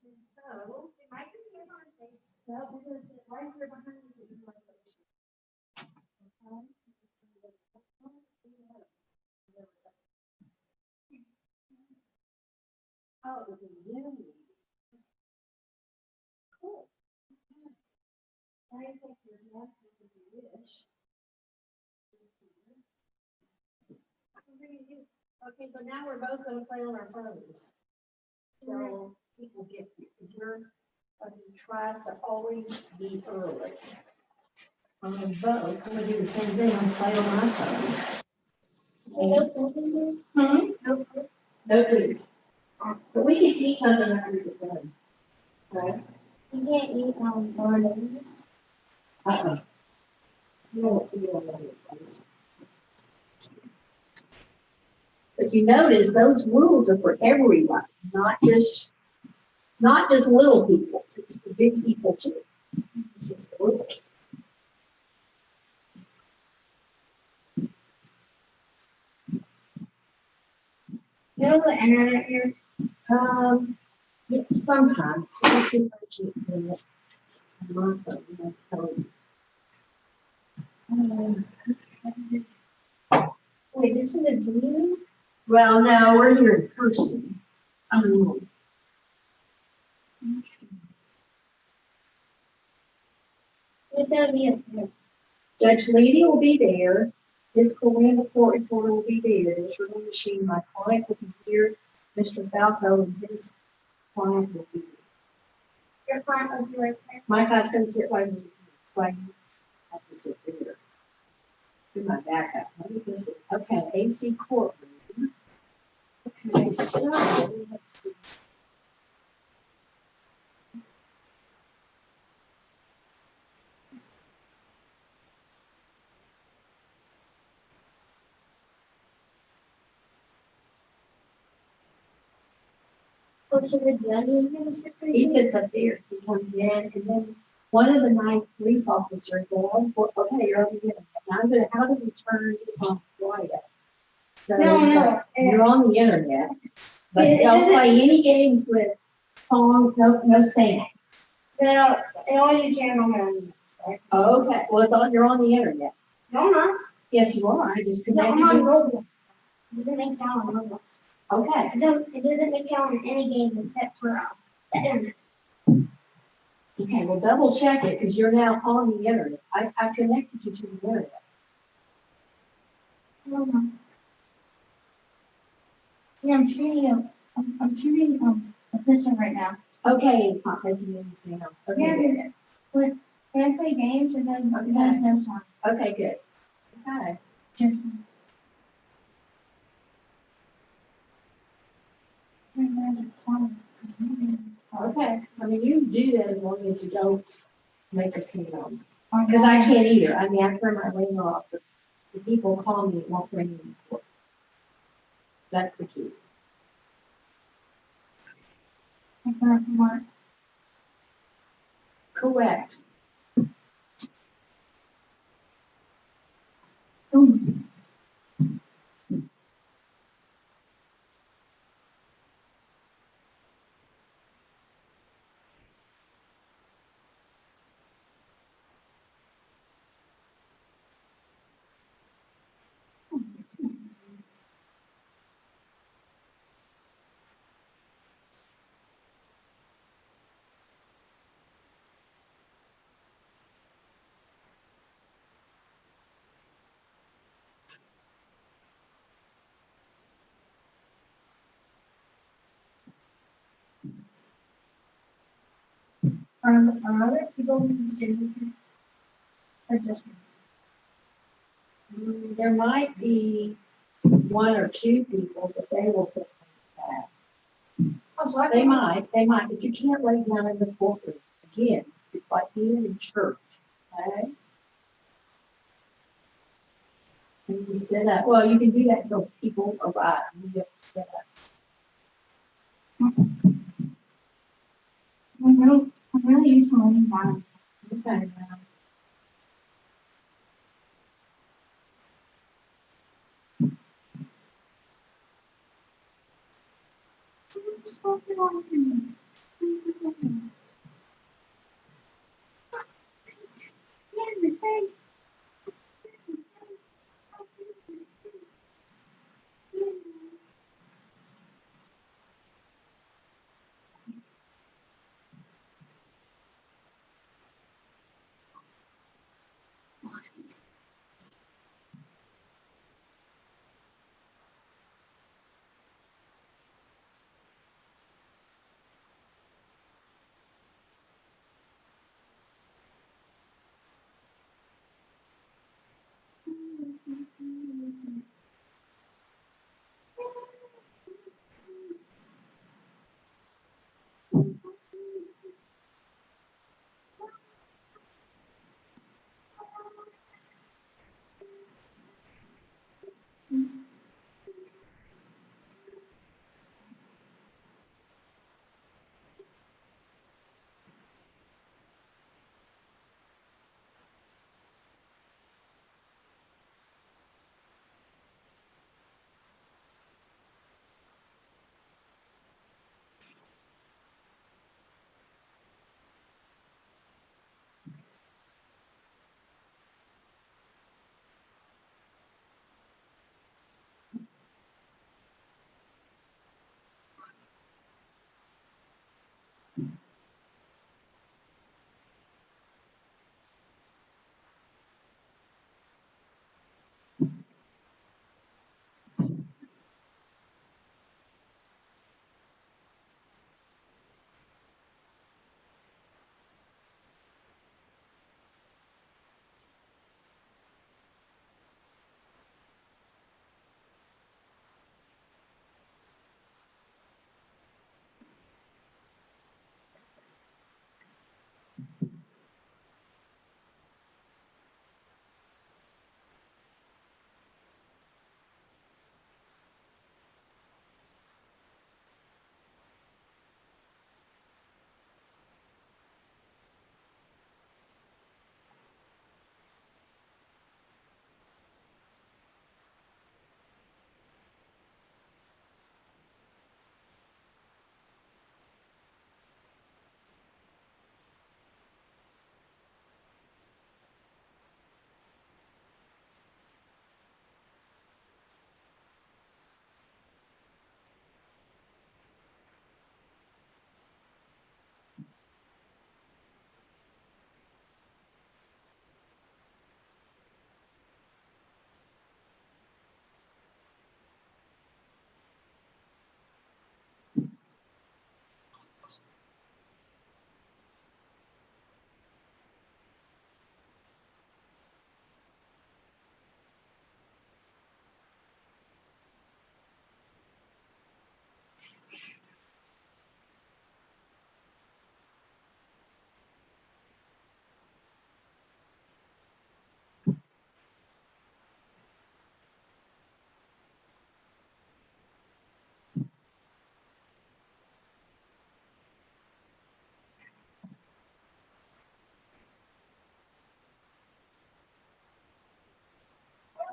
So, it might be here on Facebook. No, because it's right here behind you. Oh, it was a Zoom meeting. Cool. I take your message if you wish. Okay, so now we're both gonna play on our phones. So people get, you're, you tries to always be early. On both, I'm gonna do the same thing, I'm playing on my phone. No food. But we can eat something after we're done. Right? You can't eat on morning. No, you don't know it. But you notice those rules are for everybody, not just little people, it's the big people too. It's just the rules. You know the internet here? Yes, sometimes. Let's see if I can do it. On my phone, I'll tell you. Wait, this is a video? Well, no, we're here in person. It's gonna be a, Judge Leedy will be there. Ms. Corinne, the court reporter, will be there. There's your little machine. My client will be here. Mr. Falco and his client will be there. Your client will be right there. My client's gonna sit right here. So I have to sit there. Do my backup. Let me just, okay, AC courtroom. Okay, so let's see. He sits up there, he comes in, and then one of the nice police officers will, okay, you're over here. Now I'm gonna, how do we turn this on quiet? So you're on the internet, but don't play any games with songs, no saying. It only channel one, right? Okay, well, it's on, you're on the internet. No, I'm not. Yes, you are, I just connected you. Roblox. It doesn't make sound on Roblox. Okay. It doesn't make sound in any game except for the internet. Okay, well, double check it, because you're now on the internet. I connected you to the internet. No. Yeah, I'm shooting a pistol right now. Okay, it's not making any sound. Okay, yeah, good. When I play games, it does no sound. Okay, good. Okay. Just. Okay, I mean, you do that as long as you don't make a sound. Because I can't either. I mean, I turn my ringer off. So if people call me, it won't ring anymore. That's the key. Correct. Are other people considering or just? There might be one or two people, but they will fit that. They might, but you can't lay down in the courtroom. Again, it's like being in church, okay? And you sit up. Well, you can do that until people arrive. You have to sit up. I'm really used to laying down. Okay.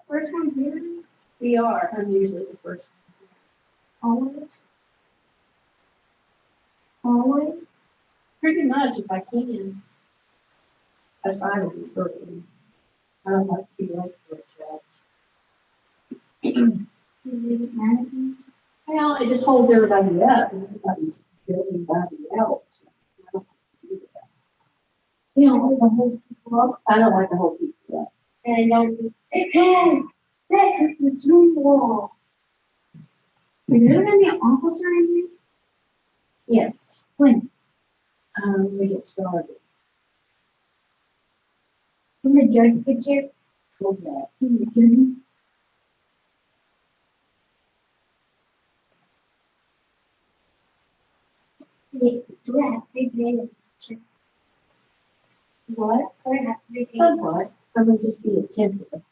First one here? We are. I'm usually the first one. Always? Always? Pretty much if I can. I try to be first. I don't like to be late for a job. Well, it just holds everybody up and everybody's building everybody else. I don't like to do that. You don't like to hold people up? I don't like to hold people up. And I don't. Hey, that's the Zoom wall. Are you doing any officer in here? Yes. When? We get started. Can the judge picture? Okay. Do I have 3 minutes? What? Do I have 3 minutes? Somewhat. I would just be attentive.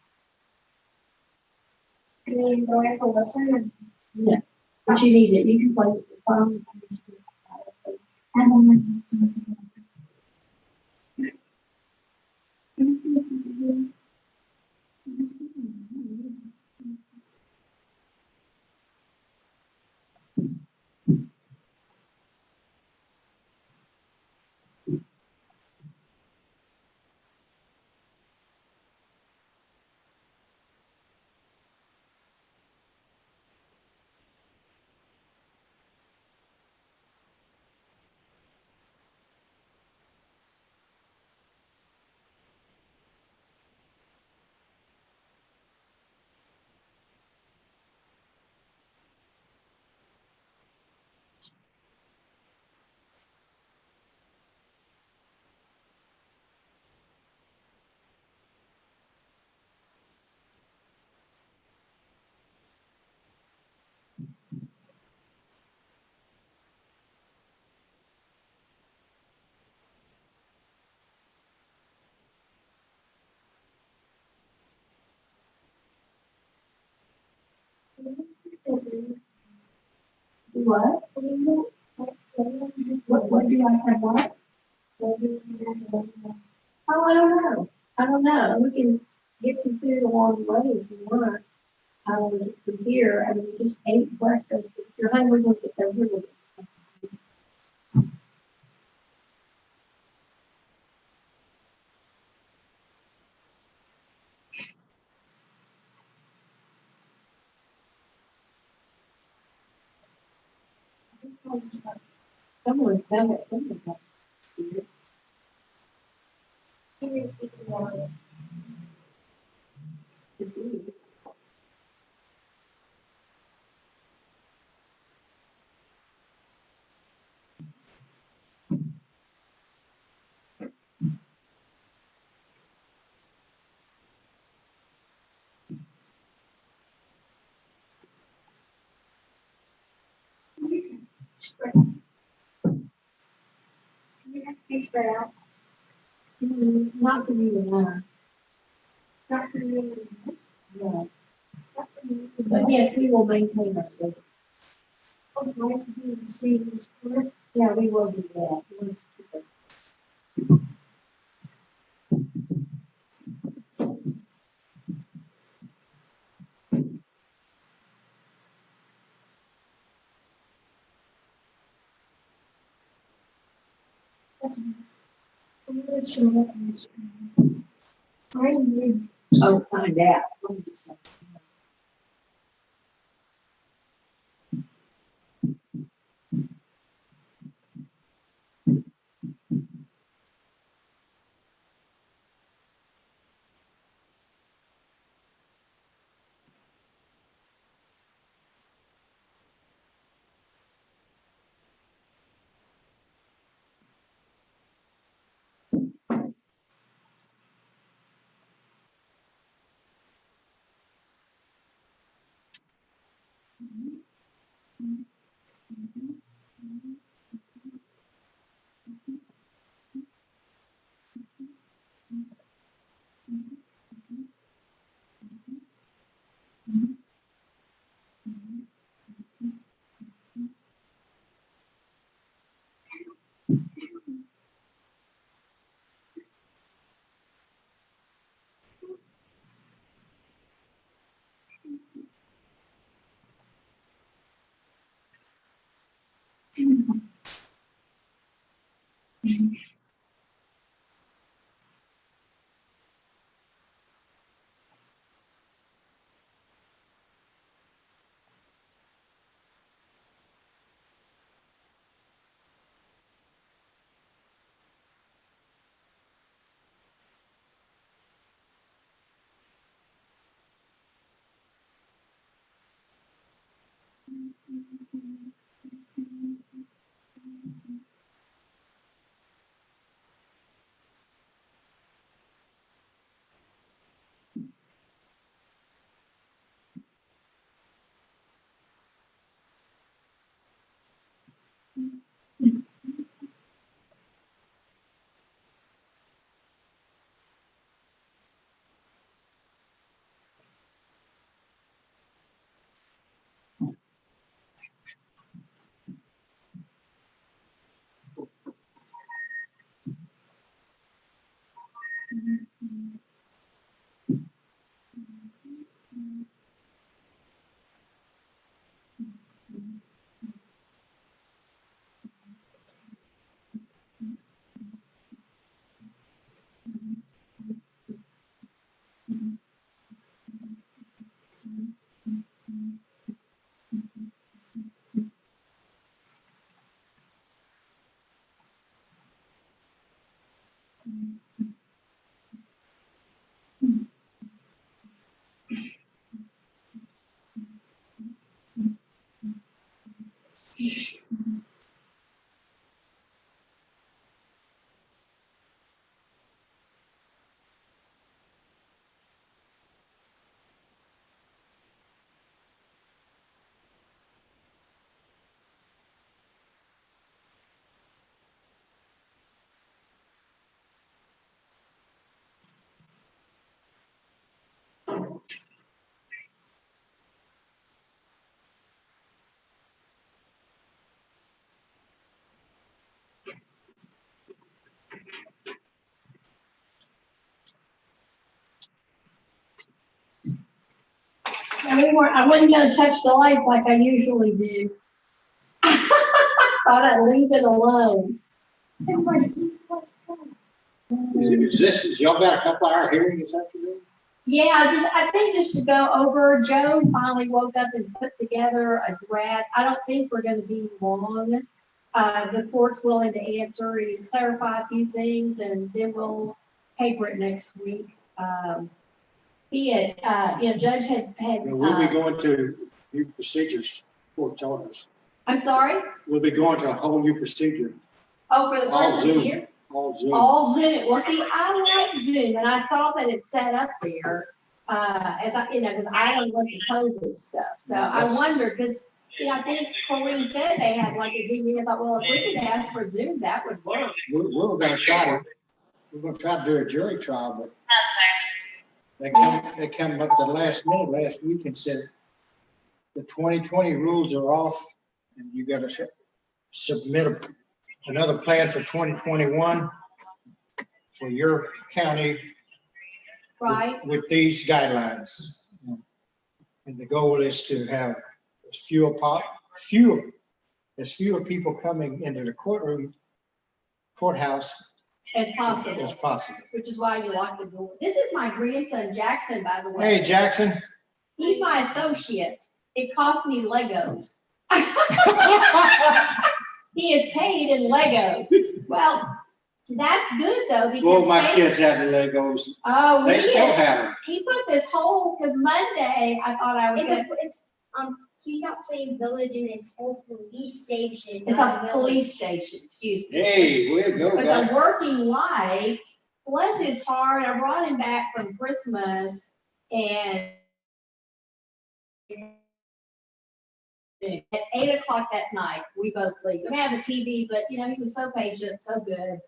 I mean, do I have to listen? Yeah. But you need it. You can play with the phone. I don't know. what? What do I have what? What do I have? Oh, I don't know. I don't know. We can get some food along the way if you want. From here, I mean, we just ate breakfast. If you're hungry, we'll get there. We'll get someone sell it, someone got it. Here, it's water. Spread. You have to be spread out. Not for you and I. Not for you and I. No. Not for you. But yes, we will maintain our safety. Oh, do I have to do the same as before? Yeah, we will do that. Once people- I'm gonna show up on the screen. I need, oh, find out. Let me just say. I wasn't gonna touch the light like I usually do. Thought I'd leave it alone. Is this, y'all got a couple hour hearing this afternoon? Yeah, I think just to go over, Joe finally woke up and put together a draft. I don't think we're gonna be long. The court's willing to answer and clarify a few things, and then we'll paper it next week. He had, Judge had, We'll be going to new procedures for telling us. I'm sorry? We'll be going to a whole new procedure. Oh, for the All first of the Zoom. year? All Zoom. All Zoom. Well, see, I like Zoom, and I saw that it's set up there, as I, because I don't look at COVID stuff. So I wonder, because, I think Corinne said they had like a Zoom meeting. I thought, well, if we could ask for Zoom, that would work. We're gonna try to do a jury trial, but they come up the last minute last week and said the 2020 rules are off and you gotta submit another plan for 2021 for your county. Right. With these guidelines. And the goal is to have as fewer people coming into the courthouse As possible. as possible. Which is why you lock the door. This is my grandson, Jackson, by the way. Hey, Jackson. He's my associate. It cost me Legos. He is paid in Legos. Well, that's good though, because. Well, my kids have the Legos. Oh, They still have them. He put this whole, because Monday, I thought I was gonna. He's not saying village and it's whole police station. It's a police station, excuse me. Hey, way to go, With guy. a working light, bless his heart, I brought him back from Christmas and at 8:00 that night, we both leave. I have a TV, but he was so patient, so good.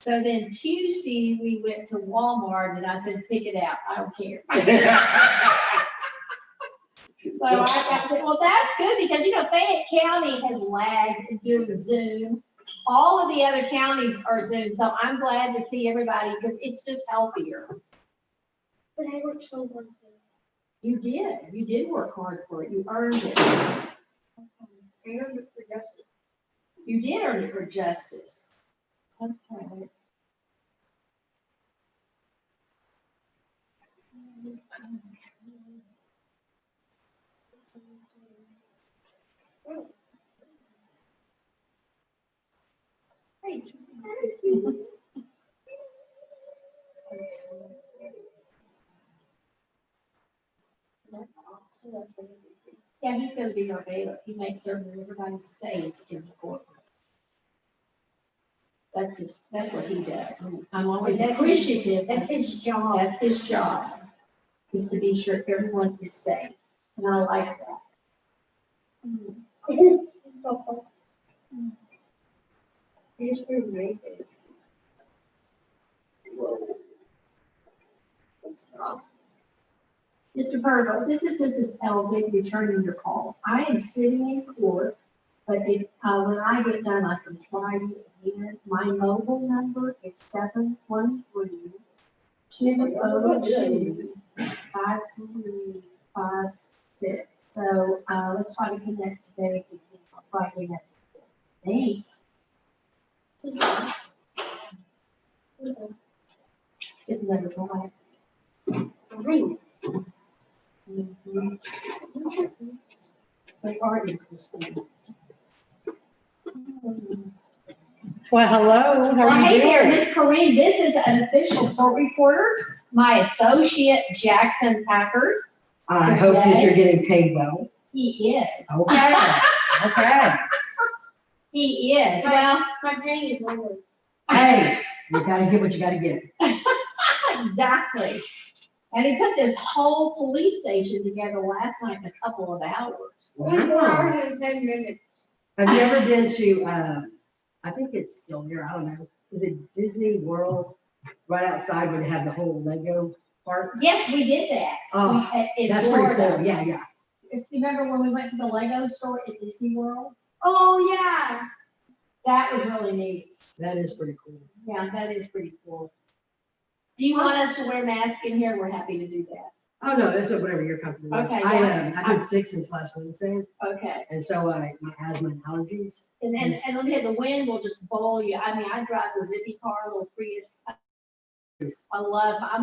So then Tuesday, we went to Walmart and I said, pick it out, I don't care. So I said, well, that's good because, Fayette County has lagged in doing Zoom. All of the other counties are Zoom, so I'm glad to see everybody because it's just healthier. But I worked so hard for it. You did work hard for it, you earned it. I earned it for justice. You did earn it for justice. Okay. Yeah, he's gonna be our bailiff. He makes certain everybody's safe in the courtroom. That's what he does. I'm always appreciative. That's his job. That's his job, is to be sure everyone is safe. And I like that. You just threw me. Mr. Virgo, this is Mrs. Elvig returning your call. I am sitting in court, but when I get done, I can try you again. My mobile number is 712-202-5356. So let's try to connect today. I'll try to connect. Thanks. It's another call. Ring. They are interesting. Well, hello, how Well, are you hey there, doing? Miss Corinne, this is an official court reporter, my associate Jackson Packard. I hope that you're getting paid well. He is. Okay, okay. He is. Well, My name is Lord. Hey, you gotta get what you gotta get. exactly. And he put this whole police station together last night in a couple of hours. Only 4 hours and 10 minutes. Have you ever been to, I think it's still here, I don't know, is it Disney World? Right outside where they have the whole Lego park? Yes, we did that. Oh, In that's pretty Florida. cool, yeah. If you remember when we went to the Lego store at Disney World? Oh, yeah. That was really neat. That is pretty cool. Yeah, that is pretty cool. Do you want us to wear masks in here? We're happy to do that. Oh, no, it's whatever you're comfortable with. Okay, I've been sick since last Wednesday, Okay. and so my asthma and allergies. And let me have the wind will just bowl you. I mean, I drive the zippy car, a little Prius. I'm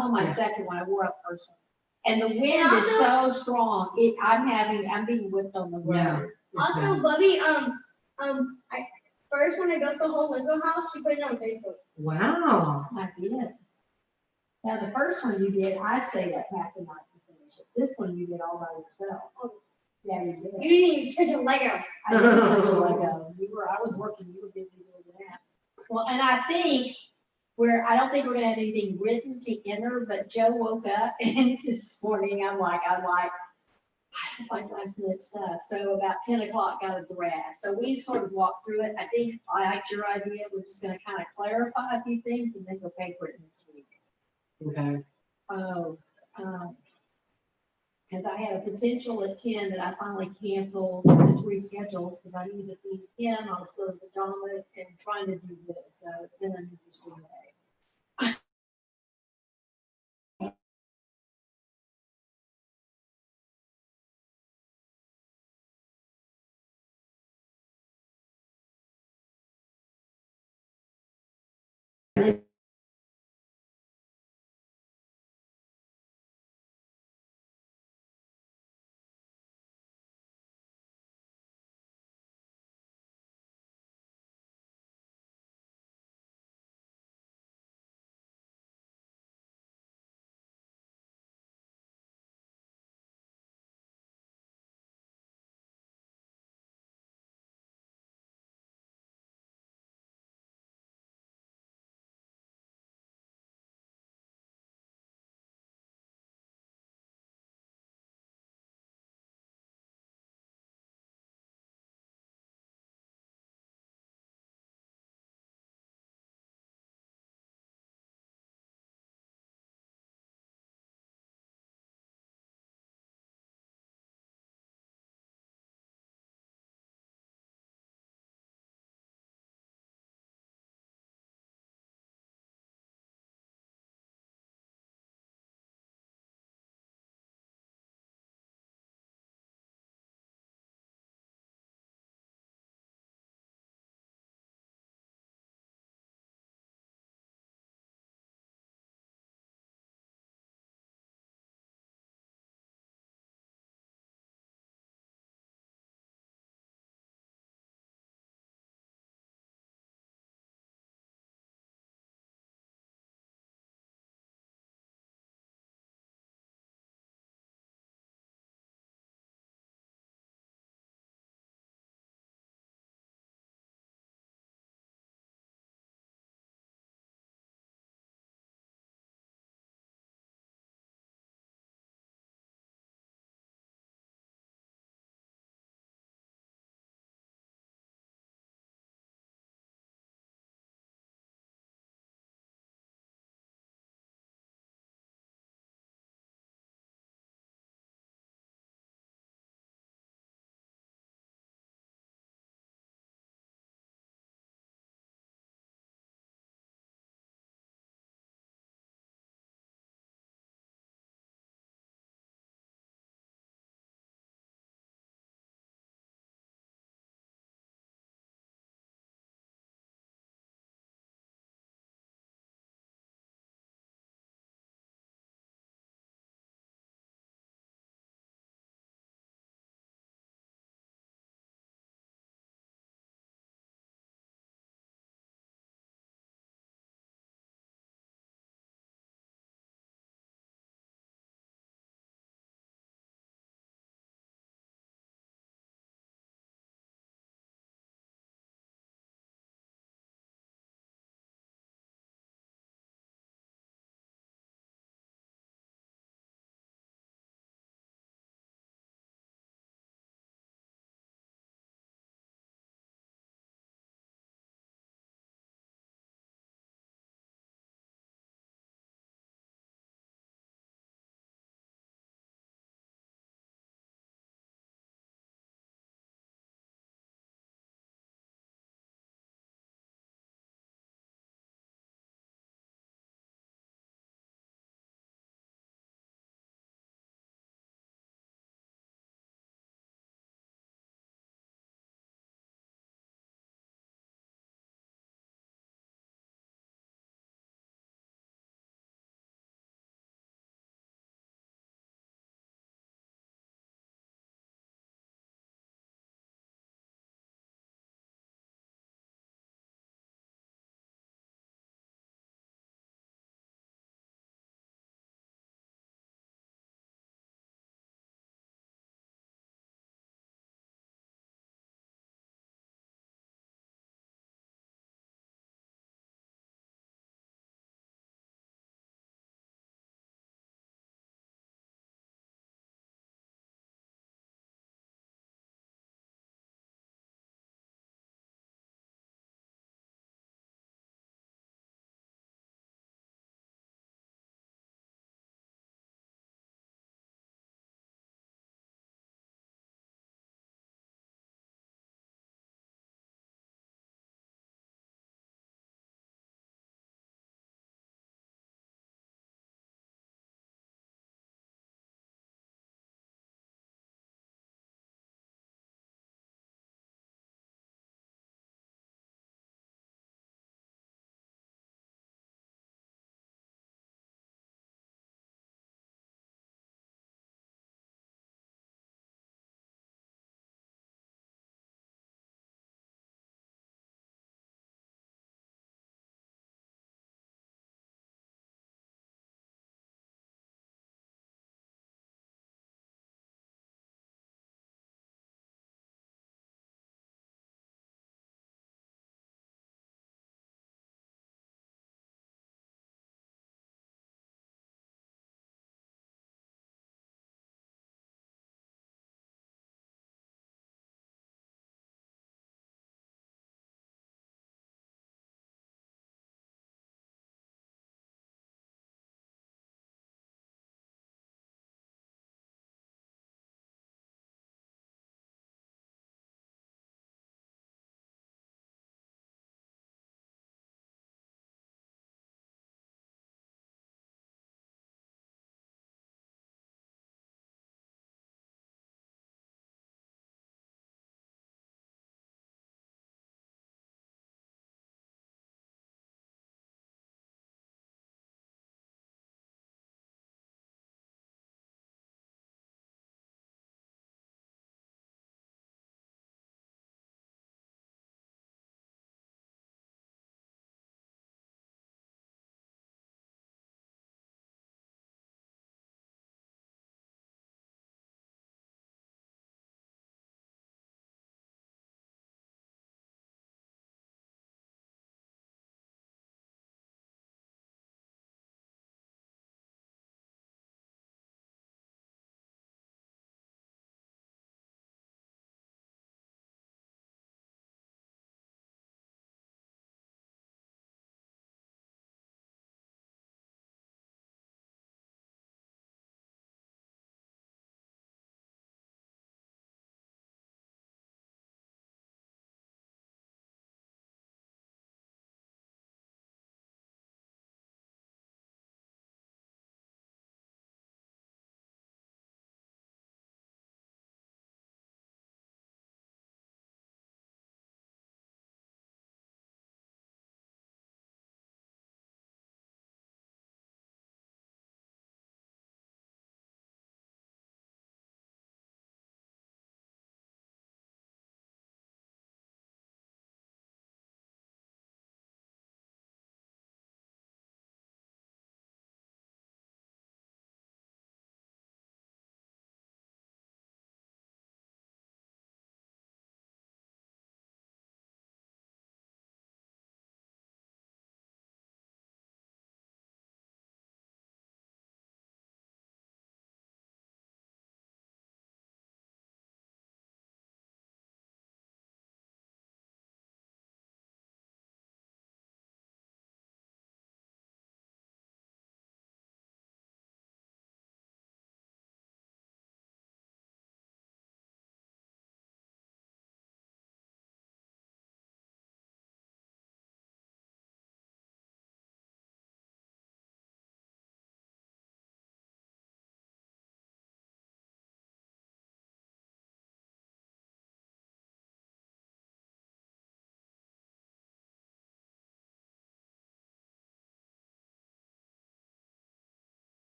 on my second one. I wore out the first one. And the wind is so strong. I'm being whipped on the road. Yeah. Also, Bubby, first when I built the whole Lego house, you put it on Facebook. Wow. I did. Now, the first one you did, I stayed up half the night to finish it. This one you did all by yourself. Yeah, you did. You didn't even touch a Lego. I didn't touch a Lego. I was working, you were busy doing that. Well, and I don't think we're gonna have anything written to enter, but Joe woke up and this morning, I'm like last minute stuff. So about 10 o'clock got a draft. So we sort of walked through it. I think I liked your idea. We're just gonna kind of clarify a few things and then go paper it next week. Okay. Because I had a potential at 10 that I finally canceled, just rescheduled because I needed to be him. I was still in pajamas and trying to do this. So it's been an interesting day.